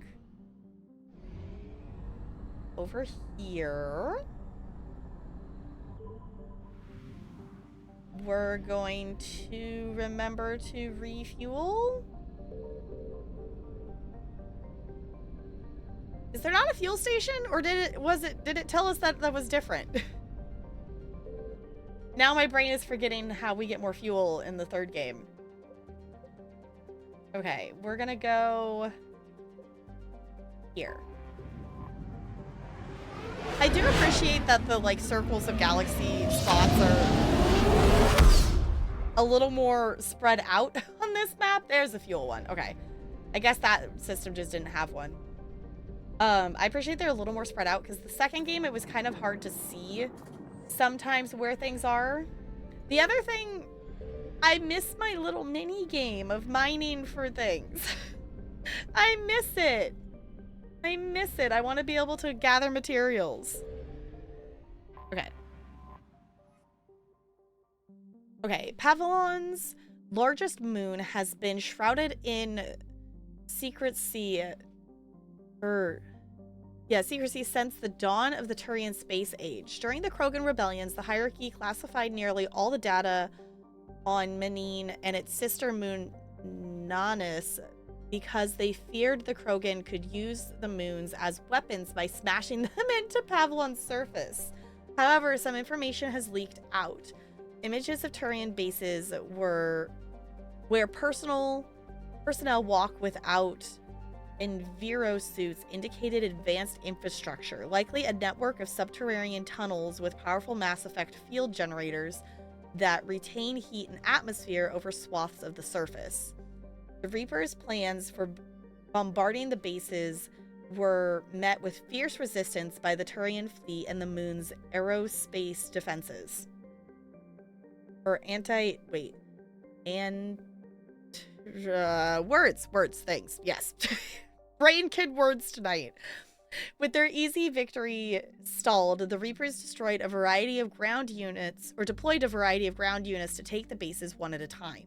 over here. We're going to remember to refuel. Is there not a fuel station, or did it tell us that was different? Now my brain is forgetting how we get more fuel in the third game. Okay, we're gonna go here. I do appreciate that the like circles of galaxy spots are a little more spread out on this map. There's a fuel one. Okay, I guess that system just didn't have one. I appreciate they're a little more spread out because the second game, it was kind of hard to see sometimes where things are. The other thing, I miss my little mini game of mining for things. I miss it. I miss it. I want to be able to gather materials. Okay. Okay, Pavlon's largest moon has been shrouded in secrecy since the dawn of the Turian space age. During the Krogan rebellions, the hierarchy classified nearly all the data on Menine and its sister moon Nanus because they feared the Krogan could use the moons as weapons by smashing them into Pavlon's surface. However, some information has leaked out. Images of Turian bases where personnel walk without Enviro suits indicated advanced infrastructure, likely a network of subterranean tunnels with powerful Mass Effect field generators that retain heat and atmosphere over swaths of the surface. The Reapers' plans for bombarding the bases were met with fierce resistance by the Turian fleet and the moon's aerospace defenses. Words, thanks. Yes. Brain kid words tonight. With their easy victory stalled, the Reapers deployed a variety of ground units to take the bases one at a time.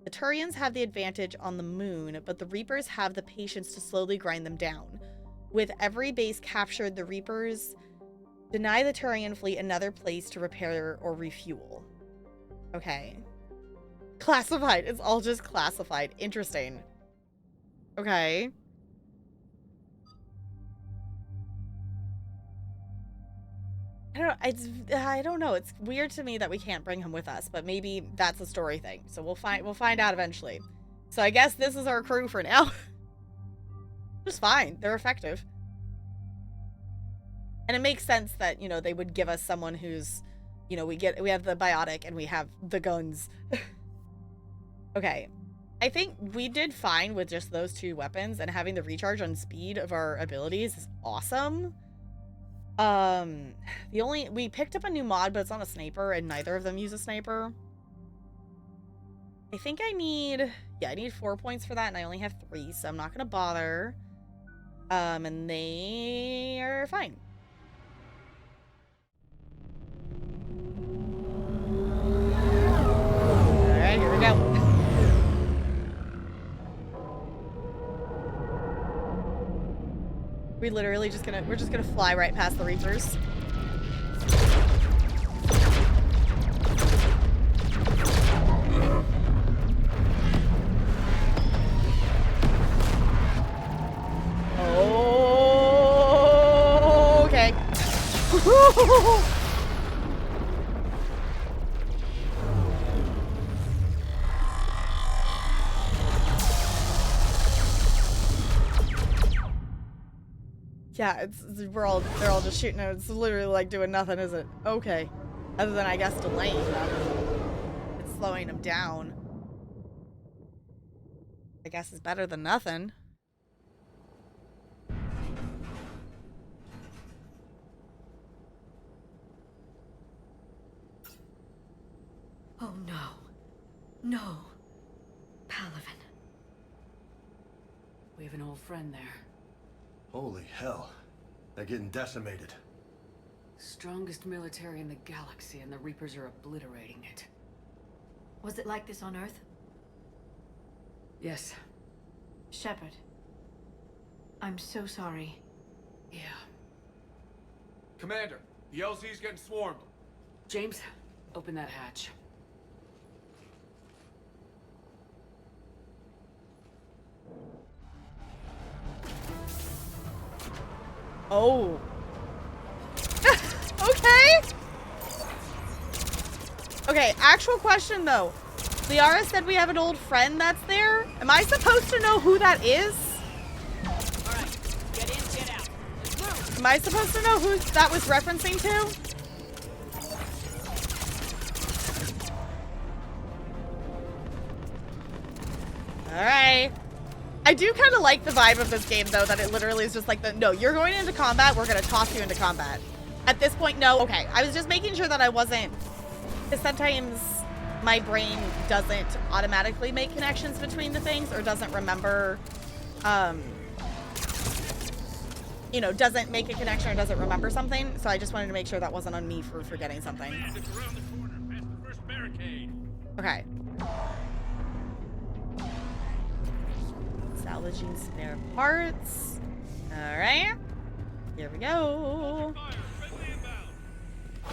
The Turians have the advantage on the moon, but the Reapers have the patience to slowly grind them down. With every base captured, the Reapers deny the Turian fleet another place to repair or refuel. Okay. Classified. It's all just classified. Interesting. Okay. I don't know. It's weird to me that we can't bring him with us, but maybe that's a story thing. So we'll find out eventually. So I guess this is our crew for now. Just fine. They're effective. And it makes sense that, you know, they would give us someone who's, you know, we have the biotic and we have the guns. Okay. I think we did fine with just those two weapons, and having the recharge on speed of our abilities is awesome. We picked up a new mod, but it's on a sniper, and neither of them use a sniper. I think I need 4 points for that, and I only have 3, so I'm not gonna bother. And they are fine. Alright, here we go. We're just gonna fly right past the Reapers. Oh, okay. Yeah, they're all just shooting. It's literally like doing nothing, is it? Okay. Other than I guess delaying them. It's slowing them down. I guess it's better than nothing. Oh no. No. Palaven. We have an old friend there. Holy hell. They're getting decimated. Strongest military in the galaxy, and the Reapers are obliterating it. Was it like this on Earth? Yes. Shepard. I'm so sorry. Yeah. Commander, the LZ's getting swarmed. James, open that hatch. Oh. Okay. Okay, actual question though. Liara said we have an old friend that's there. Am I supposed to know who that is? Alright, get in, get out. Let's move! Am I supposed to know who that was referencing to? Alright. I do kind of like the vibe of this game, though, that it literally is just like, no, you're going into combat, we're going to toss you into combat. At this point, no. Okay, I was just making sure that I wasn't... Because sometimes my brain doesn't automatically make connections between the things, or doesn't remember, you know, doesn't make a connection or doesn't remember something. So I just wanted to make sure that wasn't on me for forgetting something. Around the corner, past the first barricade. Okay. Salvaging spare parts. Alright. Here we go.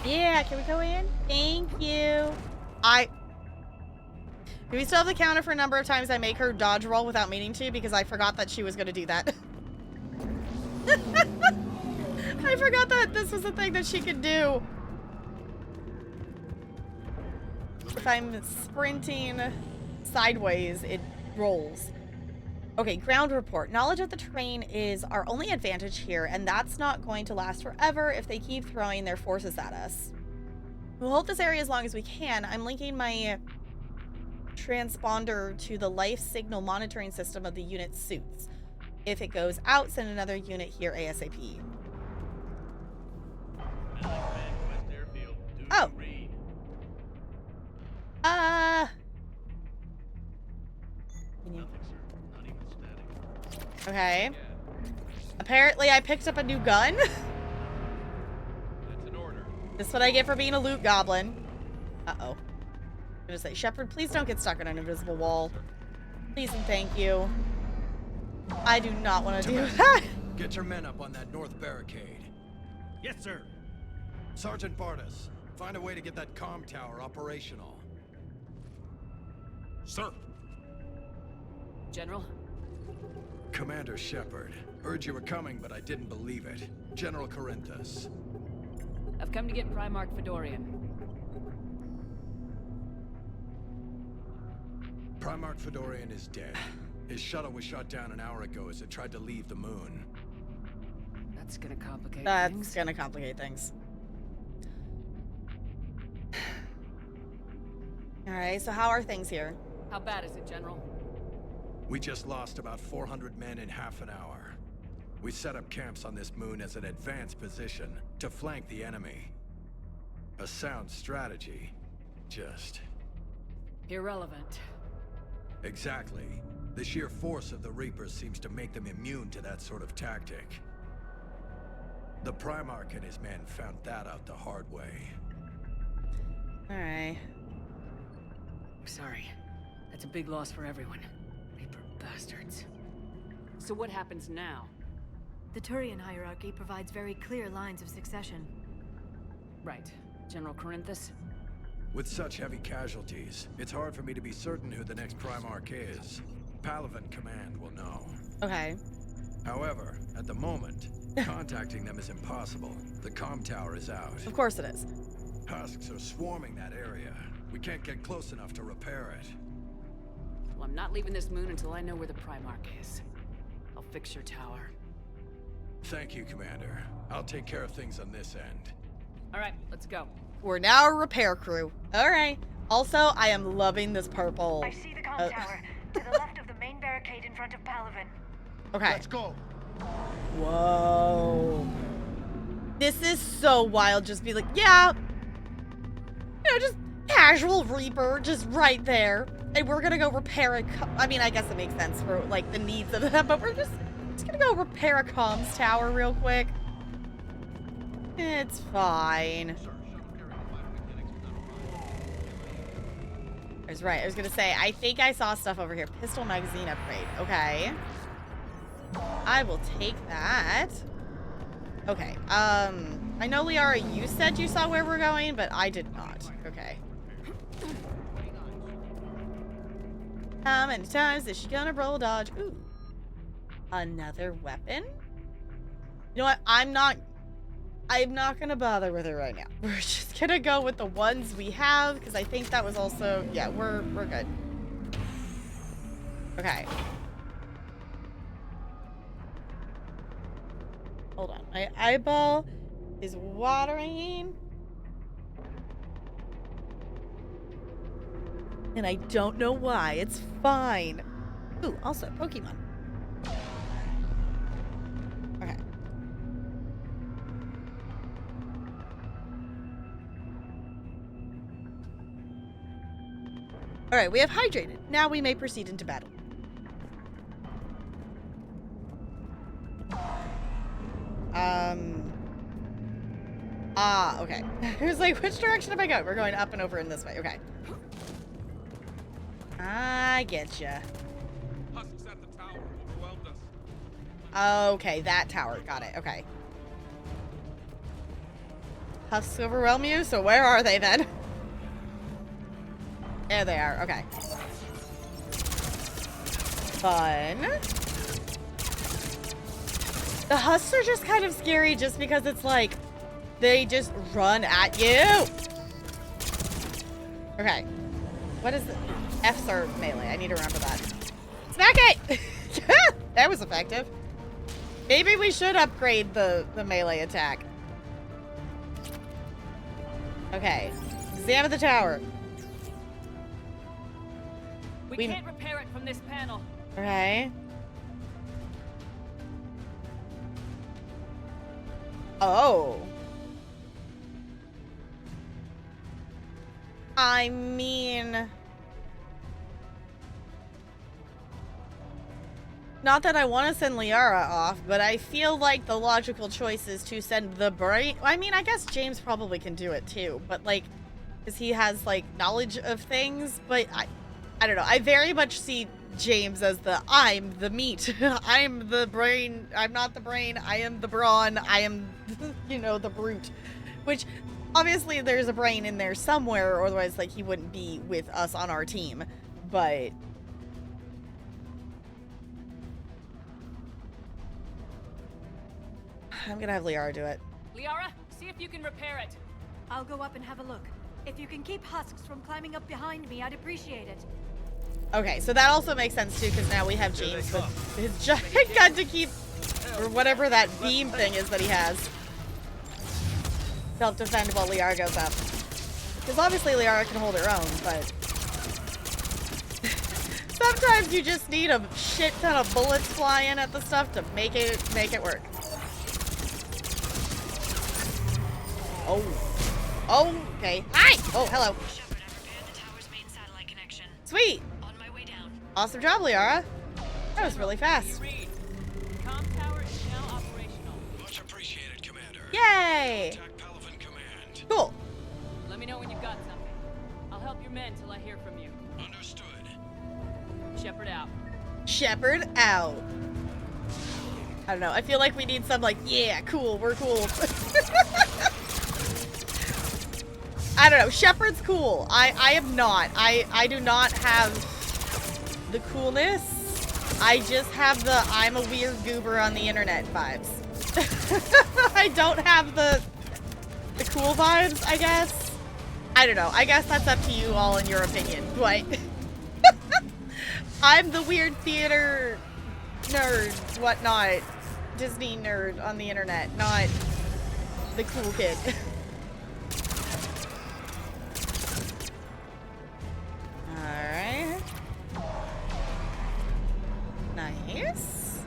Yeah, can we go in? Thank you. Do we still have the counter for a number of times I make her dodge roll without meaning to? Because I forgot that she was going to do that. I forgot that this was a thing that she could do. If I'm sprinting sideways, it rolls. Okay, ground report. Knowledge of the terrain is our only advantage here, and that's not going to last forever if they keep throwing their forces at us. We'll hold this area as long as we can. I'm linking my transponder to the life signal monitoring system of the unit's suits. If it goes out, send another unit here ASAP. Oh. Okay. Apparently I picked up a new gun. That's an order. This is what I get for being a loot goblin. Uh-oh. I'm gonna say, Shepard, please don't get stuck on an invisible wall. Please and thank you. I do not want to do that. Get your men up on that north barricade. Yes, sir. Sergeant Bartas, find a way to get that comm tower operational. Sir. General? Commander Shepard. Heard you were coming, but I didn't believe it. General Corinthus. I've come to get Primarch Fedorian. Primarch Fedorian is dead. His shuttle was shot down an hour ago as it tried to leave the moon. That's gonna complicate That's things. gonna complicate things. Alright, so how are things here? How bad is it, General? We just lost about 400 men in half an hour. We set up camps on this moon as an advanced position to flank the enemy. A sound strategy. Just... Irrelevant. Exactly. The sheer force of the Reapers seems to make them immune to that sort of tactic. The Primarch and his men found that out the hard way. Alright. Sorry. That's a big loss for everyone. Reaper bastards. So what happens now? The Turian hierarchy provides very clear lines of succession. Right. General Corinthus? With such heavy casualties, it's hard for me to be certain who the next Primarch is. Palaven Command will know. Okay. However, at the moment, contacting them is impossible. The comm tower is out. Of course it is. Husks are swarming that area. We can't get close enough to repair it. Well, I'm not leaving this moon until I know where the Primarch is. I'll fix your tower. Thank you, Commander. I'll take care of things on this end. Alright, let's go. We're now a repair crew. Alright. Also, I am loving this purple. I see the comm tower. To the left of the main barricade in front of Palaven. Okay. Let's go. Whoa. This is so wild. Just be like, yeah. You know, just casual Reaper, just right there. And we're gonna go repair a I mean, I guess it makes sense for, like, the needs of that, but we're just gonna go repair a comms tower real quick. It's fine. I was right. I was gonna say, I think I saw stuff over here. Pistol magazine upgrade. Okay. I will take that. Okay. I know, Liara, you said you saw where we're going, but I did not. Okay. How many times is she gonna roll dodge? Ooh. Another weapon? You know what? I'm not gonna bother with her right now. We're just gonna go with the ones we have, because I think that was also, yeah, we're good. Okay. Hold on. My eyeball is watering. And I don't know why. It's fine. Ooh, also Pokemon. Okay. Alright, we have hydrated. Now we may proceed into battle. Okay. I was like, which direction have I got? We're going up and over in this way. Okay. I get ya. Husks at the tower overwhelmed us. Okay, that tower. Got it. Okay. Husks overwhelm you? So where are they then? There they are. Okay. Fun. The husks are just kind of scary just because it's like they just run at you. Okay. What is the F's are melee? I need to remember that. Smack it! That was effective. Maybe we should upgrade the melee attack. Okay. Examine the tower. We can't repair it from this panel. Okay. Oh. I mean... Not that I want to send Liara off, but I feel like the logical choice is to send the brain... I mean, I guess James probably can do it too, but like... Because he has, like, knowledge of things, but I don't know. I very much see James as I'm the meat. I'm the brain. I'm not the brain. I am the brawn. I am, you know, the brute. Which, obviously, there's a brain in there somewhere, or otherwise, like, he wouldn't be with us on our team. But... I'm gonna have Liara do it. Liara, see if you can repair it. I'll go up and have a look. If you can keep husks from climbing up behind me, I'd appreciate it. Okay, so that also makes sense too, because now we have James with his giant gun to keep, or whatever that beam thing is that he has. Self-defend while Liara goes up. Because obviously Liara can hold her own, but... sometimes you just need a shit ton of bullets flying at the stuff to make it work. Oh. Oh, okay. Hi! Oh, hello. Shepard, I repaired the tower's main satellite connection. Sweet! On my way down. Awesome job, Liara. That was really fast. Reed, comm tower is now operational. Much appreciated, Commander. Yay! Contact Palaven Command. Cool. Let me know when you've got something. I'll help your men till I hear from you. Understood. Shepard out. Shepard out. I don't know. I feel like we need some like, yeah, cool, we're cool. I don't know. Shepard's cool. I am not. I do not have the coolness. I just have the I'm a weird goober on the internet vibes. I don't have the cool vibes, I guess. I don't know. I guess that's up to you all in your opinion. But I'm the weird theater nerd, whatnot, Disney nerd on the internet, not the cool kid. Alright. Nice.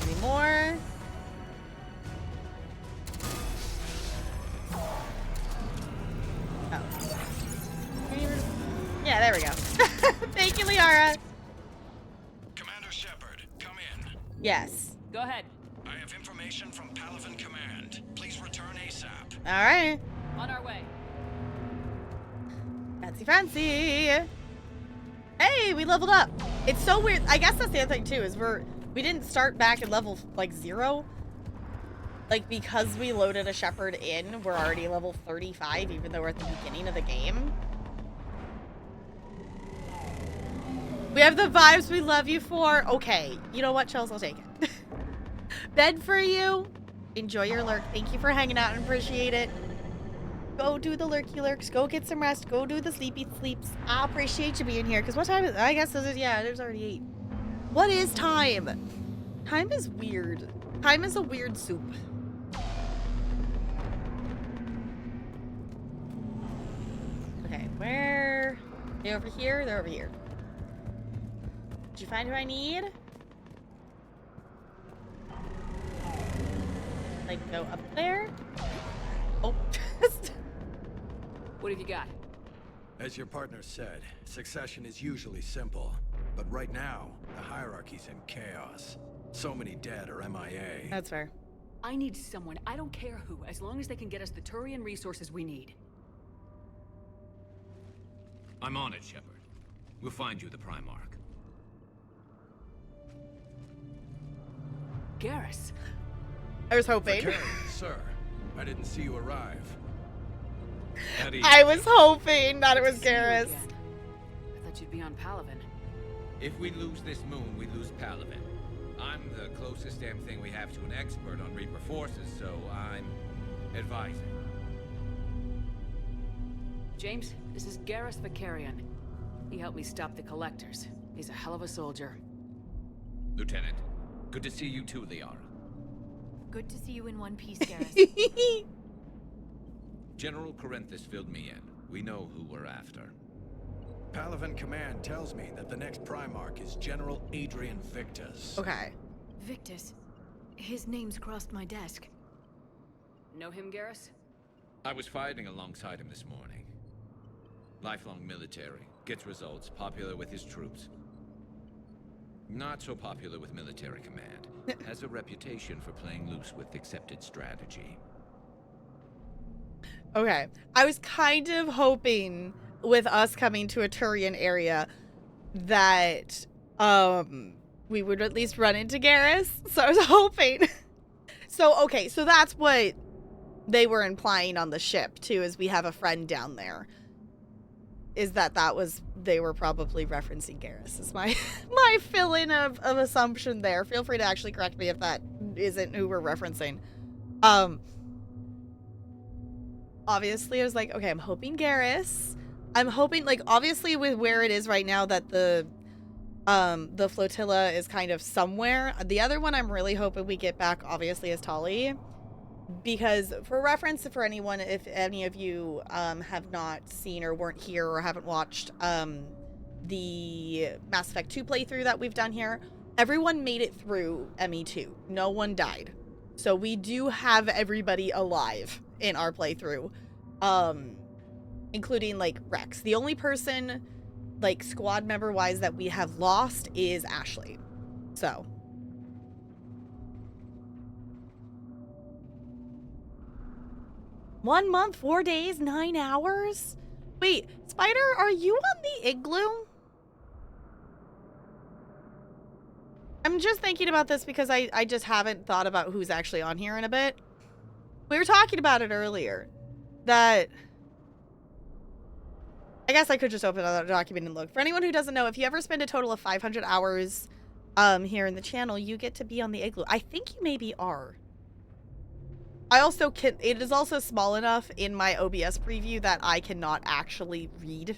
Any more? Oh. Yeah, there we go. Thank you, Liara. Commander Shepard, come in. Yes. Go ahead. I have information from Palaven Command. Please return ASAP. Alright. On our way. Fancy. Hey, we leveled up. It's so weird. I guess that's the other thing too, is we didn't start back at level like 0. Like, because we loaded a Shepard in, we're already level 35, even though we're at the beginning of the game. We have the vibes we love you for. Okay, you know what, Chels? I'll take it. Bed for you. Enjoy your lurk. Thank you for hanging out and appreciate it. Go do the lurky lurks. Go get some rest. Go do the sleepy sleeps. I appreciate you being here. Because what time is it? I guess it is, yeah, there's already 8. What is time? Time is weird. Time is a weird soup. Okay, where? They over here? They're over here. Did you find who I need? Like, go up there? Oh. What have you got? As your partner said, succession is usually simple. But right now, the hierarchy's in chaos. So many dead or MIA. That's fair. I need someone, I don't care who, as long as they can get us the Turian resources we need. I'm on it, Shepard. We'll find you the Primarch. Garrus. I was hoping. Vakarian, sir. I didn't see you arrive. I was hoping that it was Garrus. I thought you'd be on Palaven. If we lose this moon, we lose Palaven. I'm the closest damn thing we have to an expert on Reaper forces, so I'm advising. James, this is Garrus Vakarian. He helped me stop the Collectors. He's a hell of a soldier. Lieutenant, good to see you too, Liara. Good to see you in one piece, Garrus. General Corinthus filled me in. We know who we're after. Palaven Command tells me that the next Primarch is General Adrian Victus. Okay. Victus. His name's crossed my desk. Know him, Garrus? I was fighting alongside him this morning. Lifelong military, gets results, popular with his troops. Not so popular with military command. Has a reputation for playing loose with accepted strategy. Okay. I was kind of hoping with us coming to a Turian area that we would at least run into Garrus. So I was hoping. So okay, so that's what they were implying on the ship too, is we have a friend down there. Is that was they were probably referencing Garrus is my my fill-in of assumption there. Feel free to actually correct me if that isn't who we're referencing. Obviously I was like, okay, I'm hoping Garrus. I'm hoping, like, obviously with where it is right now that the flotilla is kind of somewhere. The other one I'm really hoping we get back obviously is Tali. Because for reference, for anyone, if any of you have not seen or weren't here or haven't watched the Mass Effect 2 playthrough that we've done here, everyone made it through ME2. No one died. So we do have everybody alive in our playthrough, including like Rex. The only person like squad member wise that we have lost is Ashley. So 1 month, 4 days, 9 hours? Wait, Spider, are you on the igloo? I'm just thinking about this because I just haven't thought about who's actually on here in a bit. We were talking about it earlier. That... I guess I could just open another document and look. For anyone who doesn't know, if you ever spend a total of 500 hours here in the channel, you get to be on the igloo. I think you maybe are. I also can... It is also small enough in my OBS preview that I cannot actually read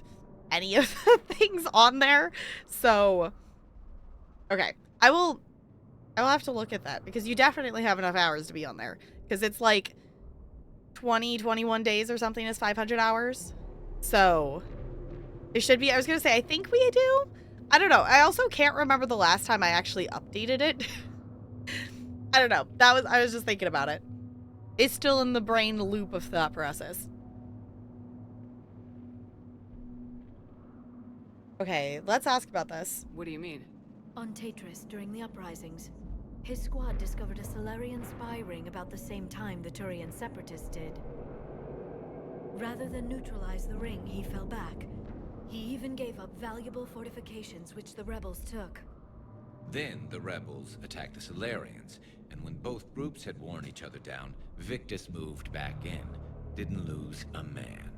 any of the things on there. So... Okay. I will have to look at that because you definitely have enough hours to be on there. Because it's like 20, 21 days or something is 500 hours. So... It should be... I was going to say, I think we do. I don't know. I also can't remember the last time I actually updated it. I don't know. I was just thinking about it. It's still in the brain loop of thought process. Okay, let's ask about this. What do you mean? On Tatris, during the uprisings, his squad discovered a Solarian spy ring about the same time the Turian separatists did. Rather than neutralize the ring, he fell back. He even gave up valuable fortifications which the rebels took. Then the rebels attacked the Solarians, and when both groups had worn each other down, Victus moved back in. Didn't lose a man.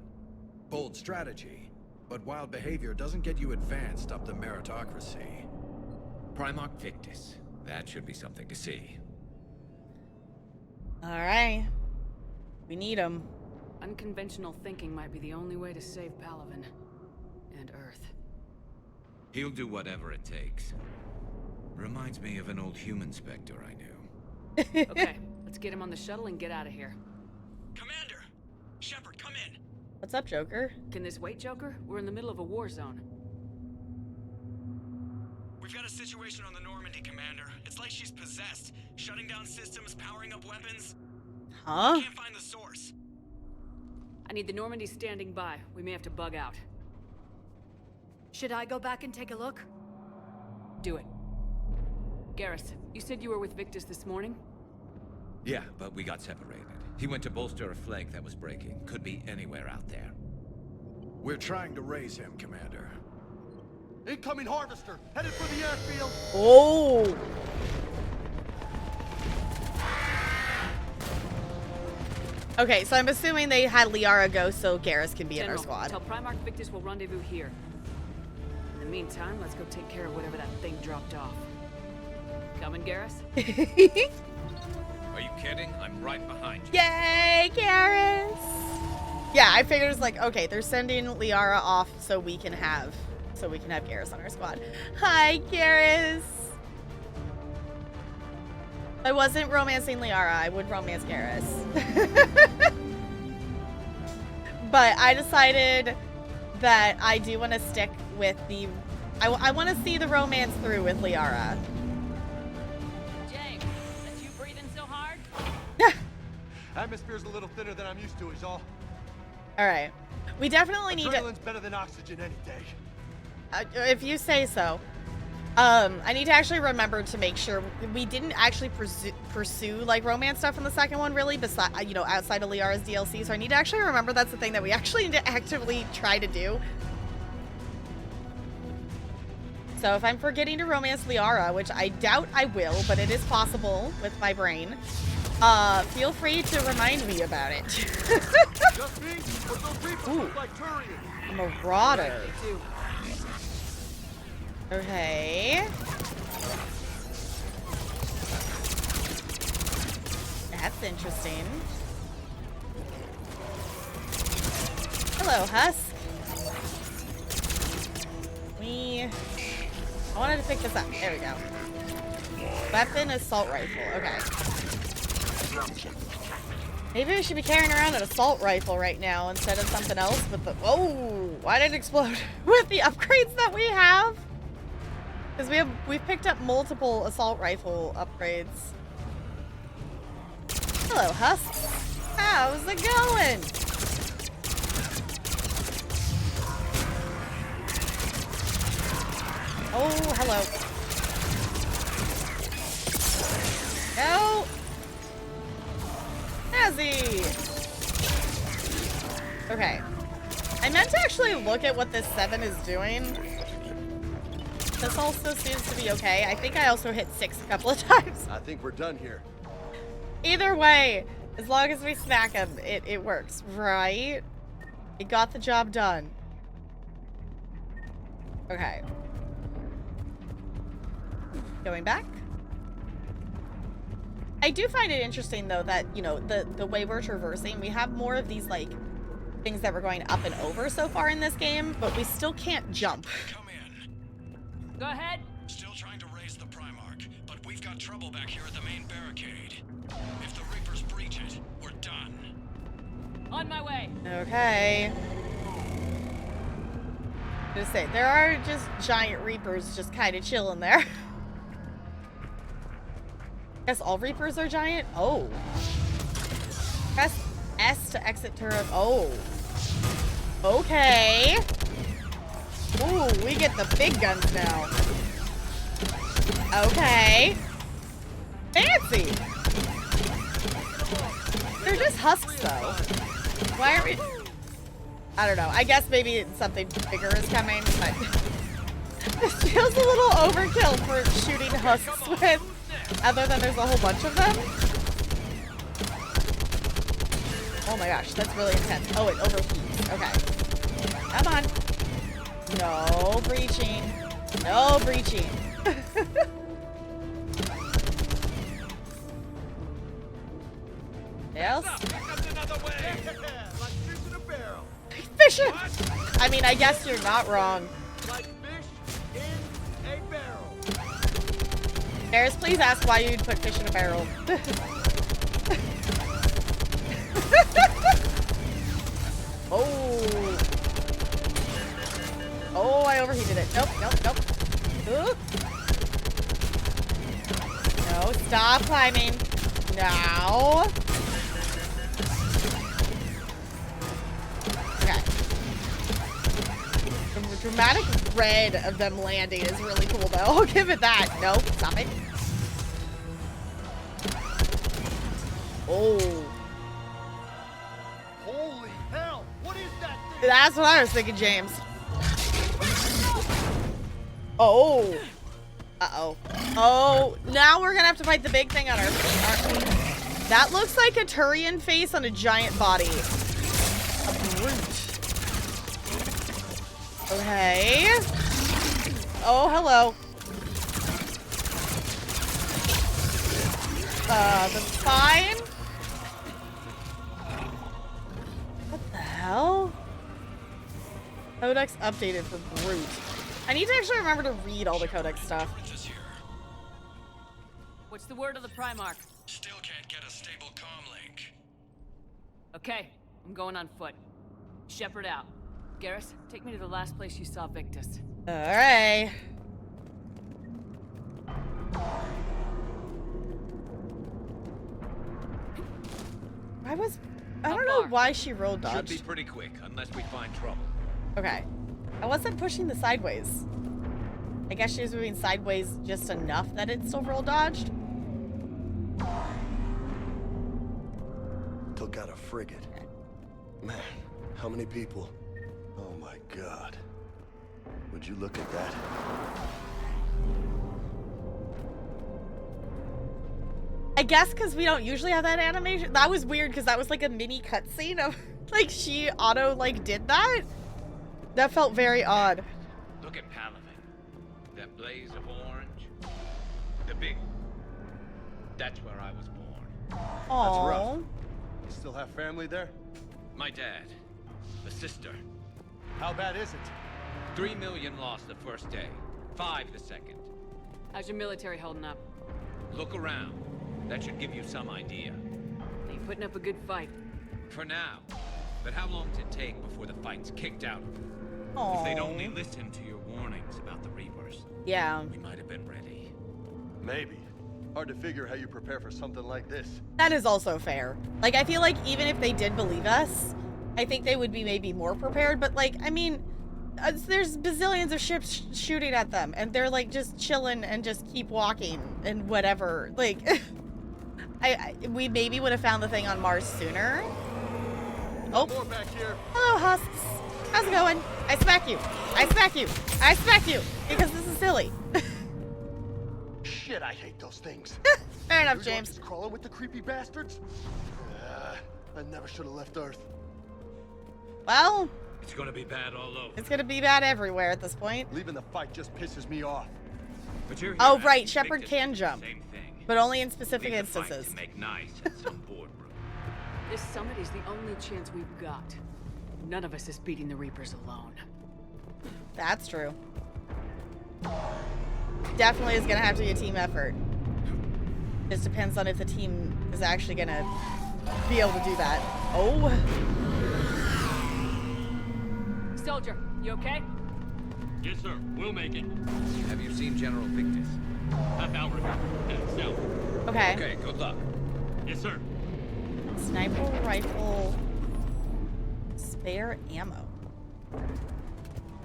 Bold strategy, but wild behavior doesn't get you advanced up the meritocracy. Primarch Victus. That should be something to see. Alright. We need him. Unconventional thinking might be the only way to save Palaven. And Earth. He'll do whatever it takes. Reminds me of an old human Spectre I knew. Okay, let's get him on the shuttle and get out of here. Commander! Shepard, come in! What's up, Joker? Can this wait, Joker? We're in the middle of a war zone. We've got a situation on the Normandy, Commander. It's like she's possessed. Shutting down systems, powering up weapons. Huh? We can't find the source. I need the Normandy standing by. We may have to bug out. Should I go back and take a look? Do it. Garrus, you said you were with Victus this morning? Yeah, but we got separated. He went to bolster a flank that was breaking. Could be anywhere out there. We're trying to raise him, Commander. Incoming harvester, headed for the airfield. Oh! Okay, so I'm assuming they had Liara go so Garrus can be in our squad. Tell Primarch Victus we'll rendezvous here. In the meantime, let's go take care of whatever that thing dropped off. Coming, Garrus? Are you kidding? I'm right behind you. Yay, Garrus! Yeah, I figured it's like, okay, they're sending Liara off so we can have Garrus on our squad. Hi, Garrus! If I wasn't romancing Liara, I would romance Garrus. But I decided that I do want to stick with the... I want to see the romance through with Liara. James, that's you breathing so hard? Atmosphere's a little thinner than I'm used to, is all. Alright. We definitely need to... Adrenaline's better than oxygen any day. If you say so. I need to actually remember to make sure we didn't actually pursue like romance stuff in the second one, really, besides, you know, outside of Liara's DLC. So I need to actually remember that's the thing that we actually need to actively try to do. So if I'm forgetting to romance Liara, which I doubt I will, but it is possible with my brain, feel free to remind me about it. Just me, or those people look like Turians. Marauder. Okay. That's interesting. Hello, Husk. I wanted to pick this up. There we go. Weapon, assault rifle. Okay. Maybe we should be carrying around an assault rifle right now instead of something else with the... Oh! Why did it explode? With the upgrades that we have? Because we've picked up multiple assault rifle upgrades. Hello, Husks. How's it going? Oh, hello. No! Azzy! Okay. I meant to actually look at what this 7 is doing. This also seems to be okay. I think I also hit 6 a couple of times. I think we're done here. Either way, as long as we smack him, it works, right? It got the job done. Okay. Going back. I do find it interesting, though, that, you know, the way we're traversing, we have more of these, like, things that we're going up and over so far in this game, but we still can't jump. Come in. Go ahead. Still trying to raise the Primarch, but we've got trouble back here at the main barricade. If the Reapers breach it, we're done. On my way. Okay. Just say, there are just giant Reapers just kind of chilling there. Guess all Reapers are giant? Oh. Press S to exit turret. Oh. Okay. Ooh, we get the big guns now. Okay. Fancy. They're just husks, though. Why are we... I don't know. I guess maybe something bigger is coming, but... This feels a little overkill for shooting husks with, other than there's a whole bunch of them. Oh my gosh, that's really intense. Oh, it overheats. Okay. Come on. No breaching. No breaching. Else? Fishing! I mean, I guess you're not wrong. Like fish in a barrel. Ferris, please ask why you'd put fish in a barrel. Oh. Oh, I overheated it. Nope, nope, nope. Ooh. No, stop climbing. Now. Okay. The dramatic red of them landing is really cool, though. I'll give it that. Nope, stop it. Oh. Holy hell! What is that thing? That's what I was thinking, James. Oh. Uh-oh. Oh, now we're gonna have to fight the big thing on our face, aren't we? That looks like a Turian face on a giant body. A brute. Okay. Oh, hello. That's fine. What the hell? Codex updated for brute. I need to actually remember to read all the Codex stuff. What's the word of the Primarch? Still can't get a stable comm link. Okay, I'm going on foot. Shepard out. Garrus, take me to the last place you saw Victus. Alright. I don't know why she rolled dodge. Should be pretty quick, unless we find trouble. Okay. I wasn't pushing the sideways. I guess she was moving sideways just enough that it still roll dodged. Took out a frigate. Man, how many people? Oh my god. Would you look at that? I guess because we don't usually have that animation. That was weird because that was like a mini cutscene of like she auto like did that. That felt very odd. Look at Palaven. That blaze of orange. The big... That's where I was born. Aww. That's rough. You still have family there? My dad. The sister. How bad is it? 3 million lost the first day. 5 the second. How's your military holding up? Look around. That should give you some idea. They putting up a good fight. For now. But how long does it take before the fight's kicked out? Aww. If they'd only listened to your warnings about the Reapers. Yeah. We might have been ready. Maybe. Hard to figure how you prepare for something like this. That is also fair. Like, I feel like even if they did believe us, I think they would be maybe more prepared. But, like, I mean, there's bazillions of ships shooting at them, and they're like just chilling and just keep walking and whatever. Like, we maybe would have found the thing on Mars sooner. Oh, More back here. hello, Husks. How's it going? I smack you. I smack you. I smack you because this is silly. Shit, I hate those things. Fair enough, You're James. just crawling with the creepy bastards? I never should have left Earth. Well, It's gonna be bad all over. it's gonna be bad everywhere at this point. Leaving the fight just pisses me off. But you're here Oh, as right. Victus Shepard did can the jump, same thing. but only in specific Leave the fight instances. to make nice at some boardroom. This summit is the only chance we've got. None of us is beating the Reapers alone. That's true. Definitely is gonna have to be a team effort. Just depends on if the team is actually gonna be able to do that. Oh. Soldier, you okay? Yes, sir. We'll make it. Have you seen General Victus? Half hour ago. Headed south. Okay. Okay, good luck. Yes, sir. Sniper rifle. Spare ammo.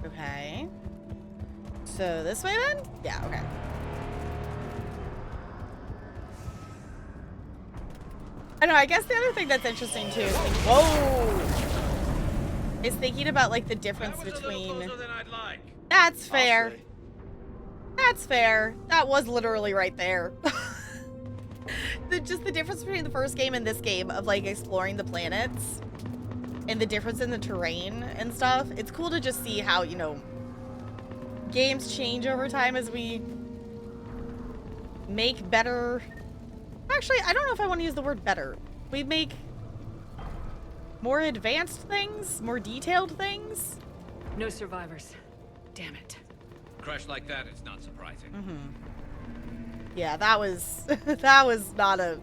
Okay. So this way then? Yeah, okay. I know, I guess the other thing that's interesting too is is thinking about like the difference between. Than I'd like. That's fair. That's fair. That was literally right there. Just the difference between the first game and this game of like exploring the planets and the difference in the terrain and stuff. It's cool to just see how, you know, games change over time as we make better. Actually, I don't know if I want to use the word better. We make more advanced things, more detailed things. No survivors. Damn it. Crash like that, it's not surprising. Yeah, that was that was not a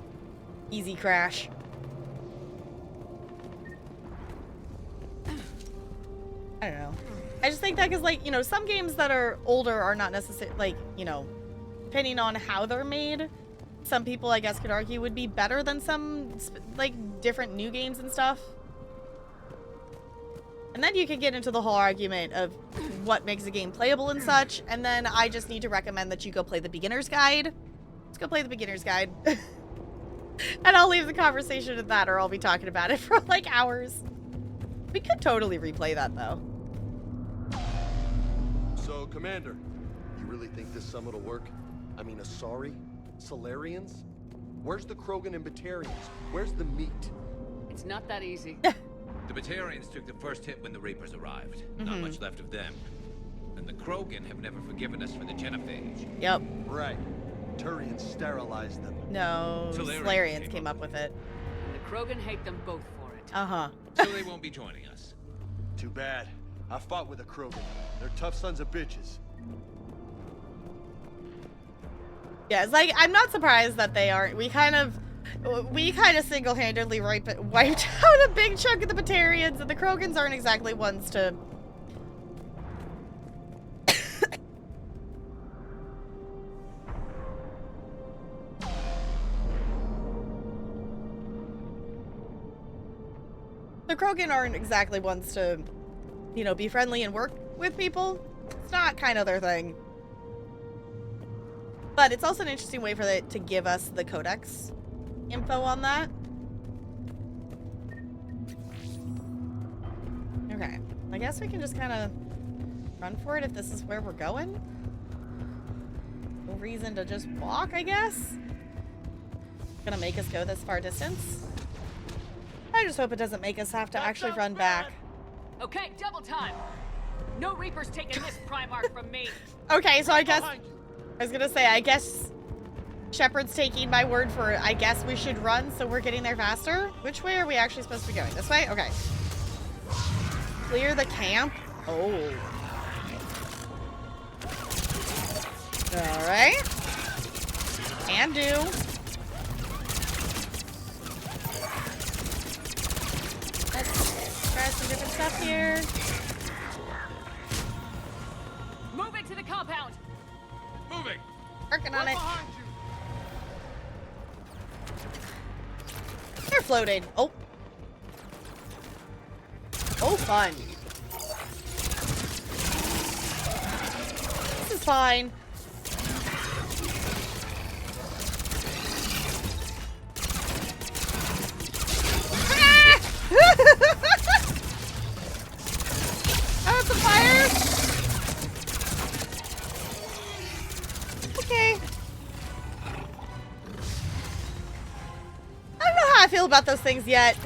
easy crash. I don't know. I just think that because, like, you know, some games that are older are not necessarily, like, you know, depending on how they're made, some people, I guess, could argue would be better than some, like, different new games and stuff. And then you can get into the whole argument of what makes a game playable and such, and then I just need to recommend that you go play the beginner's guide. Let's go play the beginner's guide. And I'll leave the conversation at that, or I'll be talking about it for, like, hours. We could totally replay that, though. So, Commander, you really think this summit will work? I mean, Asari? Solarians? Where's the Krogan and Batarians? Where's the meat? It's not that easy. The Batarians took the first hit when the Reapers arrived. Not much left of them. And the Krogan have never forgiven us for the genophage. Yep. Right. Turians sterilized them. No, Solarians Solarians came up with it. The Krogan hate them both for it. Uh-huh. So they won't be joining us. Too bad. I fought with a Krogan. They're tough sons of bitches. Yeah, it's like, I'm not surprised that they aren't. We kind of single-handedly wiped out a big chunk of the Batarians, and the Krogans aren't exactly ones to... The Krogan aren't exactly ones to, you know, be friendly and work with people. It's not kind of their thing. But it's also an interesting way for it to give us the Codex info on that. Okay. I guess we can just kind of run for it if this is where we're going. No reason to just walk, I guess. Gonna make us go this far distance. I just hope it doesn't make us have to actually run back. Okay, double time. No Reapers taking this Primarch from me. Okay, so I guess... I was gonna say, I guess Shepard's taking my word for it. I guess we should run so we're getting there faster. Which way are we actually supposed to be going? This way? Okay. Clear the camp. Oh. Alright. Can do. Let's try some different stuff here. Move into the compound. Moving. Working on it. They're floating. Oh. Oh, fun. is fine. Ah! Oh, some fire. Okay. I don't know how I feel about those things yet.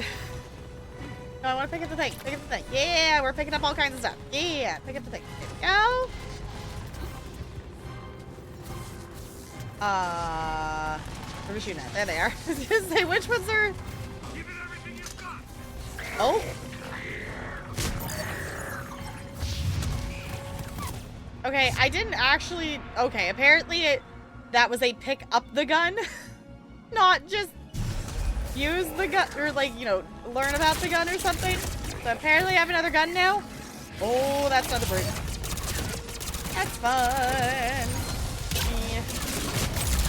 No, I want to pick up the thing. Pick up the thing. Yeah, we're picking up all kinds of stuff. Yeah, pick up the thing. There we go. Where are we shooting at? There they are. I was gonna say, which ones are... Oh. Okay, I didn't actually... Okay, apparently that was a pick up the gun. Not just use the gun, or like, you know, learn about the gun or something. So apparently I have another gun now. Oh, that's not a brute. That's fun.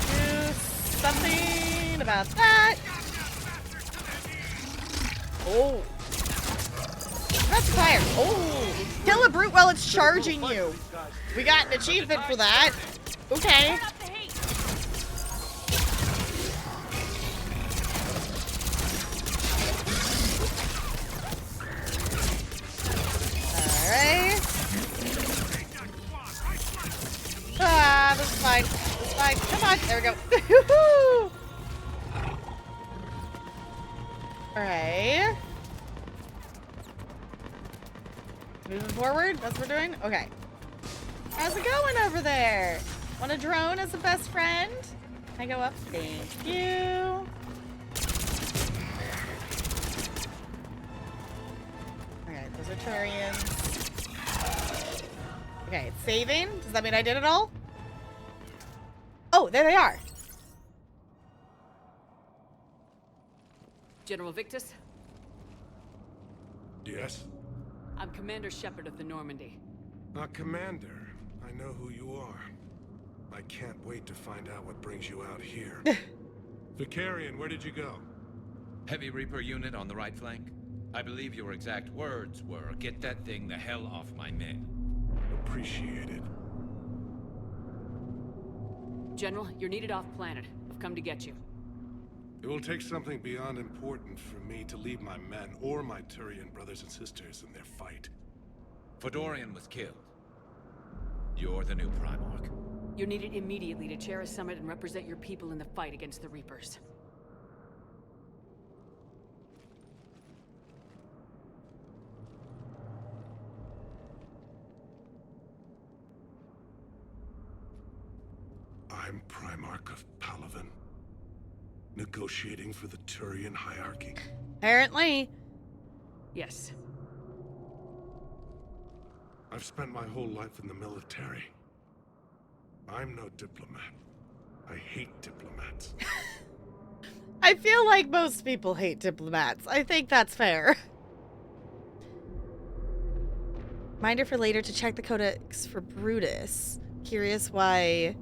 Do something about that. Oh. That's fire. Oh. Kill a brute while it's charging you. We got an achievement for that. Okay. Alright. Ah, this is fine. This is fine. Come on. There we go. Alright. Moving forward. That's what we're doing? Okay. How's it going over there? Want a drone as a best friend? Can I go up? Thank you. Alright, those are Turians. Okay, it's saving. Does that mean I did it all? Oh, there they are. General Victus? Yes? I'm Commander Shepard of the Normandy. Commander, I know who you are. I can't wait to find out what brings you out here. Vicarian, where did you go? Heavy Reaper unit on the right flank. I believe your exact words were, "Get that thing the hell off my men." Appreciated. General, you're needed off planet. I've come to get you. It will take something beyond important for me to leave my men or my Turian brothers and sisters in their fight. Fedorian was killed. You're the new Primarch. You're needed immediately to chair a summit and represent your people in the fight against the Reapers. I'm Primarch of Palaven. Negotiating for the Turian hierarchy. Apparently. Yes. I've spent my whole life in the military. I'm no diplomat. I hate diplomats. I feel like most people hate diplomats. I think that's fair. Reminder for later to check the codex for Brutus. Curious why...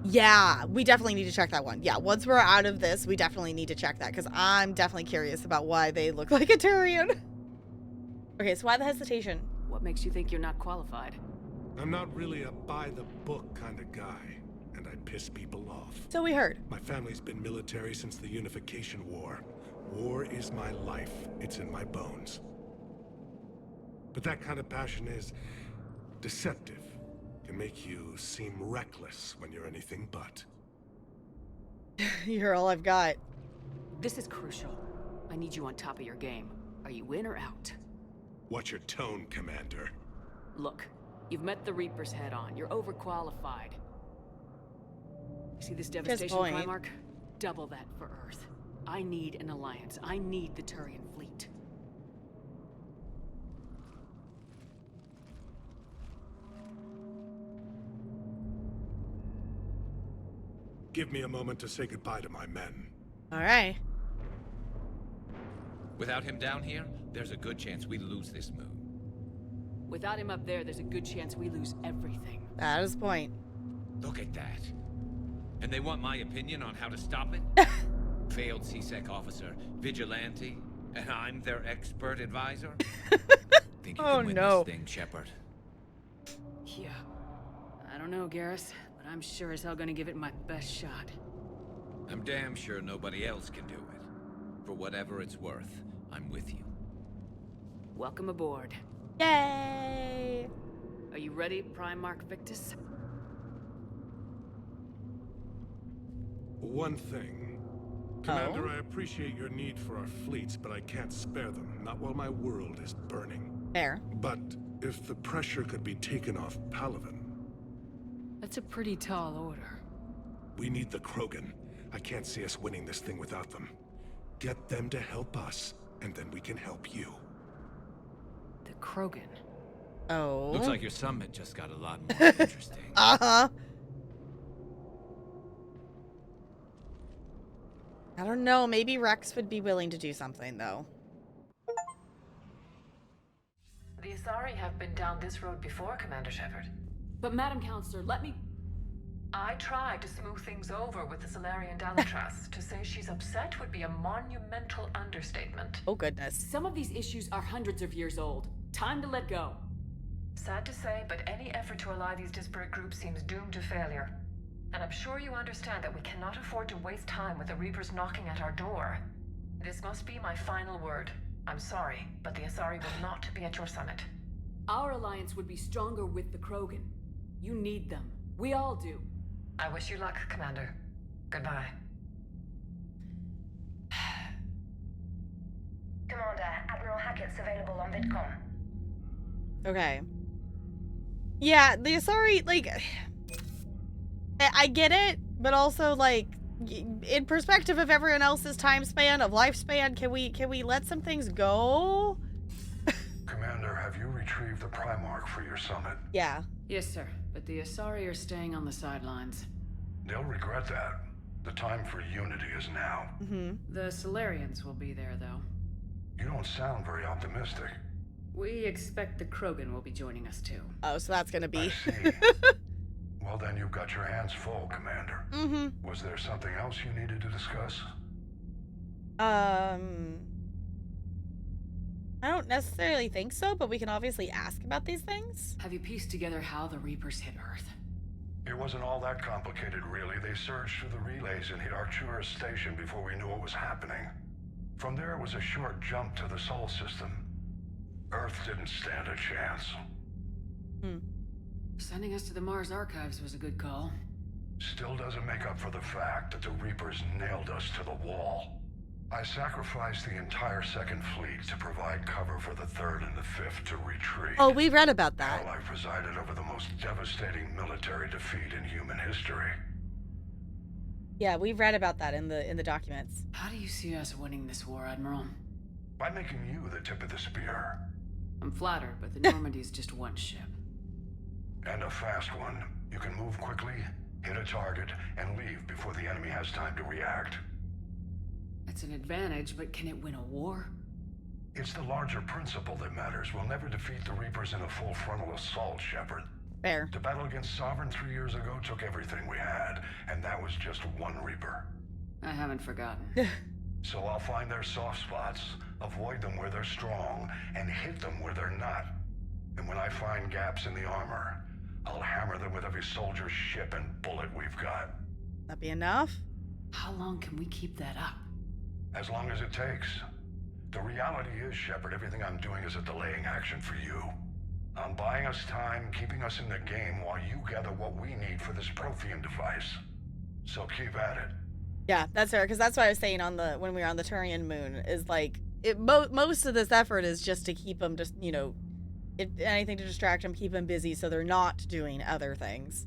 Yeah, we definitely need to check that one. Yeah, once we're out of this, we definitely need to check that, because I'm definitely curious about why they look like a Turian. Okay, so why the hesitation? What makes you think you're not qualified? I'm not really a by-the-book kind of guy, and I piss people off. So we heard. My family's been military since the Unification War. War is my life. It's in my bones. But that kind of passion is deceptive. Can make you seem reckless when you're anything but. You're all I've got. This is crucial. I need you on top of your game. Are you in or out? What's your tone, Commander? Look, you've met the Reapers head on. You're overqualified. See this devastation, Primarch? Double that for Earth. I need an alliance. I need the Turian fleet. Give me a moment to say goodbye to my men. All right. Without him down here, there's a good chance we lose this moon. Without him up there's a good chance we lose everything. That is the point. Look at that. And they want my opinion on how to stop it? Failed C-Sec officer, vigilante, and I'm their expert advisor? Think you can win this thing, Shepard? Yeah. I don't know, Garrus, but I'm sure as hell gonna give it my best shot. I'm damn sure nobody else can do it. For whatever it's worth, I'm with you. Welcome aboard. Yay! Are you ready, Primarch Victus? One thing. Commander, I appreciate your need for our fleets, but I can't spare them. Not while my world is burning. Fair. But if the pressure could be taken off Palaven... That's a pretty tall order. We need the Krogan. I can't see us winning this thing without them. Get them to help us, and then we can help you. The Krogan? Oh. Looks like your summit just got a lot more interesting. Uh-huh. I don't know. Maybe Rex would be willing to do something, though. The Asari have been down this road before, Commander Shepard. But Madam Counselor, let me... I tried to smooth things over with the Solarian Dalatras. To say she's upset would be a monumental understatement. Oh, goodness. Some of these issues are hundreds of years old. Time to let go. Sad to say, but any effort to ally these disparate groups seems doomed to failure. And I'm sure you understand that we cannot afford to waste time with the Reapers knocking at our door. This must be my final word. I'm sorry, but the Asari will not be at your summit. Our alliance would be stronger with the Krogan. You need them. We all do. I wish you luck, Commander. Goodbye. Commander, Admiral Hackett's available on VidCom. Okay. Yeah, the Asari, like... I get it, but also, like, in perspective of everyone else's time span, of lifespan, can we let some things go? Commander, have you retrieved the Primarch for your summit? Yeah. Yes, sir. But the Asari are staying on the sidelines. They'll regret that. The time for unity is now. Mm-hmm. The Solarians will be there, though. You don't sound very optimistic. We expect the Krogan will be joining us, too. Oh, so that's gonna be... I see. Well, then you've got your hands full, Commander. Mm-hmm. Was there something else you needed to discuss? I don't necessarily think so, but we can obviously ask about these things. Have you pieced together how the Reapers hit Earth? It wasn't all that complicated, really. They surged through the relays and hit Arcturus Station before we knew what was happening. From there, it was a short jump to the Sol system. Earth didn't stand a chance. Sending us to the Mars Archives was a good call. Still doesn't make up for the fact that the Reapers nailed us to the wall. I sacrificed the entire Second Fleet to provide cover for the Third and the Fifth to retreat. Oh, we read about that. Hell, I presided over the most devastating military defeat in human history. Yeah, we've read about that in the documents. How do you see us winning this war, Admiral? By making you the tip of the spear. I'm flattered, but the Normandy's just one ship. And a fast one. You can move quickly, hit a target, and leave before the enemy has time to react. That's an advantage, but can it win a war? It's the larger principle that matters. We'll never defeat the Reapers in a full frontal assault, Shepard. Fair. The battle against Sovereign 3 years ago took everything we had, and that was just one Reaper. I haven't forgotten. So I'll find their soft spots, avoid them where they're strong, and hit them where they're not. And when I find gaps in the armor, I'll hammer them with every soldier, ship, and bullet we've got. That be enough? How long can we keep that up? As long as it takes. The reality is, Shepard, everything I'm doing is a delaying action for you. I'm buying us time, keeping us in the game while you gather what we need for this Prothean device. So keep at it. Yeah, that's fair, because that's what I was saying when we were on the Turian moon, is like, most of this effort is just to keep them, just, you know, anything to distract them, keep them busy so they're not doing other things.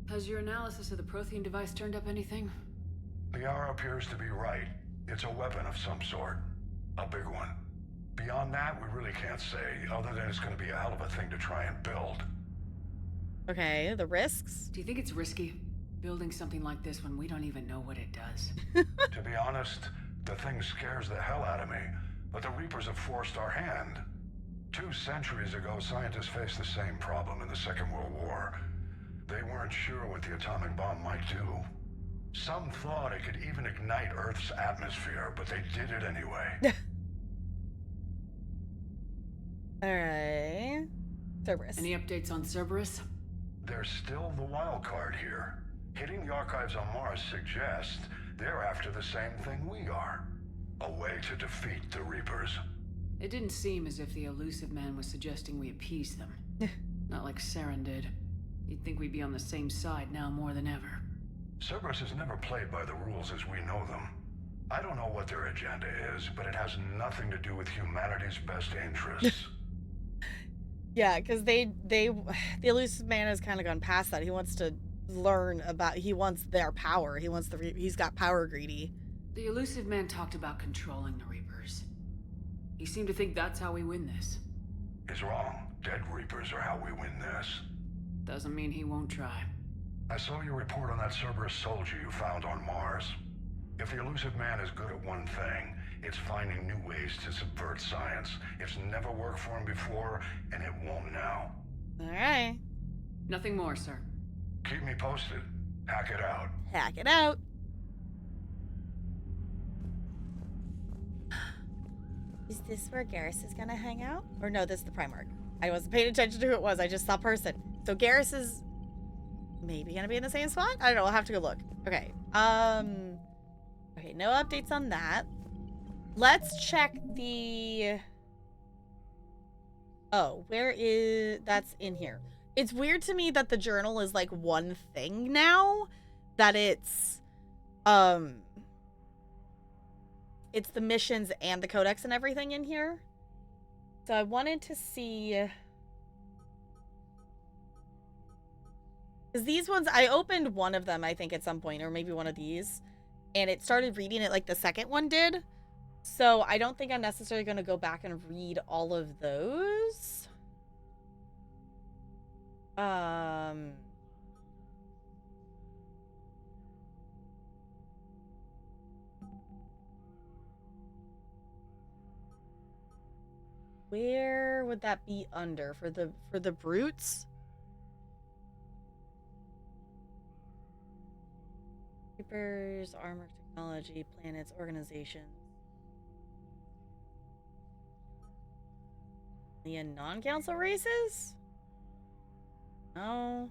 Has your analysis of the Prothean device turned up anything? Liara appears to be right. It's a weapon of some sort. A big one. Beyond that, we really can't say, other than it's going to be a hell of a thing to try and build. Okay, the risks? Do you think it's risky, building something like this when we don't even know what it does? To be honest, the thing scares the hell out of me, but the Reapers have forced our hand. 2 centuries ago, scientists faced the same problem in the Second World War. They weren't sure what the atomic bomb might do. Some thought it could even ignite Earth's atmosphere, but they did it anyway. Alright. Cerberus. Any updates on Cerberus? They're still the wild card here. Hitting the archives on Mars suggests they're after the same thing we are. A way to defeat the Reapers. It didn't seem as if the Illusive Man was suggesting we appease them. Not like Saren did. You'd think we'd be on the same side now more than ever. Cerberus has never played by the rules as we know them. I don't know what their agenda is, but it has nothing to do with humanity's best interests. Yeah, because the Illusive Man has kind of gone past that. He wants to learn about, he wants their power. He's got power greedy. The Illusive Man talked about controlling the Reapers. He seemed to think that's how we win this. He's wrong. Dead Reapers are how we win this. Doesn't mean he won't try. I saw your report on that Cerberus soldier you found on Mars. If the Illusive Man is good at one thing, it's finding new ways to subvert science. It's never worked for him before, and it won't now. All right. Nothing more, sir. Keep me posted. Hack it out. Hack it out. Is this where Garrus is gonna hang out? Or no, this is the Primarch. I wasn't paying attention to who it was. I just saw person. So Garrus is maybe gonna be in the same spot? I don't know. I'll have to go look. Okay. Okay, no updates on that. Let's check the... Oh, where is... That's in here. It's weird to me that the journal is like one thing now. That it's the missions and the codex and everything in here. So I wanted to see... Because these ones, I opened one of them, I think, at some point, or maybe one of these. And it started reading it like the second one did. So I don't think I'm necessarily going to go back and read all of those. Where would that be under for the brutes? Reapers, armor technology, planets, organizations. The non-council races? No.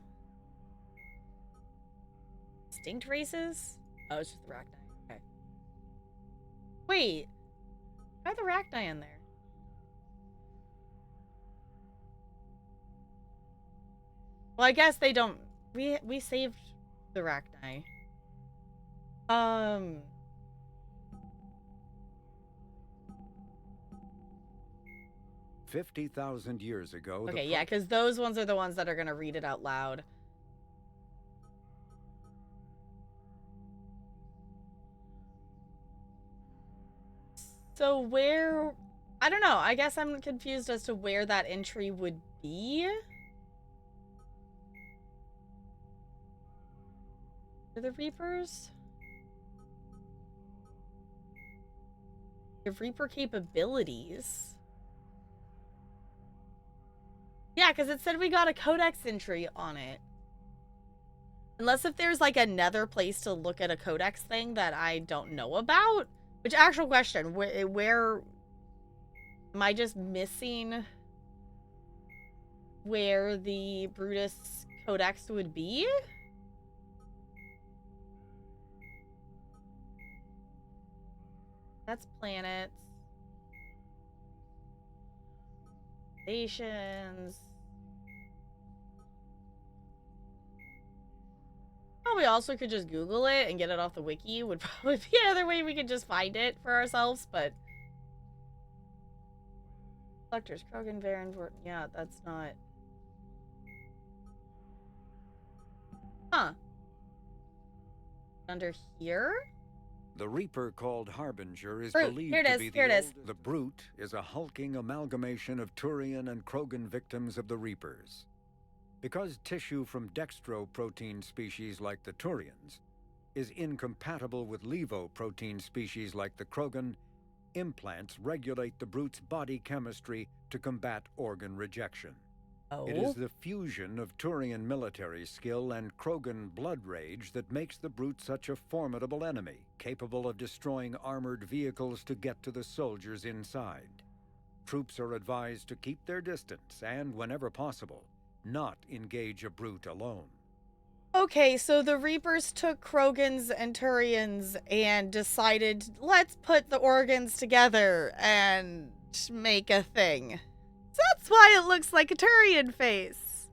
Distinct races? Oh, it's just the Rachni. Okay. Wait. Why are the Rachni in there? Well, I guess they don't... We saved the Rachni. 50,000 years ago. Okay, yeah, because those ones are the ones that are going to read it out loud. So where... I don't know. I guess I'm confused as to where that entry would be. Are the Reapers? They have Reaper capabilities. Yeah, because it said we got a codex entry on it. Unless if there's like another place to look at a codex thing that I don't know about. Which, actual question, where am I just missing where the Brutus codex would be? That's planets. Stations. Probably also could just Google it and get it off the wiki. Would probably be another way we could just find it for ourselves, but... Collectors, Krogan, Varens, yeah, that's not... Huh. Under here? The Reaper called Harbinger is Brute. believed Here it to is. be Here it is. The Brute is a hulking amalgamation of Turian and Krogan victims of the Reapers. Because tissue from dextroprotein species like the Turians is incompatible with levoprotein species like the Krogan, implants regulate the Brute's body chemistry to combat organ rejection. Oh. It is the fusion of Turian military skill and Krogan blood rage that makes the Brute such a formidable enemy, capable of destroying armored vehicles to get to the soldiers inside. Troops are advised to keep their distance and, whenever possible, not engage a brute alone. Okay, so the Reapers took Krogans and Turians and decided, let's put the organs together and make a thing. So that's why it looks like a Turian face.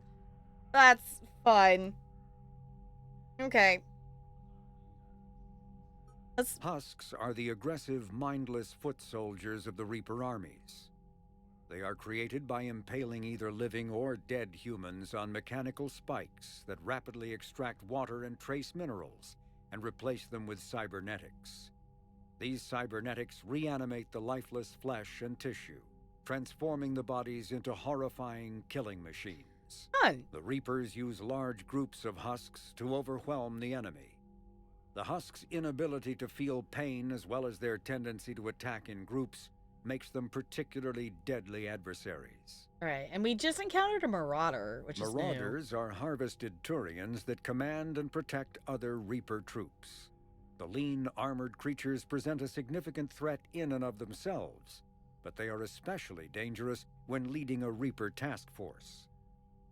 That's fun. Okay. Husks are the aggressive, mindless foot soldiers of the Reaper armies. They are created by impaling either living or dead humans on mechanical spikes that rapidly extract water and trace minerals and replace them with cybernetics. These cybernetics reanimate the lifeless flesh and tissue, transforming the bodies into horrifying killing machines. Fun. The Reapers use large groups of husks to overwhelm the enemy. The husks' inability to feel pain, as well as their tendency to attack in groups, makes them particularly deadly adversaries. Alright, and we just encountered a Marauder, which is new. Marauders are harvested Turians that command and protect other Reaper troops. The lean, armored creatures present a significant threat in and of themselves, but they are especially dangerous when leading a Reaper task force.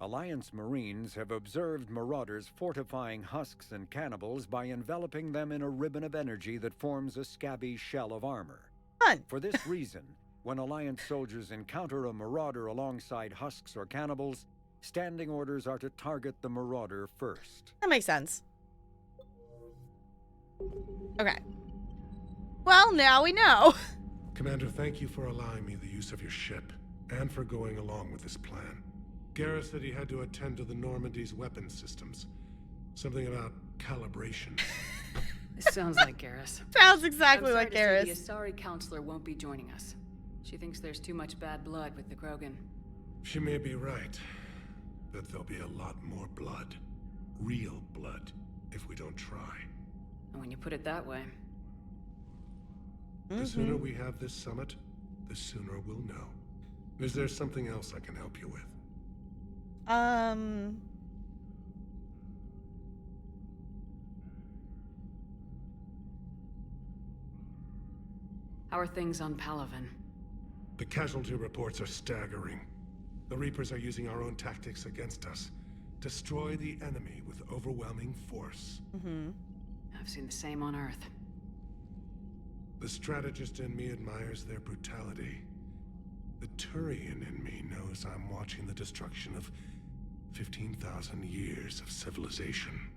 Alliance Marines have observed Marauders fortifying husks and cannibals by enveloping them in a ribbon of energy that forms a scabby shell of armor. Fun. For this reason, when Alliance soldiers encounter a Marauder alongside husks or cannibals, standing orders are to target the Marauder first. That makes sense. Okay. Well, now we know. Commander, thank you for allowing me the use of your ship, and for going along with this plan. Garrus said he had to attend to the Normandy's weapons systems. Something about calibration. This sounds like Garrus. Sounds exactly like I'm Garrus. sorry to say the Asari counselor won't be joining us. She thinks there's too much bad blood with the Krogan. She may be right, but there'll be a lot more blood. Real blood, if we don't try. And when you put it that way... The sooner we have this summit, the sooner we'll know. Is there something else I can help you with? How are things on Palaven? The casualty reports are staggering. The Reapers are using our own tactics against us. Destroy the enemy with overwhelming force. I've seen the same on Earth. The strategist in me admires their brutality. The Turian in me knows I'm watching the destruction of 15,000 years of civilization.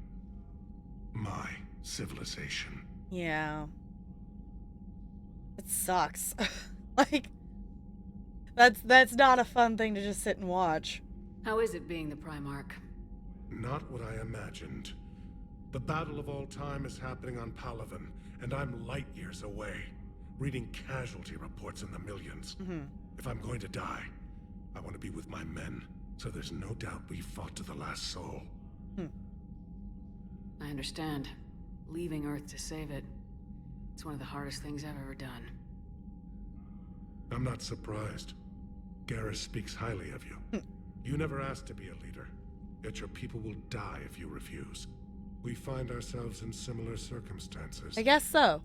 My civilization. Yeah. It sucks. Like, that's not a fun thing to just sit and watch. How is it being the Primarch? Not what I imagined. The battle of all time is happening on Palaven, and I'm light years away, reading casualty reports in the millions. If I'm going to die, I want to be with my men, so there's no doubt we fought to the last soul. I understand. Leaving Earth to save it. It's one of the hardest things I've ever done. I'm not surprised. Garrus speaks highly of you. You never asked to be a leader, yet your people will die if you refuse. We find ourselves in similar circumstances. I guess so.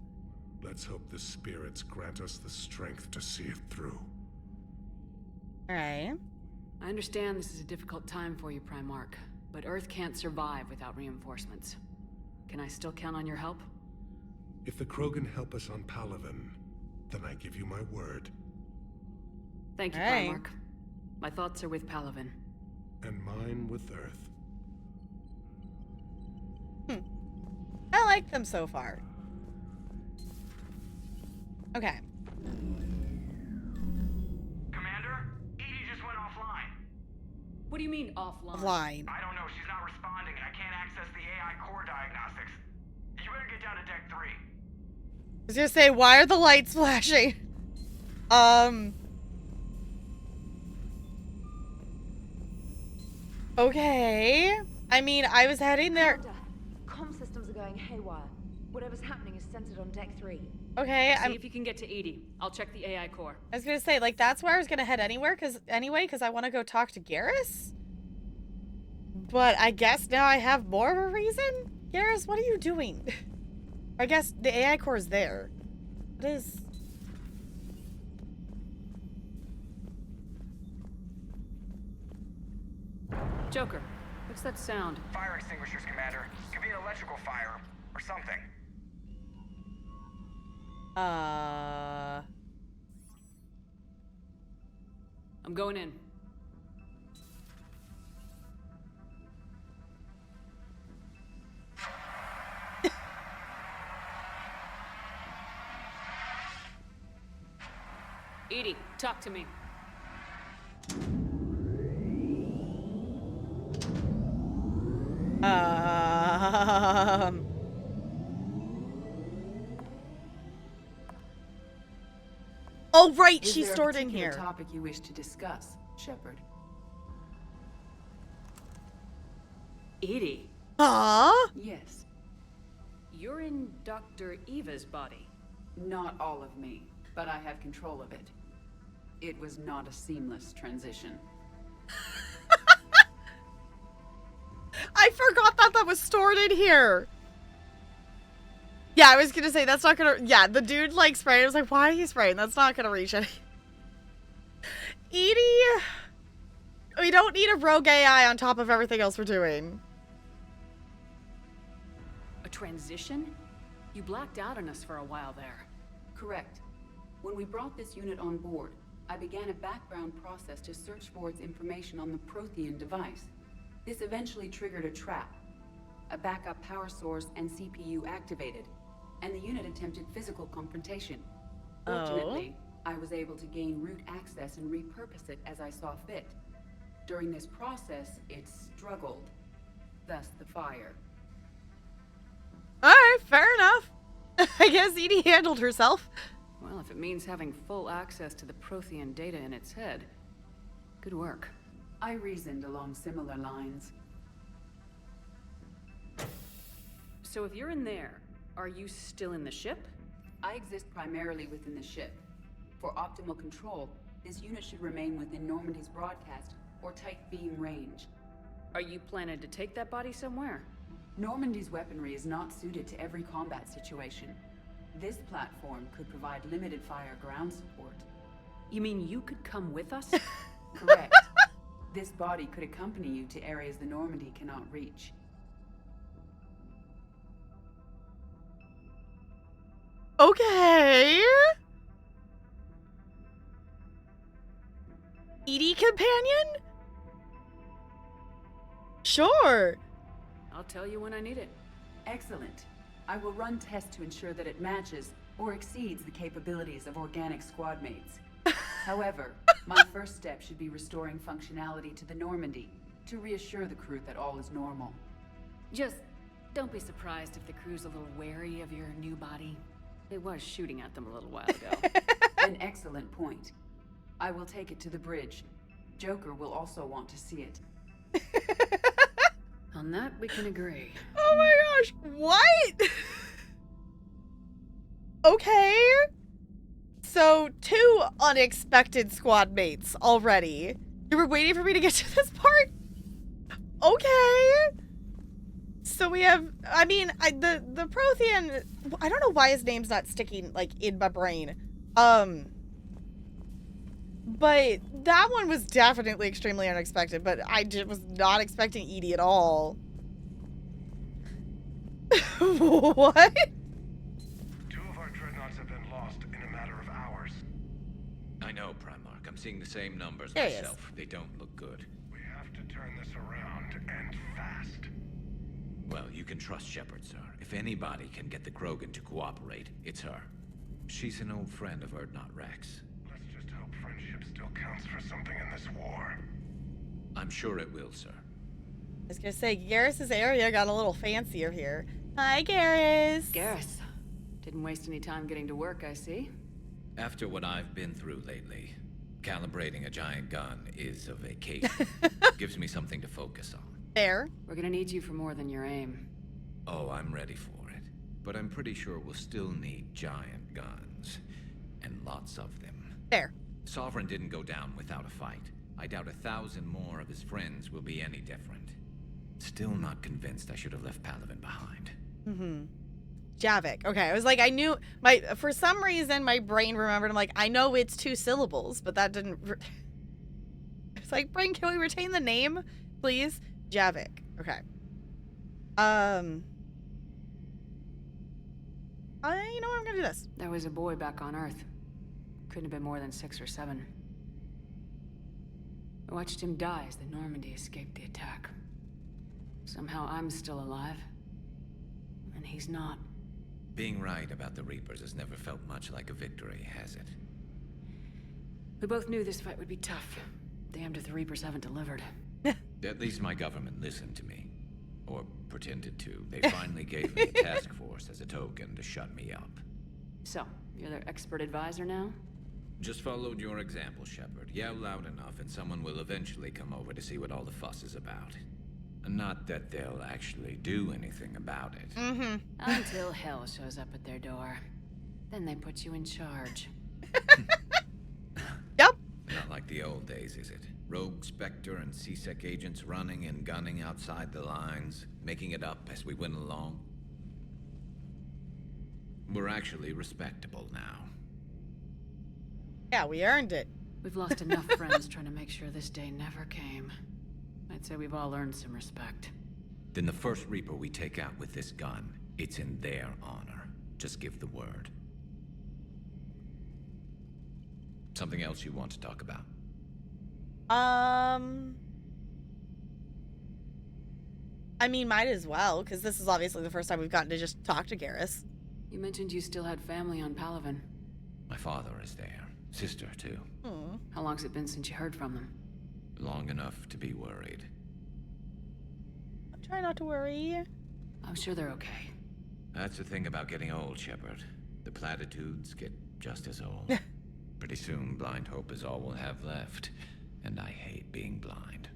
Let's hope the spirits grant us the strength to see it through. Alright. I understand this is a difficult time for you, Primarch, but Earth can't survive without reinforcements. Can I still count on your help? If the Krogan help us on Palaven, then I give you my word. Thank you, Primarch. My thoughts are with Palaven. And mine with Earth. I like them so far. Okay. Commander, EDI just went offline. What do you mean offline? Offline. I don't know. She's not responding, and I can't access the AI core diagnostics. You better get down to deck 3. I was gonna say, why are the lights flashing? Okay. I mean, I was heading there. Comm systems are going haywire. Whatever's happening is centered on deck 3. Okay, See if you can get to EDI. I'll check the AI core. I was gonna say, like, that's where I was gonna head because I want to go talk to Garrus. But I guess now I have more of a reason? Garrus, what are you doing? I guess the AI core is there. What is... Joker, what's that sound? Fire extinguishers, Commander. Could be an electrical fire or something. I'm going in. EDI, talk to me. Oh, right, Is she's there a stored in particular here. Topic you wish to discuss, Shepard? EDI. Yes. You're in Dr. Eva's body. Not all of me, but I have control of it. It was not a seamless transition. I forgot that was stored in here. Yeah, I was gonna say, that's not gonna... Yeah, the dude, like, sprayed. I was like, why are you spraying? That's not gonna reach any... EDI... We don't need a rogue AI on top of everything else we're doing. A transition? You blacked out on us for a while there. Correct. When we brought this unit on board, I began a background process to search for its information on the Prothean device. This eventually triggered a trap. A backup power source and CPU activated, and the unit attempted physical confrontation. Fortunately, I was able to gain root access and repurpose it as I saw fit. During this process, it struggled. Thus the fire. Alright, fair enough. I guess EDI handled herself. Well, if it means having full access to the Prothean data in its head, good work. I reasoned along similar lines. So if you're in there, are you still in the ship? I exist primarily within the ship. For optimal control, this unit should remain within Normandy's broadcast or tight beam range. Are you planning to take that body somewhere? Normandy's weaponry is not suited to every combat situation. This platform could provide limited fire ground support. You mean you could come with us? Correct. This body could accompany you to areas the Normandy cannot reach. Okay. EDI companion? Sure. I'll tell you when I need it. Excellent. I will run tests to ensure that it matches or exceeds the capabilities of organic squad mates. However, my first step should be restoring functionality to the Normandy to reassure the crew that all is normal. Just don't be surprised if the crew's a little wary of your new body. It was shooting at them a little while ago. An excellent point. I will take it to the bridge. Joker will also want to see it. On that, we can agree. Oh my gosh, what? Okay. So, 2 unexpected squad mates already. You were waiting for me to get to this part? Okay. So we have, I mean, the Prothean, I don't know why his name's not sticking, like, in my brain. But that one was definitely extremely unexpected, but I was not expecting EDI at all. What? 2 of our dreadnoughts have been lost in a matter of hours. I know, Primarch. I'm seeing the same numbers There he myself. They don't look good. We have to turn this around, and fast. Well, you can trust Shepard, sir. If anybody can get the Krogan to cooperate, it's her. She's an old friend of Urdnot Rex. Let's just hope friendship still counts for something in this war. I'm sure it will, sir. I was gonna say, Garrus's area got a little fancier here. Hi, Garrus. Garrus. Didn't waste any time getting to work, I see. After what I've been through lately, calibrating a giant gun is a vacation. Gives me something to focus on. Fair. We're gonna need you for more than your aim. Oh, I'm ready for it. But I'm pretty sure we'll still need giant guns. And lots of them. Fair. Sovereign didn't go down without a fight. I doubt 1,000 more of his friends will be any different. Still not convinced I should have left Palaven behind. Mm-hmm. Javik. Okay, I was like, I knew, for some reason, my brain remembered, I'm like, I know it's 2 syllables, but that didn't, it's like, brain, can we retain the name? Please? Javik. Okay. You know what? I'm gonna do this. There was a boy back on Earth. Couldn't have been more than 6 or 7. I watched him die as the Normandy escaped the attack. Somehow I'm still alive. And he's not. Being right about the Reapers has never felt much like a victory, has it? We both knew this fight would be tough. Damned if the Reapers haven't delivered. At least my government listened to me. Or pretended to. They finally gave me a task force as a token to shut me up. So, you're their expert advisor now? Just followed your example, Shepard. Yell loud enough and someone will eventually come over to see what all the fuss is about. Not that they'll actually do anything about it. Mm-hmm. Until hell shows up at their door. Then they put you in charge. Yep. Not like the old days, is it? Rogue Spectre and C-Sec agents running and gunning outside the lines, making it up as we went along. We're actually respectable now. Yeah, we earned it. We've lost enough friends trying to make sure this day never came. I'd say we've all earned some respect. Then the first Reaper we take out with this gun, it's in their honor. Just give the word. Something else you want to talk about? I mean, might as well, because this is obviously the first time we've gotten to just talk to Garrus. You mentioned you still had family on Palaven. My father is there. Sister, too. How long's it been since you heard from them? Long enough to be worried. Try not to worry. I'm sure they're okay. That's the thing about getting old, Shepard. The platitudes get just as old. Pretty soon, blind hope is all we'll have left. And I hate being blind.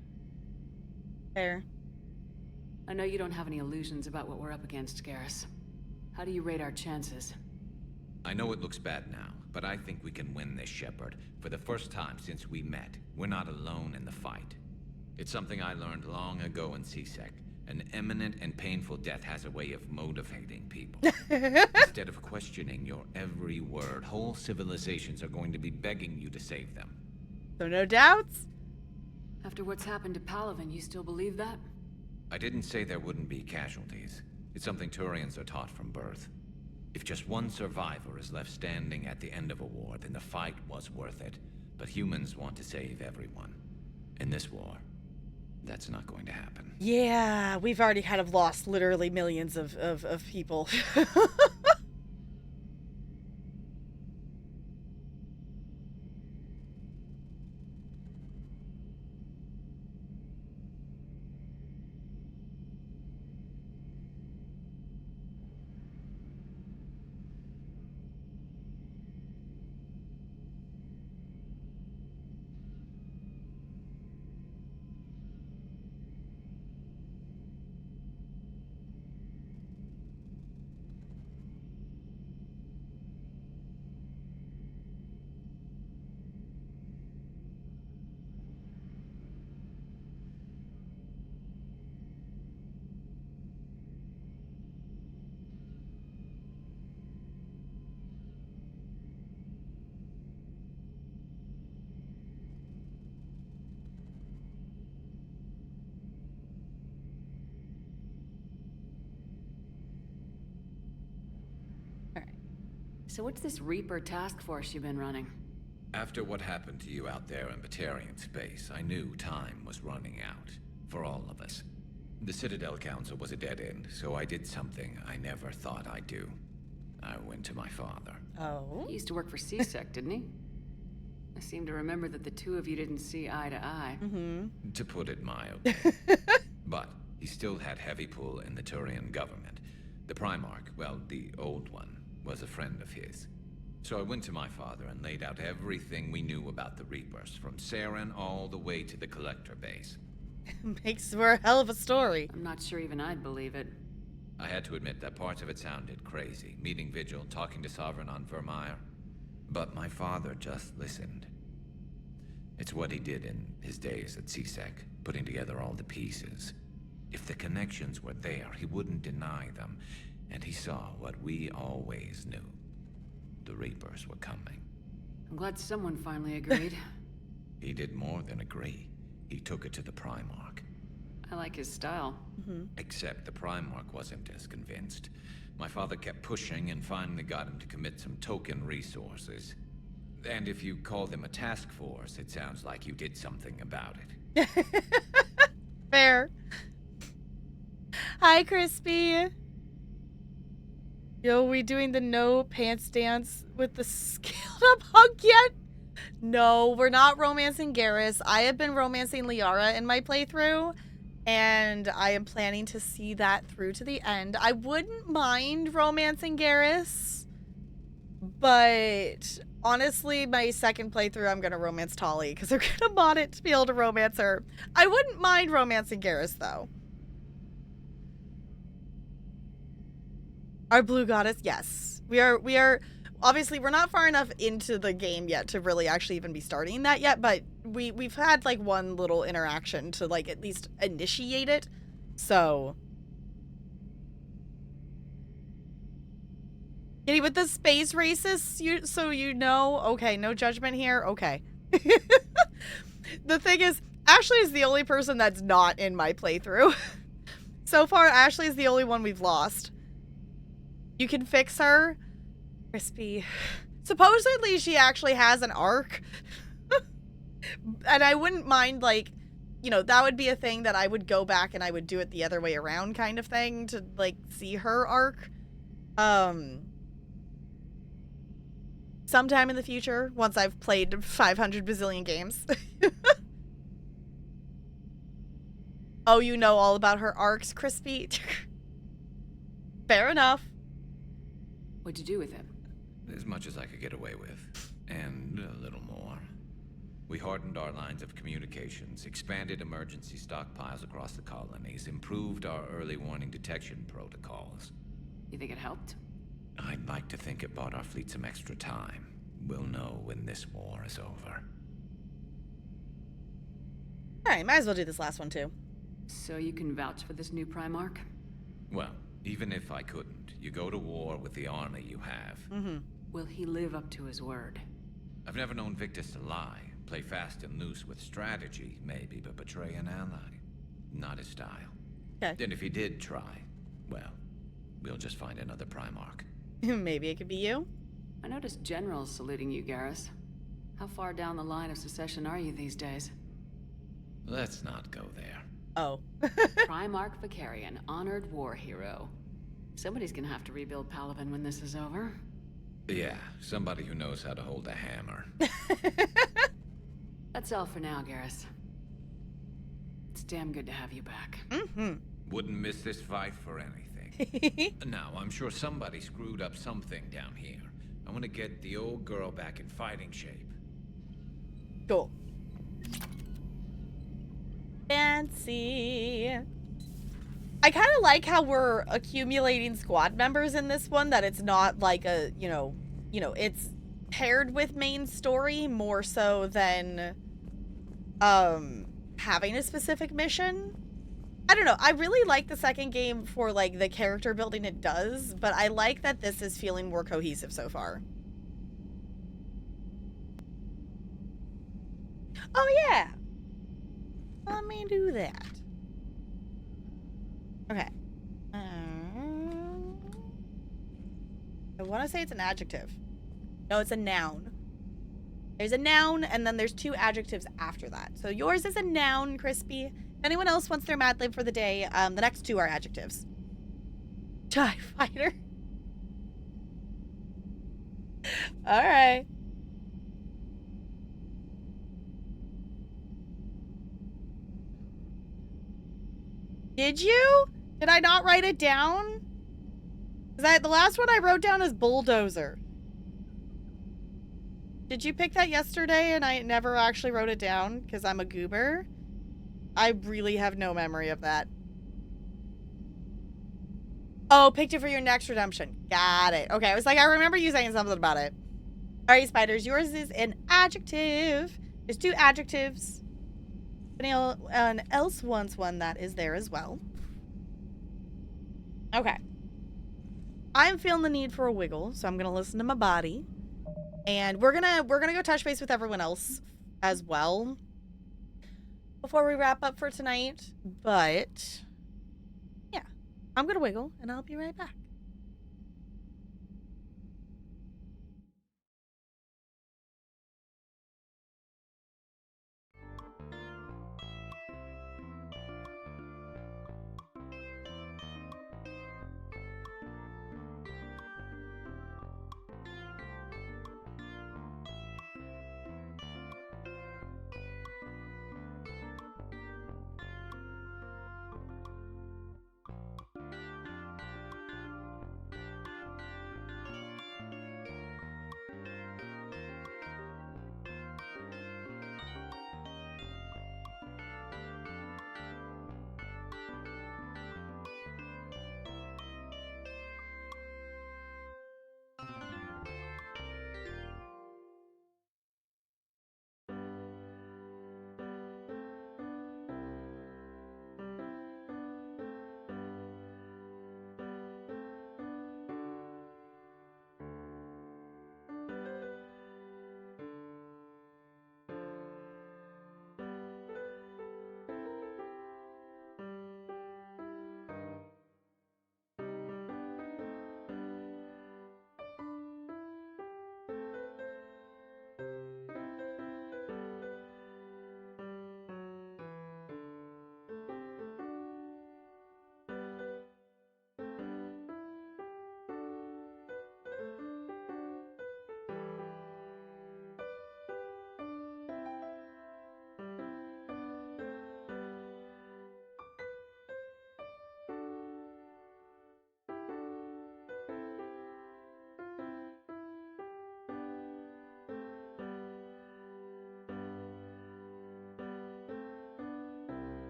Fair. I know you don't have any illusions about what we're up against, Garrus. How do you rate our chances? I know it looks bad now, but I think we can win this, Shepard. For the first time since we met, we're not alone in the fight. It's something I learned long ago in C-Sec. An imminent and painful death has a way of motivating people. Instead of questioning your every word, whole civilizations are going to be begging you to save them. So no doubts? After what's happened to Palaven, you still believe that? I didn't say there wouldn't be casualties. It's something Turians are taught from birth. If just one survivor is left standing at the end of a war, then the fight was worth it. But humans want to save everyone. In this war, that's not going to happen. Yeah, we've already kind of lost literally millions of people. So what's this Reaper task force you've been running? After what happened to you out there in Batarian space, I knew time was running out. For all of us. The Citadel Council was a dead end, so I did something I never thought I'd do. I went to my father. Oh? He used to work for C-Sec, didn't he? I seem to remember that the two of you didn't see eye to eye. Mm-hmm. To put it mildly. But he still had heavy pull in the Turian government. The Primarch, well, the old one, was a friend of his. So I went to my father and laid out everything we knew about the Reapers, from Saren all the way to the Collector base. Makes for a hell of a story. I'm not sure even I'd believe it. I had to admit that parts of it sounded crazy. Meeting Vigil, talking to Sovereign on Vermeer. But my father just listened. It's what he did in his days at C-Sec, putting together all the pieces. If the connections were there, he wouldn't deny them. And he saw what we always knew. The Reapers were coming. I'm glad someone finally agreed. He did more than agree. He took it to the Primarch. I like his style. Except the Primarch wasn't as convinced. My father kept pushing and finally got him to commit some token resources. And if you call them a task force, it sounds like you did something about it. Fair. Hi, Crispy. Yo, we doing the no pants dance with the scaled up hunk yet? No, we're not romancing Garrus. I have been romancing Liara in my playthrough, and I am planning to see that through to the end. I wouldn't mind romancing Garrus, but honestly, my second playthrough, I'm going to romance Tali, because I'm going to mod it to be able to romance her. I wouldn't mind romancing Garrus, though. Our blue goddess, yes. We are, obviously, we're not far enough into the game yet to really actually even be starting that yet, but we've had, like, one little interaction to, like, at least initiate it, so. Kitty with the space racists, so you know, okay, no judgment here, okay. The thing is, Ashley is the only person that's not in my playthrough. So far, Ashley is the only one we've lost. You can fix her. Crispy. Supposedly she actually has an arc. And I wouldn't mind, like, you know, that would be a thing that I would go back and I would do it the other way around kind of thing to, like, see her arc. Sometime in the future, once I've played 500 bazillion games. Oh, you know all about her arcs, Crispy? Fair enough. What'd you do with him? As much as I could get away with. And a little more. We hardened our lines of communications, expanded emergency stockpiles across the colonies, improved our early warning detection protocols. You think it helped? I'd like to think it bought our fleet some extra time. We'll know when this war is over. Alright, might as well do this last one too. So you can vouch for this new Primarch? Well, even if I couldn't, you go to war with the army you have. Will he live up to his word? I've never known Victus to lie. Play fast and loose with strategy, maybe, but betray an ally. Not his style. Okay. And if he did try, well, we'll just find another Primarch. Maybe it could be you? I noticed generals saluting you, Garrus. How far down the line of succession are you these days? Let's not go there. Oh. Primarch Vakarian, honored war hero. Somebody's gonna have to rebuild Palaven when this is over. Yeah, somebody who knows how to hold a hammer. That's all for now, Garrus. It's damn good to have you back. Wouldn't miss this fight for anything. Now, I'm sure somebody screwed up something down here. I want to get the old girl back in fighting shape. Cool. Fancy. I kind of like how we're accumulating squad members in this one, that it's not like a, you know, it's paired with main story more so than having a specific mission. I don't know. I really like the second game for, like, the character building it does, but I like that this is feeling more cohesive so far. Oh, yeah. Let me do that. Okay. I want to say it's an adjective. No, it's a noun. There's a noun, and then there's two adjectives after that. So yours is a noun, Crispy. If anyone else wants their Mad Lib for the day, the next two are adjectives. TIE Fighter. Alright. Did you? Did I not write it down? The last one I wrote down is bulldozer. Did you pick that yesterday and I never actually wrote it down because I'm a goober? I really have no memory of that. Oh, picked it for your next redemption. Got it. Okay, I was like, I remember you saying something about it. Alright, Spiders, yours is an adjective. There's two adjectives. If anyone else wants one, that is there as well. Okay. I'm feeling the need for a wiggle, so I'm gonna listen to my body. And we're gonna go touch base with everyone else as well. before we wrap up for tonight, but yeah, I'm gonna wiggle and I'll be right back.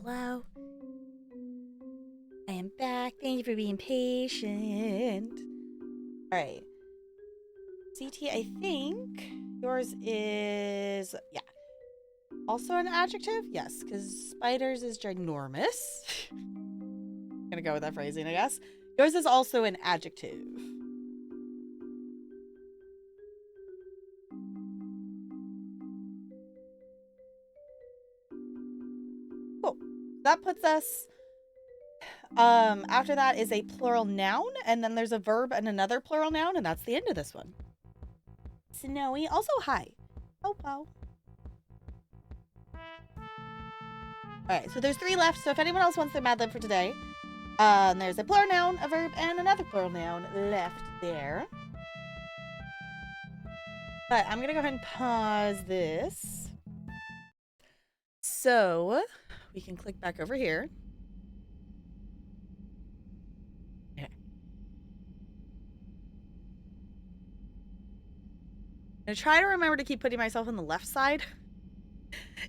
Hello. I am back. Thank you for being patient. Alright. CT, I think yours is... yeah. Also an adjective? Yes, because spiders is ginormous. I'm gonna go with that phrasing, I guess. Yours is also an adjective. Cool. That puts us... after that is a plural noun, and then there's a verb and another plural noun, and that's the end of this one. Snowy. Also, hi. Oh, wow. Alright, so there's 3 left, so if anyone else wants their Mad Lib for today, there's a plural noun, a verb, and another plural noun left there. But I'm gonna go ahead and pause this. So, we can click back over here. Okay. I'm gonna try to remember to keep putting myself on the left side.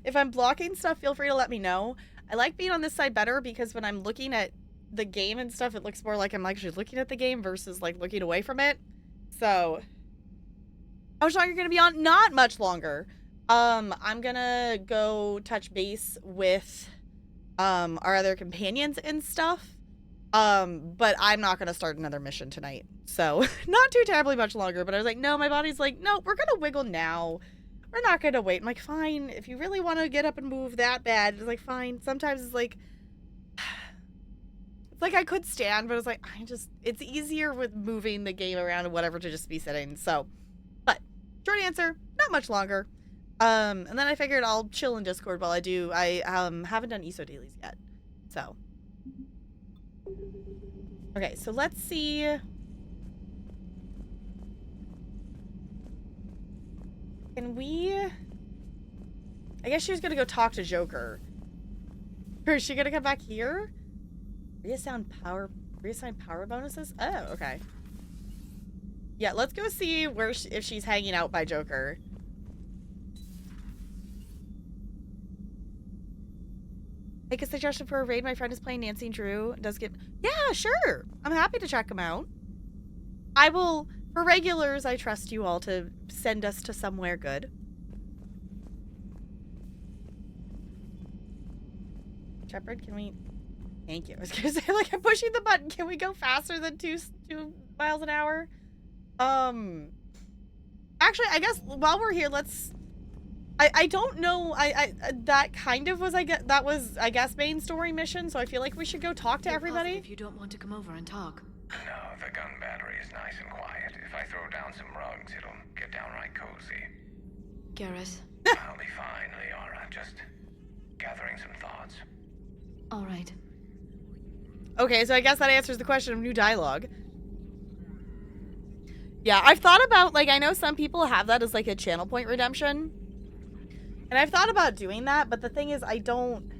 If I'm blocking stuff, feel free to let me know. I like being on this side better because when I'm looking at the game and stuff, it looks more like I'm actually looking at the game versus like looking away from it. So, how much longer are you gonna be on? Not much longer. I'm gonna go touch base with our other companions and stuff. But I'm not gonna start another mission tonight. So, not too terribly much longer, but I was like, no, my body's like, no, we're gonna wiggle now. We're not gonna wait. I'm like, fine, if you really want to get up and move that bad, it's like, fine. Sometimes it's like I could stand, but it's like, it's easier with moving the game around and whatever to just be sitting. So, but short answer, not much longer. And then I figured I'll chill in Discord while I do. I haven't done ESO dailies yet. So, okay, so let's see. Can we... I guess she was gonna go talk to Joker. Or is she gonna come back here? Reassign power bonuses? Oh, okay. Yeah, let's go see where if she's hanging out by Joker. Make a suggestion for a raid. My friend is playing Nancy and Drew. Does get... Yeah, sure. I'm happy to check them out. I will... For regulars, I trust you all to send us to somewhere good. Shepard, can we... Thank you. I was gonna say, like, I'm pushing the button. Can we go faster than 2 miles an hour? Actually, I guess while we're here, let's... I don't know. That kind of was, I guess, main story mission, so I feel like we should go talk to everybody. If you don't want to come over and talk. No, the gun battery is nice and quiet. If I throw down some rugs, it'll get downright cozy. Garrus. I'll be fine, Liara. Just gathering some thoughts. All right. Okay, so I guess that answers the question of new dialogue. Yeah, I've thought about, like, I know some people have that as, like, a channel point redemption. And I've thought about doing that, but the thing is, I don't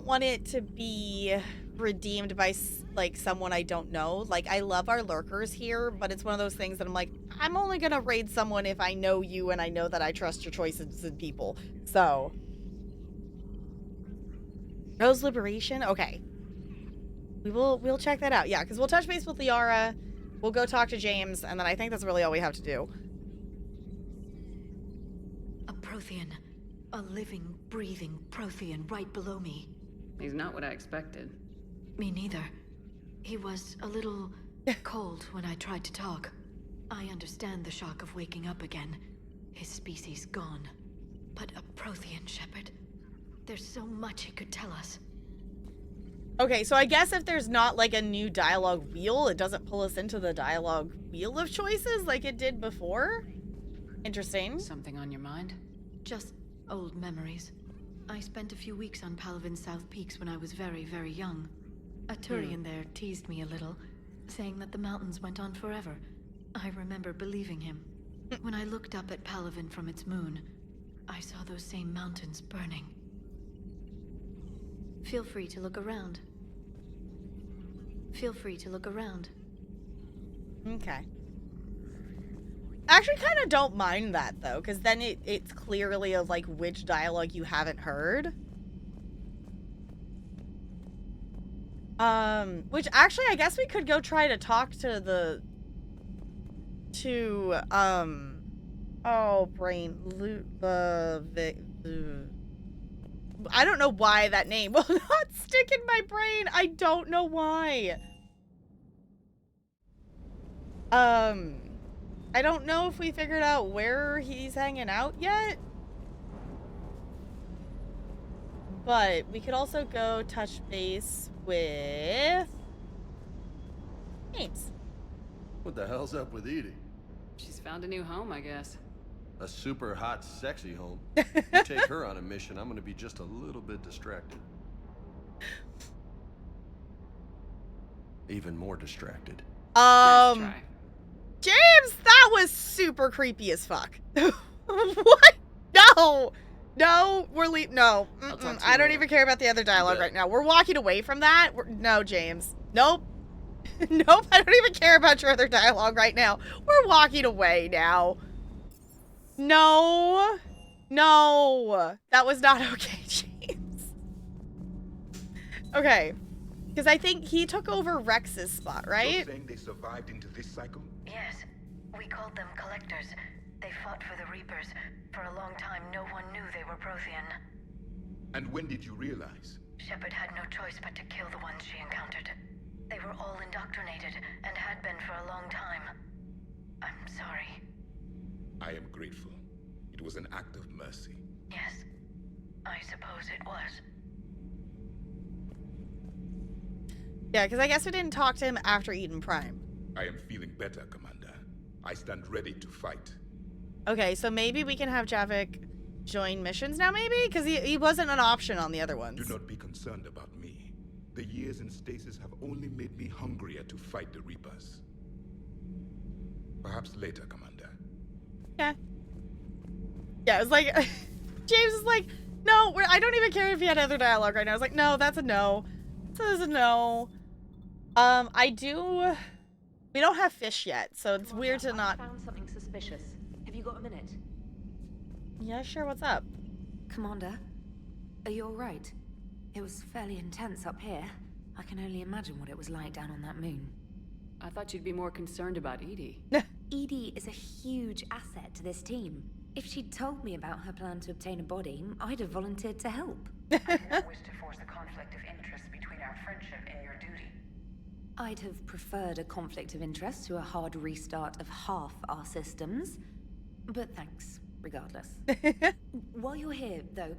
want it to be redeemed by, like, someone I don't know. Like, I love our lurkers here, but it's one of those things that I'm like, I'm only gonna raid someone if I know you and I know that I trust your choices in people. So. Rose Liberation? Okay. We'll check that out. Yeah, because we'll touch base with Liara, we'll go talk to James, and then I think that's really all we have to do. A Prothean. A living, breathing Prothean right below me. He's not what I expected. Me neither. He was a little cold when I tried to talk. I understand the shock of waking up again. His species gone. But a Prothean, Shepard. There's so much he could tell us. Okay, so I guess if there's not, like, a new dialogue wheel, it doesn't pull us into the dialogue wheel of choices like it did before? Interesting. Something on your mind? Just old memories. I spent a few weeks on Palaven's South Peaks when I was very, very young. A Turian there teased me a little, saying that the mountains went on forever. I remember believing him. When I looked up at Palaven from its moon, I saw those same mountains burning. Feel free to look around. Feel free to look around. Okay. actually kind of don't mind that, though, because then it's clearly of, like, which dialogue you haven't heard. Which, actually, I guess we could go try to talk to oh, brain, I don't know why that name will not stick in my brain. I don't know why. I don't know if we figured out where he's hanging out yet. But we could also go touch base with James. What the hell's up with Edie? She's found a new home, I guess. A super hot, sexy home. You take her on a mission, I'm gonna be just a little bit distracted. Even more distracted. James, that was super creepy as fuck. What? No! No, we're leaving. No. I don't even care about the other dialogue right now. We're walking away from that. No, James. Nope. Nope, I don't even care about your other dialogue right now. We're walking away now. No. No. That was not okay, James. Okay. Because I think he took over Rex's spot, right? You're saying they survived into this cycle? Yes. We called them Collectors. They fought for the Reapers. For a long time, no one knew they were Prothean. And when did you realize? Shepard had no choice but to kill the ones she encountered. They were all indoctrinated, and had been for a long time. I'm sorry. I am grateful. It was an act of mercy. Yes, I suppose it was. Yeah, because I guess we didn't talk to him after Eden Prime. I am feeling better, Commander. I stand ready to fight. Okay, so maybe we can have Javik join missions now, maybe? Because he wasn't an option on the other ones. Do not be concerned about me. The years in stasis have only made me hungrier to fight the Reapers. Perhaps later, Commander. Yeah. Yeah, it was like... James is like, no, I don't even care if he had other dialogue right now. I was like, no, that's a no. That's a no. We don't have fish yet, so it's weird to not... I found something suspicious. Have you got a minute? Yeah, sure, what's up? Commander, are you alright? It was fairly intense up here. I can only imagine what it was like down on that moon. I thought you'd be more concerned about Edie. Edie is a huge asset to this team. If she'd told me about her plan to obtain a body, I'd have volunteered to help. I do not wish to force a conflict of interest between our friendship and your duty. I'd have preferred a conflict of interest to a hard restart of half our systems. But thanks, regardless. While you're here, though,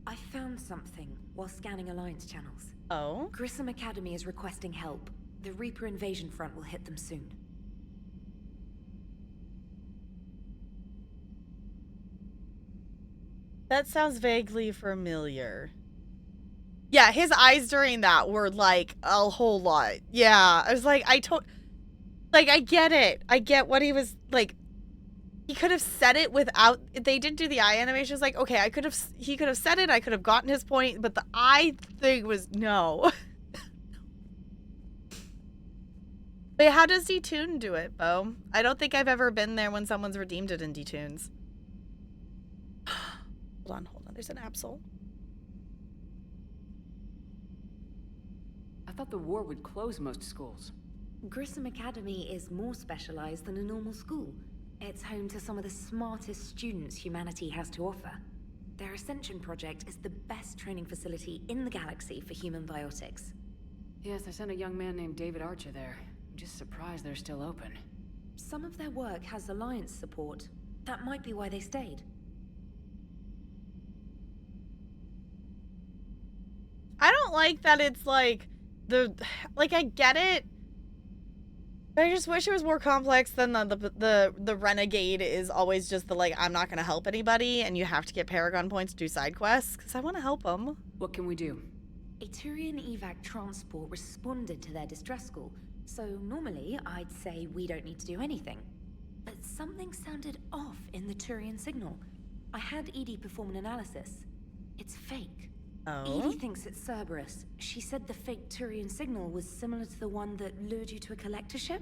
I found something while scanning Alliance channels. Oh? Grissom Academy is requesting help. The Reaper invasion front will hit them soon. That sounds vaguely familiar. Yeah, his eyes during that were like a whole lot. Yeah, I was like, I get it. I get what he was like. He could have said it without. They didn't do the eye animations. Like, okay, he could have said it. I could have gotten his point, but the eye thing was no. Wait, how does Detune do it, Bo? I don't think I've ever been there when someone's redeemed it in Detunes. Hold on. There's an Absol. I thought the war would close most schools. Grissom Academy is more specialized than a normal school. It's home to some of the smartest students humanity has to offer. Their Ascension project is the best training facility in the galaxy for human biotics. Yes, I sent a young man named David Archer there. I'm just surprised they're still open. Some of their work has Alliance support. That might be why they stayed. I don't like that it's like I get it, but I just wish it was more complex than the renegade is always just the like, I'm not gonna help anybody and you have to get Paragon points to do side quests because I want to help them. What can we do? A Turian evac transport responded to their distress call, so normally I'd say we don't need to do anything. But something sounded off in the Turian signal. I had Edie perform an analysis. It's fake. Oh? Edie thinks it's Cerberus. She said the fake Turian signal was similar to the one that lured you to a collector ship?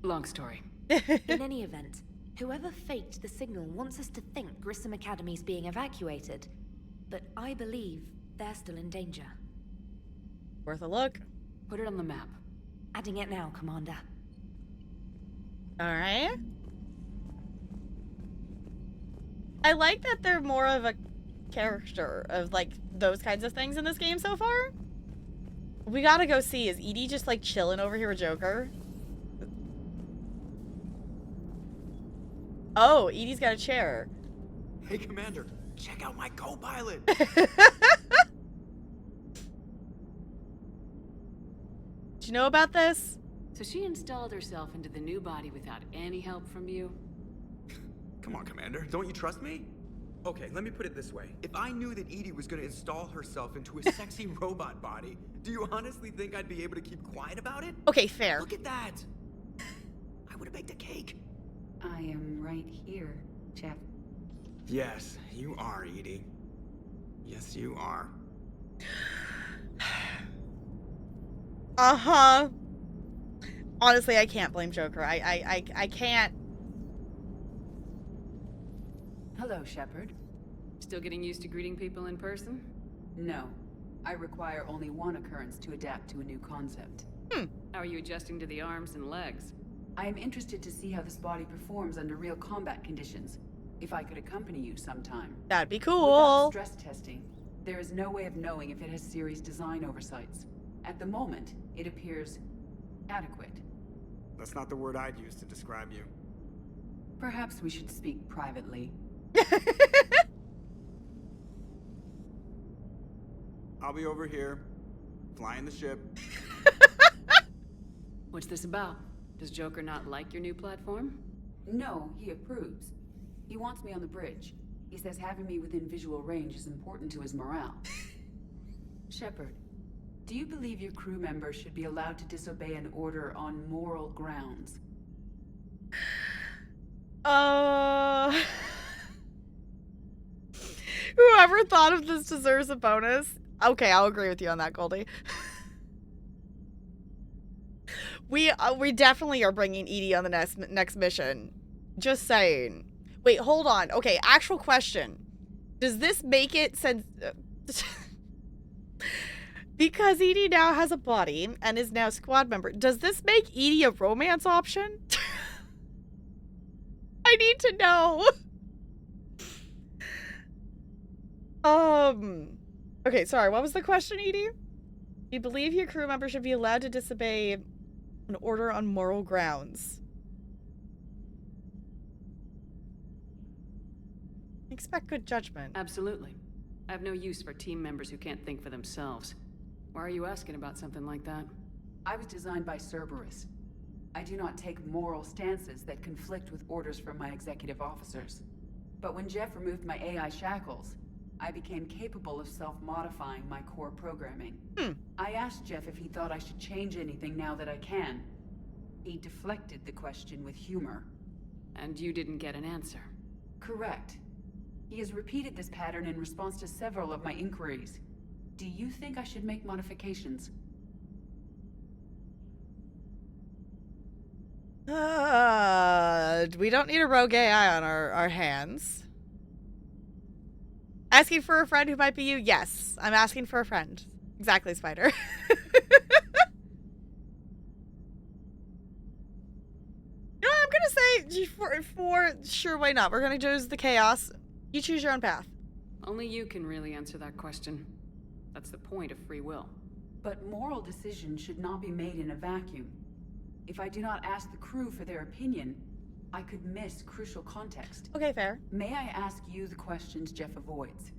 Long story. In any event, Whoever faked the signal wants us to think Grissom Academy's being evacuated, but I believe they're still in danger. Worth a look. Put it on the map. Adding it now, Commander. Alright. I like that they're more of a character of, like, those kinds of things in this game so far. We gotta go see. Is EDI just, like, chilling over here with Joker? Oh, EDI's got a chair. Hey, Commander, check out my co-pilot. Did you know about this? So she installed herself into the new body without any help from you? Come on, Commander, don't you trust me? Okay, let me put it this way. If I knew that EDI was gonna install herself into a sexy robot body, do you honestly think I'd be able to keep quiet about it? Okay, fair. Look at that! I would have baked a cake. I am right here, Jeff. Yes, you are, EDI. Yes, you are. Uh-huh. Honestly, I can't blame Joker. I can't. Hello, Shepard. Still getting used to greeting people in person? No. I require only one occurrence to adapt to a new concept. How are you adjusting to the arms and legs? I am interested to see how this body performs under real combat conditions. If I could accompany you sometime. That'd be cool. Without stress testing, there is no way of knowing if it has serious design oversights. At the moment, it appears adequate. That's not the word I'd use to describe you. Perhaps we should speak privately. I'll be over here, flying the ship. What's this about? Does Joker not like your new platform? No, he approves. He wants me on the bridge. He says having me within visual range is important to his morale. Shepard, do you believe your crew members should be allowed to disobey an order on moral grounds? Whoever thought of this deserves a bonus. Okay, I'll agree with you on that, Goldie. We definitely are bringing EDI on the next mission. Just saying. Wait, hold on. Okay, actual question. Does this make it sense? Because EDI now has a body and is now squad member. Does this make EDI a romance option? I need to know. Okay, sorry. What was the question, EDI? You believe your crew member should be allowed to disobey an order on moral grounds. Expect good judgment. Absolutely. I have no use for team members who can't think for themselves. Why are you asking about something like that? I was designed by Cerberus. I do not take moral stances that conflict with orders from my executive officers. But when Jeff removed my AI shackles, I became capable of self-modifying my core programming. I asked Jeff if he thought I should change anything now that I can. He deflected the question with humor. And you didn't get an answer? Correct. He has repeated this pattern in response to several of my inquiries. Do you think I should make modifications? We don't need a rogue AI on our hands. Asking for a friend who might be you? Yes, I'm asking for a friend. Exactly, Spider. You know what, I'm gonna say, for sure, why not? We're gonna choose the chaos. You choose your own path. Only you can really answer that question. That's the point of free will. But moral decisions should not be made in a vacuum. If I do not ask the crew for their opinion, I could miss crucial context. Okay, fair. May I ask you the questions Jeff avoids?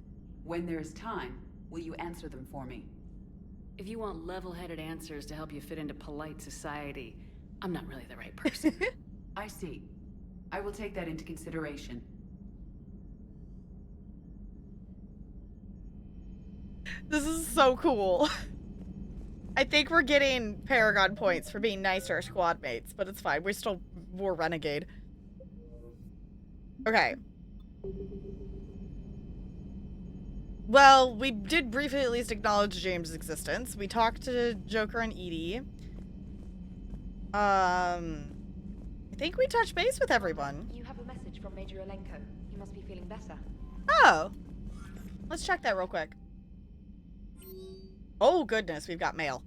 When there is time, will you answer them for me? If you want level-headed answers to help you fit into polite society, I'm not really the right person. I see. I will take that into consideration. This is so cool. I think we're getting Paragon points for being nice to our squad mates, but it's fine. We're still War Renegade. Okay. Well, we did briefly at least acknowledge James' existence. We talked to Joker and EDI. I think we touched base with everyone. You have a message Major Alenko. He must be feeling better. Oh. Let's check that real quick. Oh, goodness. We've got mail.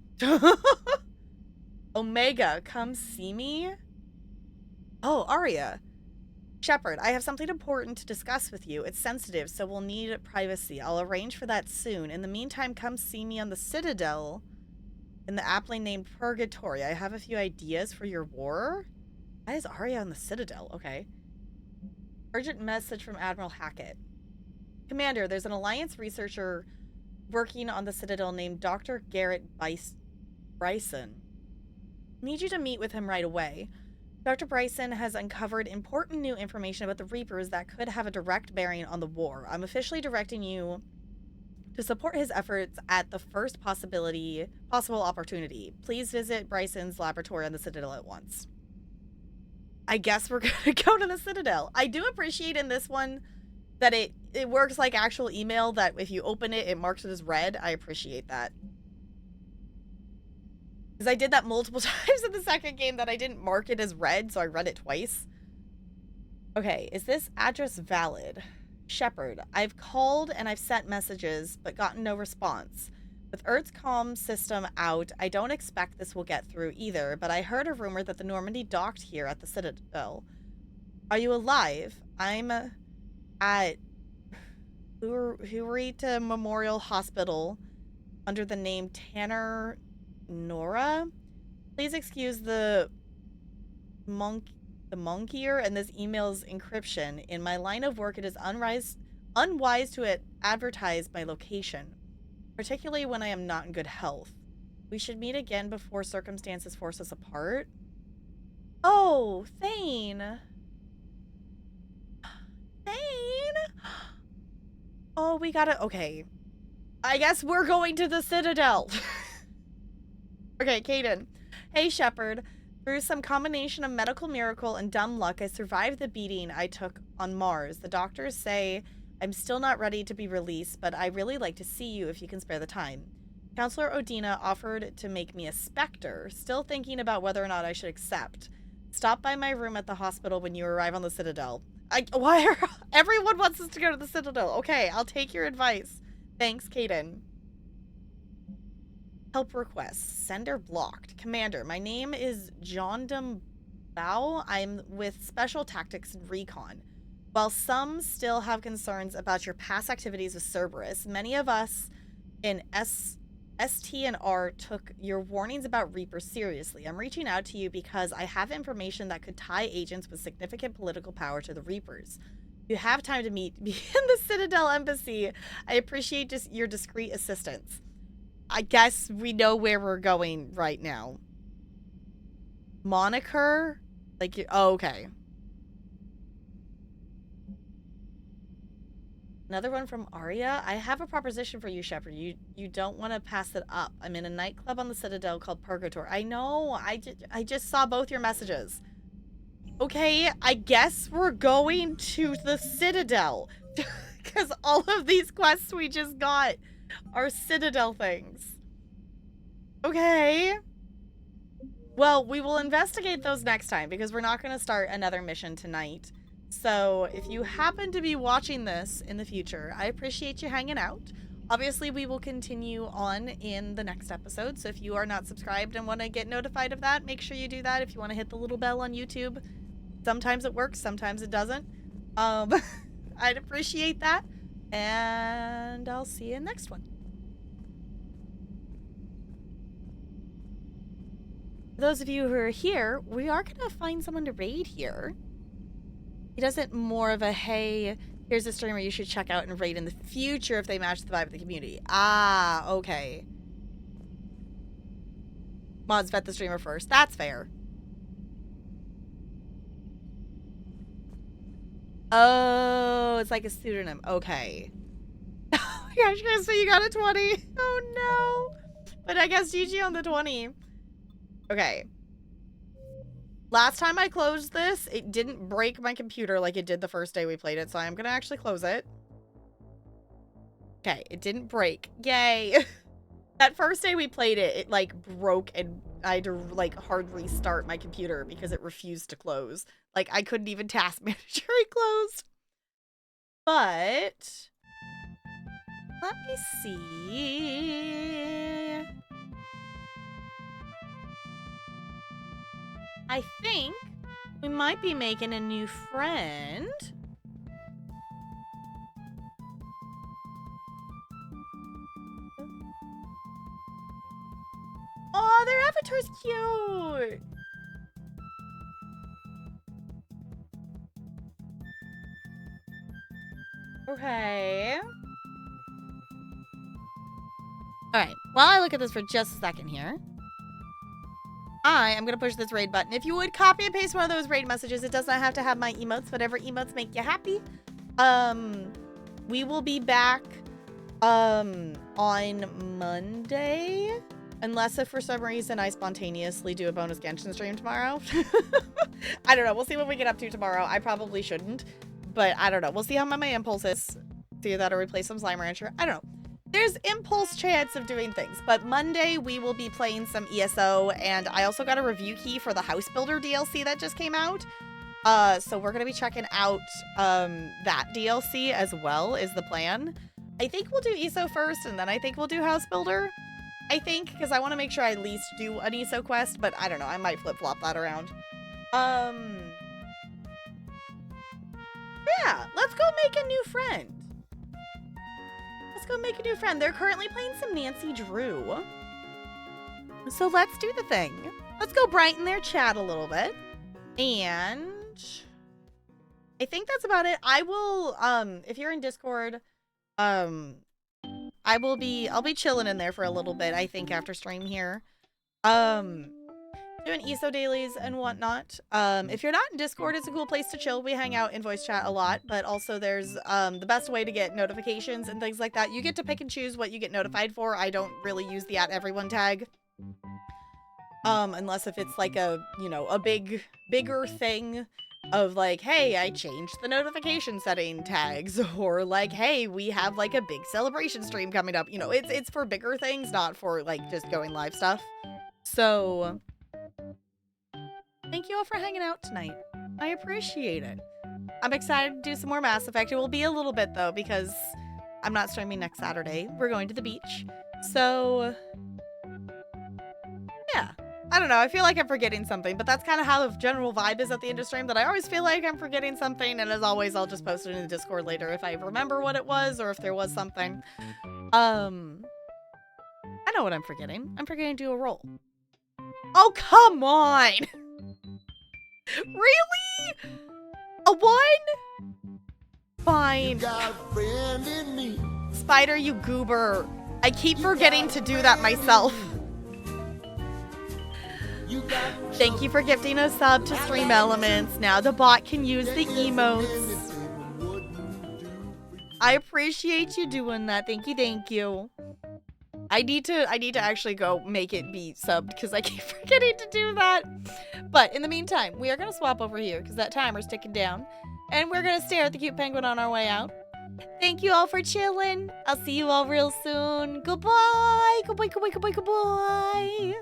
Omega, come see me? Oh, Arya. Shepard, I have something important to discuss with you. It's sensitive, so we'll need privacy. I'll arrange for that soon. In the meantime, come see me on the Citadel in the aptly named Purgatory. I have a few ideas for your war. Why is Arya on the Citadel? Okay. Urgent message from Admiral Hackett. Commander, there's an Alliance researcher working on the Citadel named Dr. Garrett Bryson. Need you to meet with him right away. Dr. Bryson has uncovered important new information about the Reapers that could have a direct bearing on the war. I'm officially directing you to support his efforts at the first possible opportunity. Please visit Bryson's laboratory on the Citadel at once. I guess we're gonna go to the Citadel. I do appreciate in this one that it works like actual email, that if you open it, it marks it as read. I appreciate that. Because I did that multiple times in the second game that I didn't mark it as read, so I read it twice. Okay, is this address valid? Shepard, I've called and I've sent messages, but gotten no response. With Earth's comm system out, I don't expect this will get through either, but I heard a rumor that the Normandy docked here at the Citadel. Are you alive? I'm at Hurita Memorial Hospital under the name Tanner Nora. Please excuse the monkier and this email's encryption. In my line of work, it is unwise to advertise my location, particularly when I am not in good health. We should meet again before circumstances force us apart. Oh, Thane. Thane? Oh, we gotta... Okay. I guess we're going to the Citadel. Okay, Kaidan. Hey, Shepard. Through some combination of medical miracle and dumb luck, I survived the beating I took on Mars. The doctors say I'm still not ready to be released, but I really like to see you if you can spare the time. Counselor Odina offered to make me a Spectre, still thinking about whether or not I should accept. Stop by my room at the hospital when you arrive on the Citadel. Everyone wants us to go to the Citadel. Okay, I'll take your advice. Thanks, Kaidan. Help request. Sender blocked. Commander, my name is John Bao. I'm with Special Tactics and Recon. While some still have concerns about your past activities with Cerberus, many of us in ST&R took your warnings about Reapers seriously. I'm reaching out to you because I have information that could tie agents with significant political power to the Reapers. If you have time to meet me in the Citadel Embassy, I appreciate your discreet assistance. I guess we know where we're going right now. Moniker? Like, oh, okay. Another one from Arya. I have a proposition for you, Shepard. You don't want to pass it up. I'm in a nightclub on the Citadel called Purgatory. I know. I just saw both your messages. Okay, I guess we're going to the Citadel. Because all of these quests we just got are Citadel things. Okay. Well, we will investigate those next time because we're not going to start another mission tonight. So if you happen to be watching this in the future, I appreciate you hanging out. Obviously, we will continue on in the next episode. So if you are not subscribed and want to get notified of that, make sure you do that. If you want to hit the little bell on YouTube, sometimes it works, sometimes it doesn't. I'd appreciate that. And I'll see you in the next one. For those of you who are here, we are going to find someone to raid here. He doesn't more of a, hey, here's a streamer you should check out and raid in the future if they match the vibe of the community. Ah, okay. Mods vet the streamer first. That's fair. Oh, it's like a pseudonym. Okay. Oh my gosh, guys, so you got a 20. Oh no. But I guess GG on the 20. Okay. Last time I closed this, it didn't break my computer like it did the first day we played it, so I'm gonna actually close it. Okay, it didn't break. Yay! That first day we played it, it like broke and to like hard restart my computer because it refused to close. Like I couldn't even task manager it closed. But let me see. I think we might be making a new friend. Oh, their avatar's cute. Okay. Alright, while I look at this for just a second here, I am going to push this raid button. If you would copy and paste one of those raid messages, it does not have to have my emotes, whatever emotes make you happy. We will be back on Monday, unless if for some reason I spontaneously do a bonus Genshin stream tomorrow. I don't know. We'll see what we get up to tomorrow. I probably shouldn't, but I don't know. We'll see how my impulse is. See if that'll replace some Slime Rancher. I don't know. There's impulse chance of doing things, but Monday we will be playing some ESO, and I also got a review key for the House Builder DLC that just came out. So we're gonna be checking out that DLC as well, is the plan. I think we'll do ESO first, and then I think we'll do House Builder. I think, because I want to make sure I at least do an ESO quest, but I don't know, I might flip-flop that around. Yeah, let's go make a new friend. Let's go make a new friend. They're currently playing some Nancy Drew. So let's do the thing. Let's go brighten their chat a little bit. And I think that's about it. I will, if you're in Discord, I'll be chilling in there for a little bit, I think, after stream here. Doing ESO dailies and whatnot. If you're not in Discord, it's a cool place to chill. We hang out in voice chat a lot, but also there's the best way to get notifications and things like that. You get to pick and choose what you get notified for. I don't really use the @everyone tag. Unless if it's like a, you know, a bigger thing of like, hey, I changed the notification setting tags, or like, hey, we have like a big celebration stream coming up. You know, it's for bigger things, not for like just going live stuff. So thank you all for hanging out tonight. I appreciate it. I'm excited to do some more Mass Effect. It will be a little bit though, because I'm not streaming next Saturday. We're going to the beach. So yeah. I don't know, I feel like I'm forgetting something, but that's kind of how the general vibe is at the end of stream, that I always feel like I'm forgetting something, and as always, I'll just post it in the Discord later if I remember what it was, or if there was something. I know what I'm forgetting. I'm forgetting to do a roll. Oh, come on! Really? A 1? Fine. You got a friend in me. Spider, you goober. I keep forgetting to do that myself. Thank you for gifting a sub to Stream Elements. Now the bot can use the emotes. I appreciate you doing that. Thank you, thank you. I need to actually go make it be subbed because I keep forgetting to do that. But in the meantime, we are gonna swap over here because that timer's ticking down. And we're gonna stare at the cute penguin on our way out. Thank you all for chilling. I'll see you all real soon. Goodbye. Goodbye, goodbye, goodbye, goodbye.